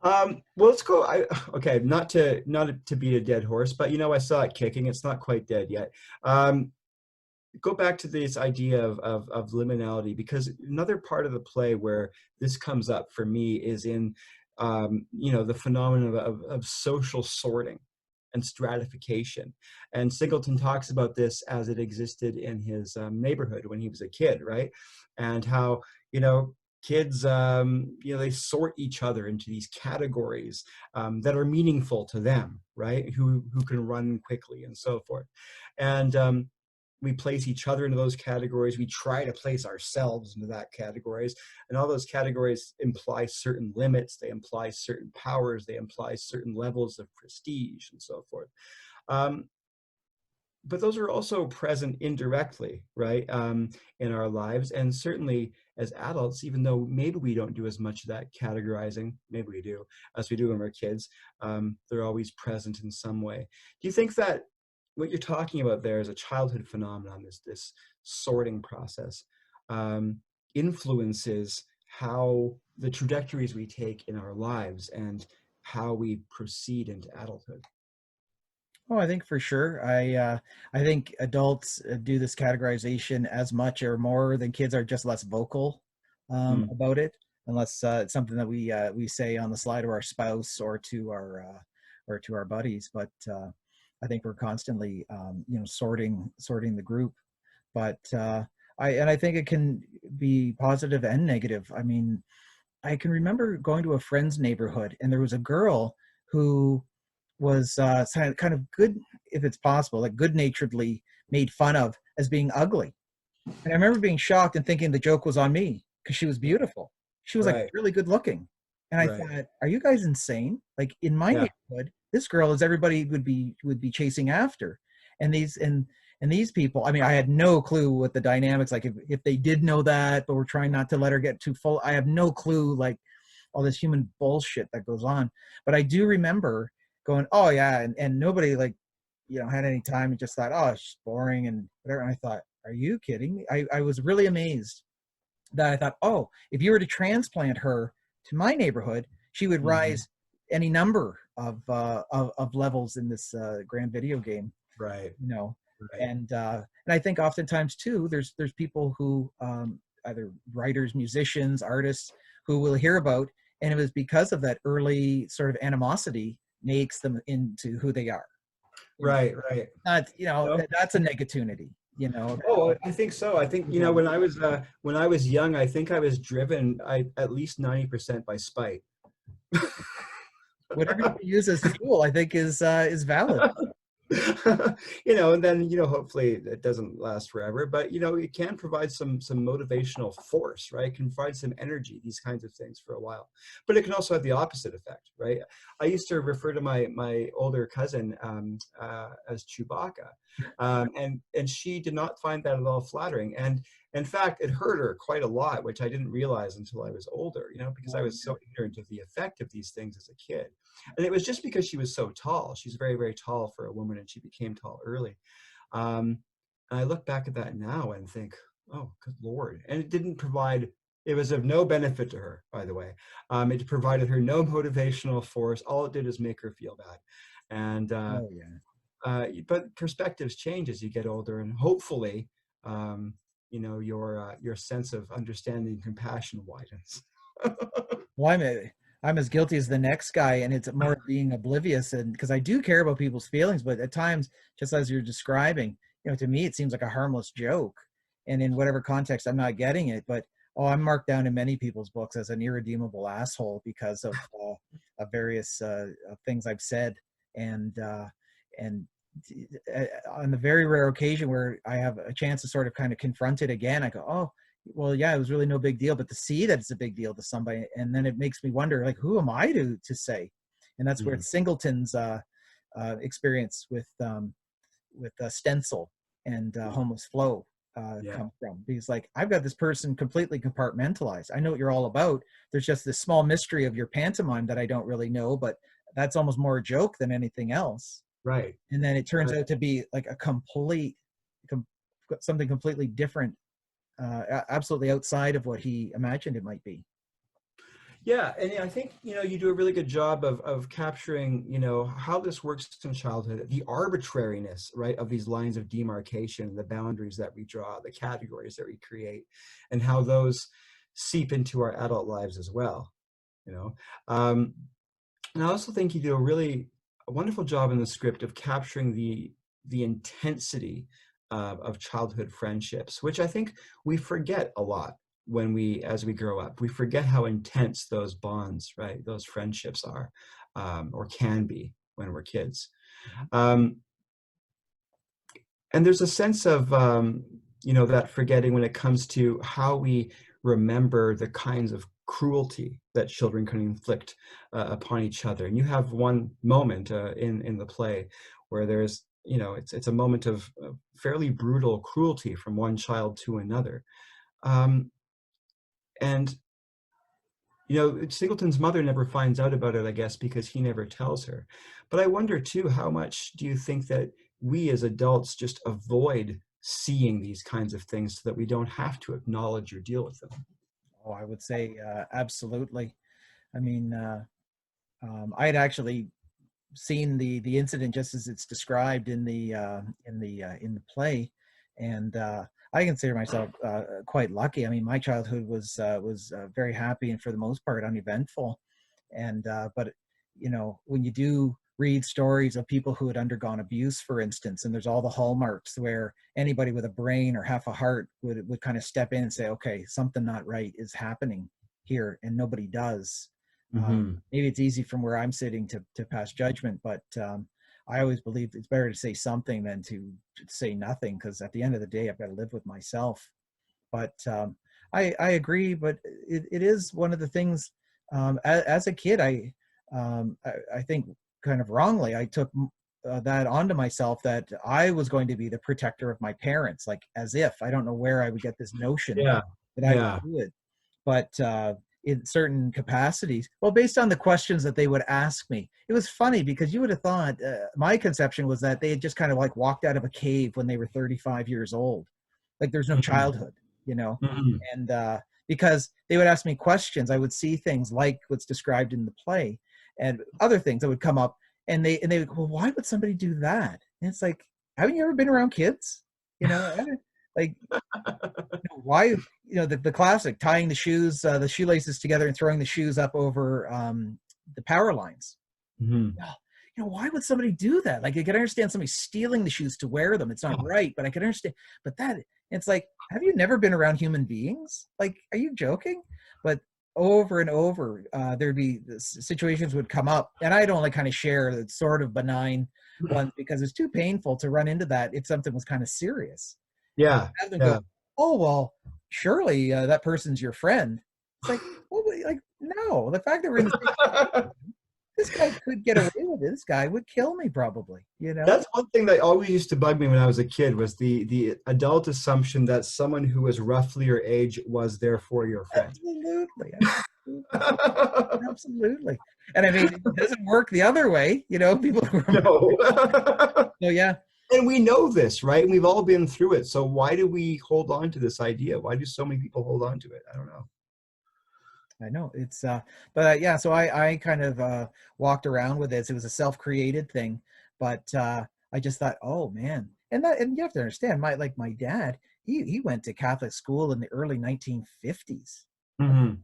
Well, let's go. Okay, not to beat a dead horse, but I saw it kicking. It's not quite dead yet. Go back to this idea of liminality, because another part of the play where this comes up for me is in the phenomenon of social sorting and stratification. And Singleton talks about this as it existed in his neighborhood when he was a kid, right? And how kids, they sort each other into these categories that are meaningful to them, right? Who can run quickly and so forth. And we place each other into those categories. We try to place ourselves into that categories. And all those categories imply certain limits. They imply certain powers. They imply certain levels of prestige and so forth. But those are also present indirectly, right, in our lives. And certainly as adults, even though maybe we don't do as much of that categorizing, maybe we do, as we do when we're kids, they're always present in some way. Do you think that what you're talking about there is a childhood phenomenon, this sorting process, influences how the trajectories we take in our lives and how we proceed into adulthood? Oh, I think for sure. I think adults do this categorization as much or more than kids, are just less vocal about it, unless it's something that we say on the slide to our spouse or to our buddies. But I think we're constantly sorting the group. But I think it can be positive and negative. I mean, I can remember going to a friend's neighborhood, and there was a girl who was kind of good, if it's possible, like good-naturedly made fun of as being ugly. And I remember being shocked and thinking the joke was on me because she was beautiful. She was like really good looking. And I thought, are you guys insane? Like in my neighborhood, this girl is everybody would be chasing after. And these people, I mean, I had no clue what the dynamics, like if they did know that, but we're trying not to let her get too full. I have no clue, like all this human bullshit that goes on. But I do remember going, oh yeah, and nobody had any time, and just thought, oh, she's boring and whatever. And I thought, are you kidding me? I was really amazed that I thought, oh, if you were to transplant her to my neighborhood, she would rise any number of levels in this grand video game. Right. Right. And I think oftentimes too, there's people who either writers, musicians, artists who will hear about, and it was because of that early sort of animosity makes them into who they are. Right. Not, that's a negatunity, Oh, I think so. I think, when I was young, I think I was driven at least 90% by spite. Whatever you use as fuel, I think is valid. And then, hopefully it doesn't last forever, but, it can provide some motivational force, right? It can provide some energy, these kinds of things for a while, but it can also have the opposite effect, right? I used to refer to my older cousin as Chewbacca, and she did not find that at all flattering. And in fact, it hurt her quite a lot, which I didn't realize until I was older, because I was so ignorant of the effect of these things as a kid. And it was just because she was so tall. She's very, very tall for a woman, and she became tall early. And I look back at that now and think, oh, good Lord. And it was of no benefit to her, by the way. It provided her no motivational force. All it did is make her feel bad. And but perspectives change as you get older, and hopefully, your sense of understanding and compassion widens. Well, I'm as guilty as the next guy, and it's more being oblivious, and because I do care about people's feelings, but at times, just as you're describing, to me, it seems like a harmless joke. and in whatever context I'm not getting it, but I'm marked down in many people's books as an irredeemable asshole because of various things I've said, and on the very rare occasion where I have a chance to sort of kind of confront it again, I go, oh, well, yeah, it was really no big deal, but to see that it's a big deal to somebody, and then it makes me wonder, like, who am I to say? And that's where Singleton's experience with Stencil and Homeless Flow come from. Because, like, I've got this person completely compartmentalized. I know what you're all about. There's just this small mystery of your pantomime that I don't really know, but that's almost more a joke than anything else. Right. And then it turns out to be like a something completely different, absolutely outside of what he imagined it might be. Yeah, and I think, you do a really good job of capturing, how this works in childhood, the arbitrariness, right, of these lines of demarcation, the boundaries that we draw, the categories that we create, and how those seep into our adult lives as well, And I also think you do a wonderful job in the script of capturing the intensity of childhood friendships, which I think we forget a lot as we grow up. We forget how intense those bonds, right, those friendships are, or can be when we're kids. And there's a sense of, that forgetting when it comes to how we remember the kinds of cruelty that children can inflict upon each other. And you have one moment in the play where there's, it's a moment of fairly brutal cruelty from one child to another. And, Singleton's mother never finds out about it, I guess, because he never tells her. But I wonder, too, how much do you think that we as adults just avoid seeing these kinds of things so that we don't have to acknowledge or deal with them? Oh, I would say absolutely. I mean, I had actually seen the incident just as it's described in the play, and I consider myself quite lucky. I mean, my childhood was very happy and for the most part uneventful, and but when you do read stories of people who had undergone abuse, for instance, and there's all the hallmarks where anybody with a brain or half a heart would kind of step in and say, okay, something not right is happening here, and nobody does. Maybe it's easy from where I'm sitting to pass judgment, but I always believed it's better to say something than to say nothing, because at the end of the day, I've got to live with myself. But I agree, but it is one of the things. As a kid, I think kind of wrongly, I took that onto myself, that I was going to be the protector of my parents, like, as if, I don't know where I would get this notion that I would do it. But in certain capacities, well, based on the questions that they would ask me, it was funny because you would have thought my conception was that they had just kind of like walked out of a cave when they were 35 years old, like there's no childhood, and because they would ask me questions, I would see things like what's described in the play and other things that would come up, and they would, well, why would somebody do that? And it's like, haven't you ever been around kids? Like, why, the classic tying the shoes, the shoelaces together and throwing the shoes up over the power lines. Why would somebody do that? Like, I can understand somebody stealing the shoes to wear them. It's not right, but I can understand. But it's like, have you never been around human beings? Like, are you joking? But over and over, there'd be situations would come up, and I'd only kind of share the sort of benign ones because it's too painful to run into that if something was kind of serious. Yeah. Have them go, oh, well, surely that person's your friend. It's like, well, like, no, the fact that we're in the this guy could get away with it. This guy would kill me probably, That's one thing that always used to bug me when I was a kid, was the adult assumption that someone who was roughly your age was therefore your friend. Absolutely. Absolutely. And I mean, it doesn't work the other way, people who are No. So yeah. And we know this, right? And we've all been through it. So why do we hold on to this idea? Why do so many people hold on to it? I don't know. I know it's but yeah, so I kind of walked around with it. It was a self-created thing, but I just thought, oh man. And you have to understand, my dad, he went to Catholic school in the early 1950s. It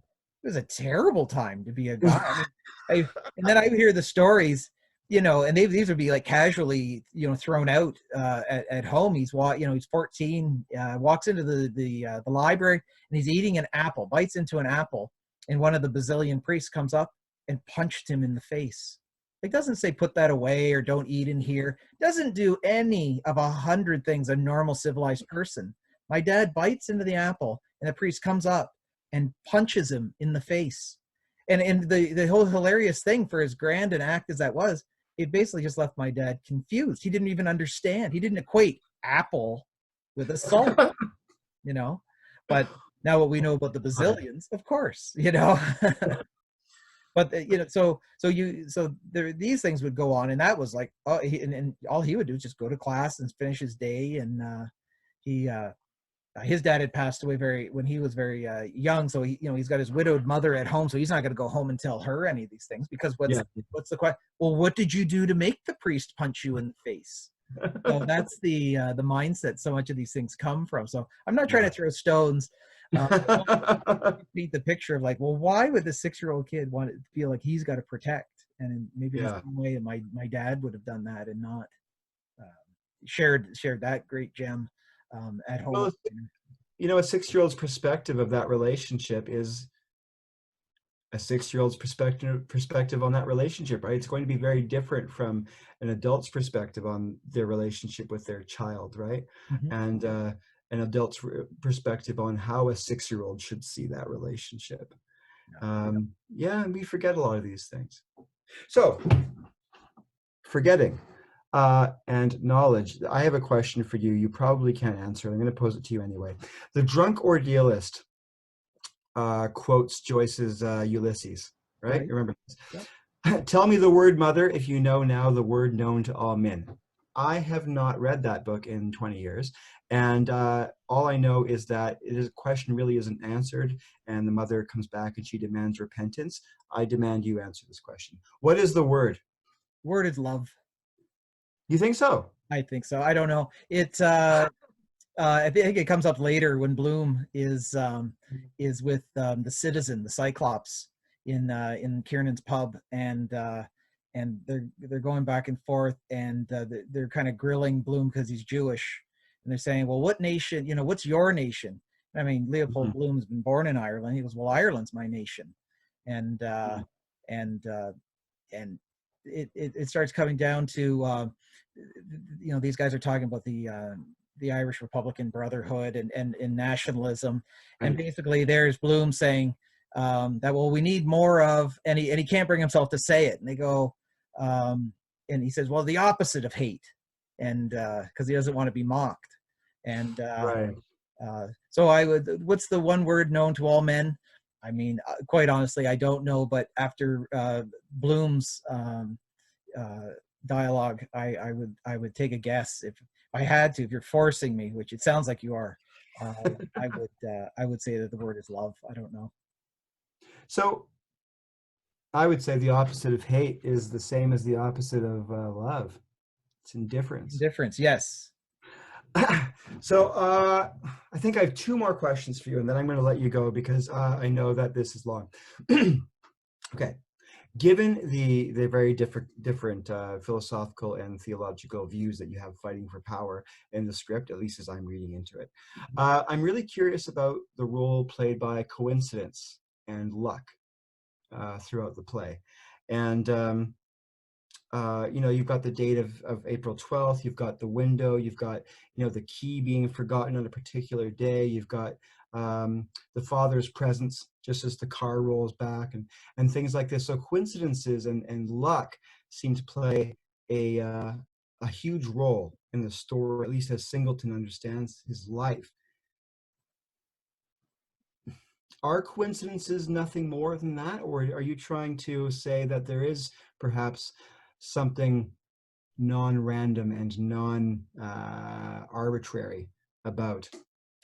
was a terrible time to be a guy. And then I would hear the stories you know, and these would be like casually, you know, thrown out at home. He's 14, walks into the library, and he's eating an apple, bites into an apple, and one of the Basilian priests comes up and punched him in the face. It doesn't say put that away or don't eat in here. Doesn't do any of 100 things a normal civilized person. My dad bites into the apple, and the priest comes up and punches him in the face. And the whole hilarious thing, for as grand an act as that was, it basically just left my dad confused. He didn't even understand. He didn't equate apple with assault, you know. But now what we know about the Basilians, of course, you know. But you know, so there, these things would go on, and that was like, oh, and all he would do is just go to class and finish his day. And his dad had passed away when he was very young, so he, you know, he's got his widowed mother at home, so he's not going to go home and tell her any of these things, because what's the question? Well, what did you do to make the priest punch you in the face? So that's the mindset so much of these things come from. So I'm not trying to throw stones. Paint the picture of like, well, why would this 6-year-old kid want to feel like he's got to protect? And maybe the same way my dad would have done that, and not shared that great gem at home. Well, you know, a 6-year-old's perspective of that relationship is a 6-year-old's perspective on that relationship, right? It's going to be very different from an adult's perspective on their relationship with their child, right? Mm-hmm. And an adult's perspective on how a 6-year-old should see that relationship. And we forget a lot of these things. So, forgetting and knowledge. I have a question for you. You probably can't answer it. I'm going to pose it to you anyway. The drunk ordealist quotes Joyce's Ulysses, right? You remember this? Yeah. Tell me the word, mother, if you know now the word known to all men. I have not read that book in 20 years. And all I know is that a question really isn't answered, and the mother comes back and she demands repentance. I demand you answer this question. What is the word? Word is love. You think so? I think so. I don't know. It's I think it comes up later when Bloom is with the citizen, the Cyclops, in Kiernan's pub, and they're going back and forth, and they're kind of grilling Bloom because he's Jewish, and they're saying, well, what nation, you know, what's your nation? I mean, Leopold Bloom's been born in Ireland. He goes, well, Ireland's my nation. And it starts coming down to, you know, these guys are talking about the Irish Republican Brotherhood and nationalism. And basically there's Bloom saying that, well, we need more of, and he can't bring himself to say it. And they go, and he says, well, the opposite of hate. And because he doesn't want to be mocked. And so what's the one word known to all men? I mean, quite honestly, I don't know, but after Bloom's dialogue, I would take a guess if I had to. If you're forcing me, which it sounds like you are, I would say that the word is love. I don't know. So I would say the opposite of hate is the same as the opposite of love. It's indifference. Indifference, yes. So I think I have 2 more questions for you, and then I'm going to let you go because I know that this is long. Okay. Given the very different philosophical and theological views that you have fighting for power in the script, at least as I'm reading into it, I'm really curious about the role played by coincidence and luck throughout the play. And you know, you've got the date of April 12th, you've got the window, you've got, you know, the key being forgotten on a particular day, you've got the father's presence just as the car rolls back, and things like this. So coincidences and luck seem to play a huge role in the story, at least as Singleton understands his life. Are coincidences nothing more than that, or are you trying to say that there is perhaps something non-random and non-arbitrary about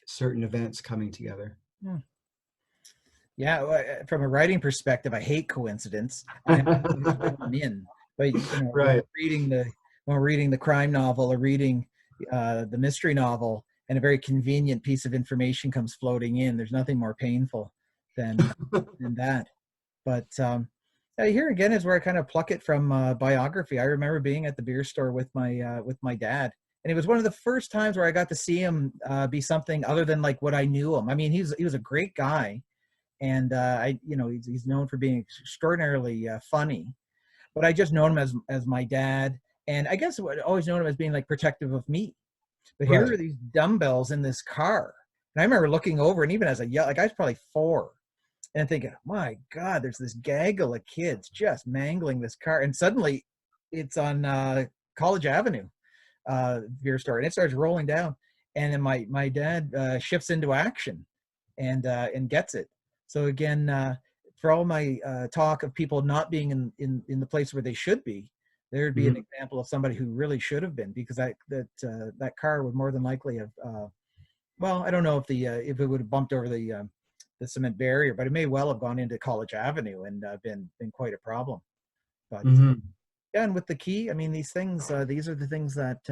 certain events coming together? Yeah, from a writing perspective, I hate coincidence. I'm in, but you know, right. when we're reading the crime novel or reading the mystery novel, and a very convenient piece of information comes floating in, there's nothing more painful than that. But Here again is where I kind of pluck it from biography. I remember being at the beer store with my dad, and it was one of the first times where I got to see him be something other than like what I knew him. I mean, he was a great guy, and he's known for being extraordinarily funny. But I just known him as my dad, and I guess I always known him as being like protective of me. But here Right. are these dumbbells in this car, and I remember looking over, and even as a young, like I was probably 4, and thinking, my God, there's this gaggle of kids just mangling this car. And suddenly it's on College Avenue, beer store, and it starts rolling down. And then my dad shifts into action and gets it. So again, for all my talk of people not being in the place where they should be, there'd be an Mhm. example of somebody who really should have been, because that car would more than likely have, well, I don't know if it would have bumped over the cement barrier, but it may well have gone into College Avenue and been quite a problem. But Mhm. yeah, and with the key, I mean, these are the things that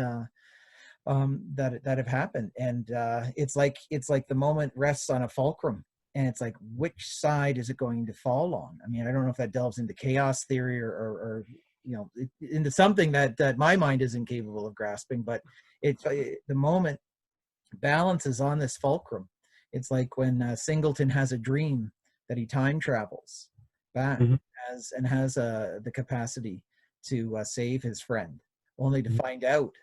have happened, and it's like the moment rests on a fulcrum, and it's like, which side is it going to fall on? I mean, I don't know if that delves into chaos theory or into something that my mind isn't capable of grasping, but the moment balances on this fulcrum. It's like when Singleton has a dream that he time travels back, Mhm. has the capacity to save his friend, only to Mhm. find out,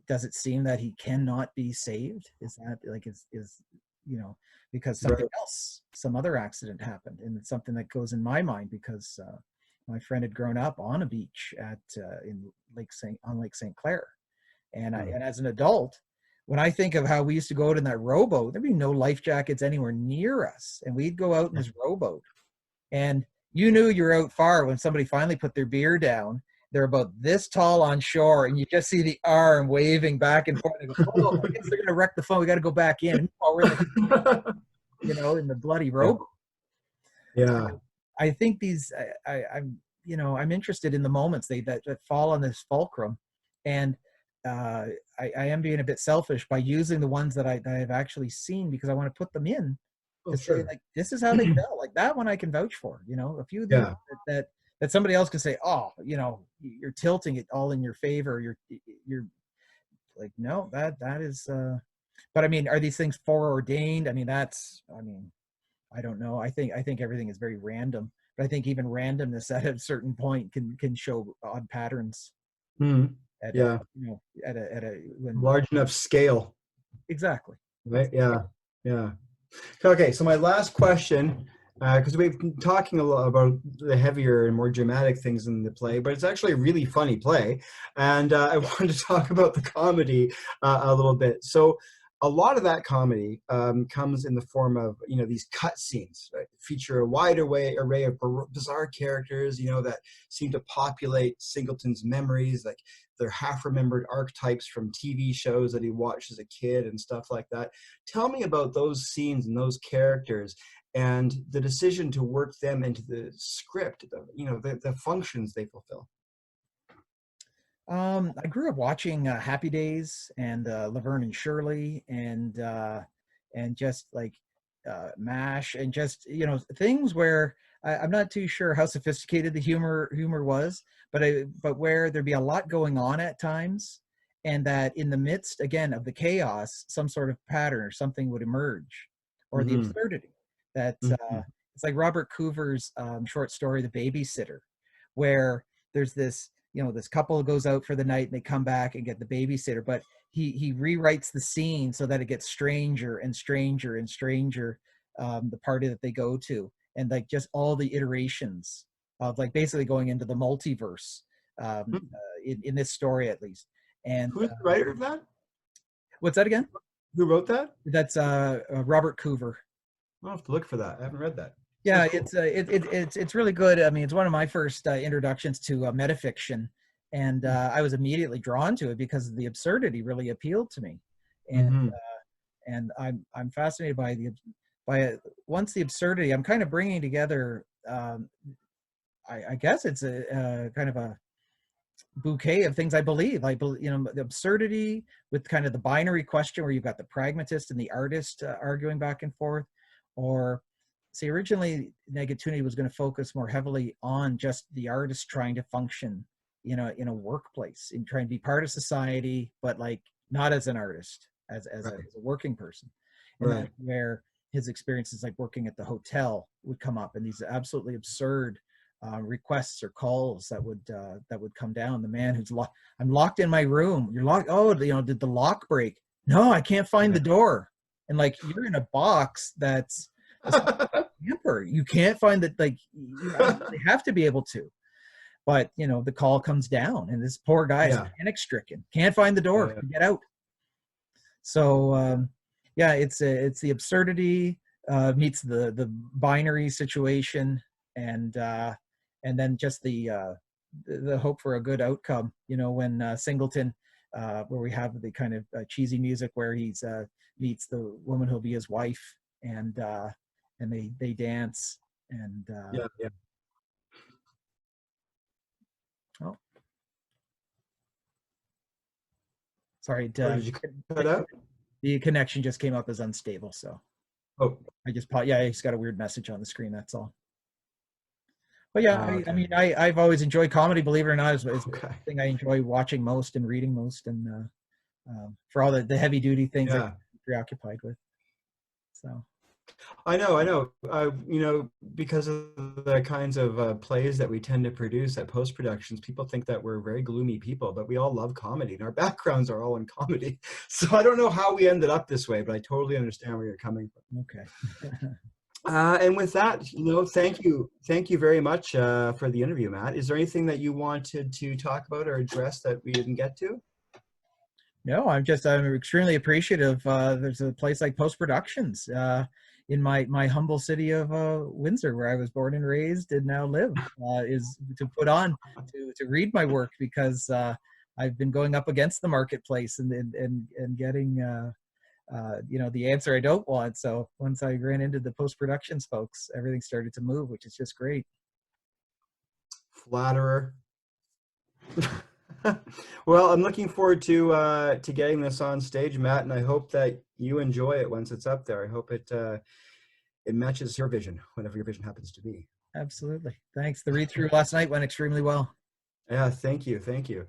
does it seem that he cannot be saved? Is that like because something Right. else, some other accident happened? And it's something that goes in my mind because my friend had grown up on a beach in Lake St. Clair, Mm. and as an adult, when I think of how we used to go out in that rowboat, there'd be no life jackets anywhere near us, and we'd go out in this rowboat, and you knew you were out far when somebody finally put their beer down. They're about this tall on shore, and you just see the arm waving back and forth. And go, oh, I guess they're gonna wreck the phone. We got to go back in. And we're in in the bloody Yeah. rowboat. Yeah. I think I'm I'm interested in the moments that fall on this fulcrum, and I am being a bit selfish by using the ones that I've actually seen, because I want to put them in Oh, to say, sure. like, this is how they felt. Like that one I can vouch for. A few of these Yeah. that somebody else can say, oh, you're tilting it all in your favor. You're like, no, that is. But I mean, are these things foreordained? I mean, I don't know. I think everything is very random, but I think even randomness at a certain point can show odd patterns Mhm. at Yeah. at a when Large enough scale, exactly. right? That's Yeah. Yeah. Okay, so my last question, because we've been talking a lot about the heavier and more dramatic things in the play, but it's actually a really funny play, and I wanted to talk about the comedy a little bit. So, a lot of that comedy comes in the form of these cut scenes, right? Feature a wide array of bizarre characters, that seem to populate Singleton's memories, like they're half-remembered archetypes from TV shows that he watched as a kid and stuff like that. Tell me about those scenes and those characters and the decision to work them into the script, the functions they fulfill. I grew up watching Happy Days and Laverne and Shirley and just like MASH, and just things where I'm not too sure how sophisticated the humor was, but where there'd be a lot going on at times, and that in the midst again of the chaos, some sort of pattern or something would emerge, or the Mm-hmm. absurdity that Mm-hmm. it's like Robert Coover's short story, The Babysitter, where there's this couple goes out for the night and they come back and get the babysitter, but he rewrites the scene so that it gets stranger and stranger and stranger, the party that they go to, and like just all the iterations of like basically going into the multiverse, in this story at least. And Who's the writer of that? what's that again? Who wrote that? That's Robert Coover. I'll have to look for that. I haven't read that. Sounds Yeah, cool. it's really good. I mean, it's one of my first introductions to metafiction, and I was immediately drawn to it because the absurdity really appealed to me, and Mm-hmm. I'm fascinated by once the absurdity. I'm kind of bringing together. I guess it's a kind of a bouquet of things I believe. The absurdity with kind of the binary question where you've got the pragmatist and the artist arguing back and forth, or see, originally Negatunity was going to focus more heavily on just the artist trying to function, in a workplace, in trying to be part of society, but like not as an artist, as a working person. And that's where his experiences like working at the hotel would come up, and these absolutely absurd requests or calls that would come down. The man who's locked, I'm locked in my room. You're locked. Oh, did the lock break? No, I can't find the door. And like, you're in a box that's hamper. You can't find that. Like, you absolutely have to be able to. But the call comes down, and this poor guy is panic stricken. Can't find the door to get out. So it's the absurdity meets the binary situation, and then just the hope for a good outcome. When Singleton, where we have the kind of cheesy music where he's meets the woman who'll be his wife, and they dance, and oh, sorry, did you cut out? The connection just came up as unstable, so I just got a weird message on the screen, that's all. But I mean, I've always enjoyed comedy, believe it or not. It's the thing I enjoy watching most and reading most, and for all the heavy duty things I'm preoccupied with. So I know. Because of the kinds of plays that we tend to produce at post productions, people think that we're very gloomy people, but we all love comedy, and our backgrounds are all in comedy. So I don't know how we ended up this way, but I totally understand where you're coming from. Okay. And with that, thank you very much for the interview, Matt. Is there anything that you wanted to talk about or address that we didn't get to? No, I'm extremely appreciative. There's a place like Post Productions in my humble city of Windsor, where I was born and raised and now live, is to put on to read my work, because I've been going up against the marketplace and getting the answer I don't want. So once I ran into the Post Productions folks, everything started to move, which is just great. Flatterer. Well, I'm looking forward to getting this on stage, Matt, and I hope that you enjoy it once it's up there. I hope it matches your vision, whatever your vision happens to be. Absolutely. Thanks. The read-through last night went extremely well. Yeah, thank you.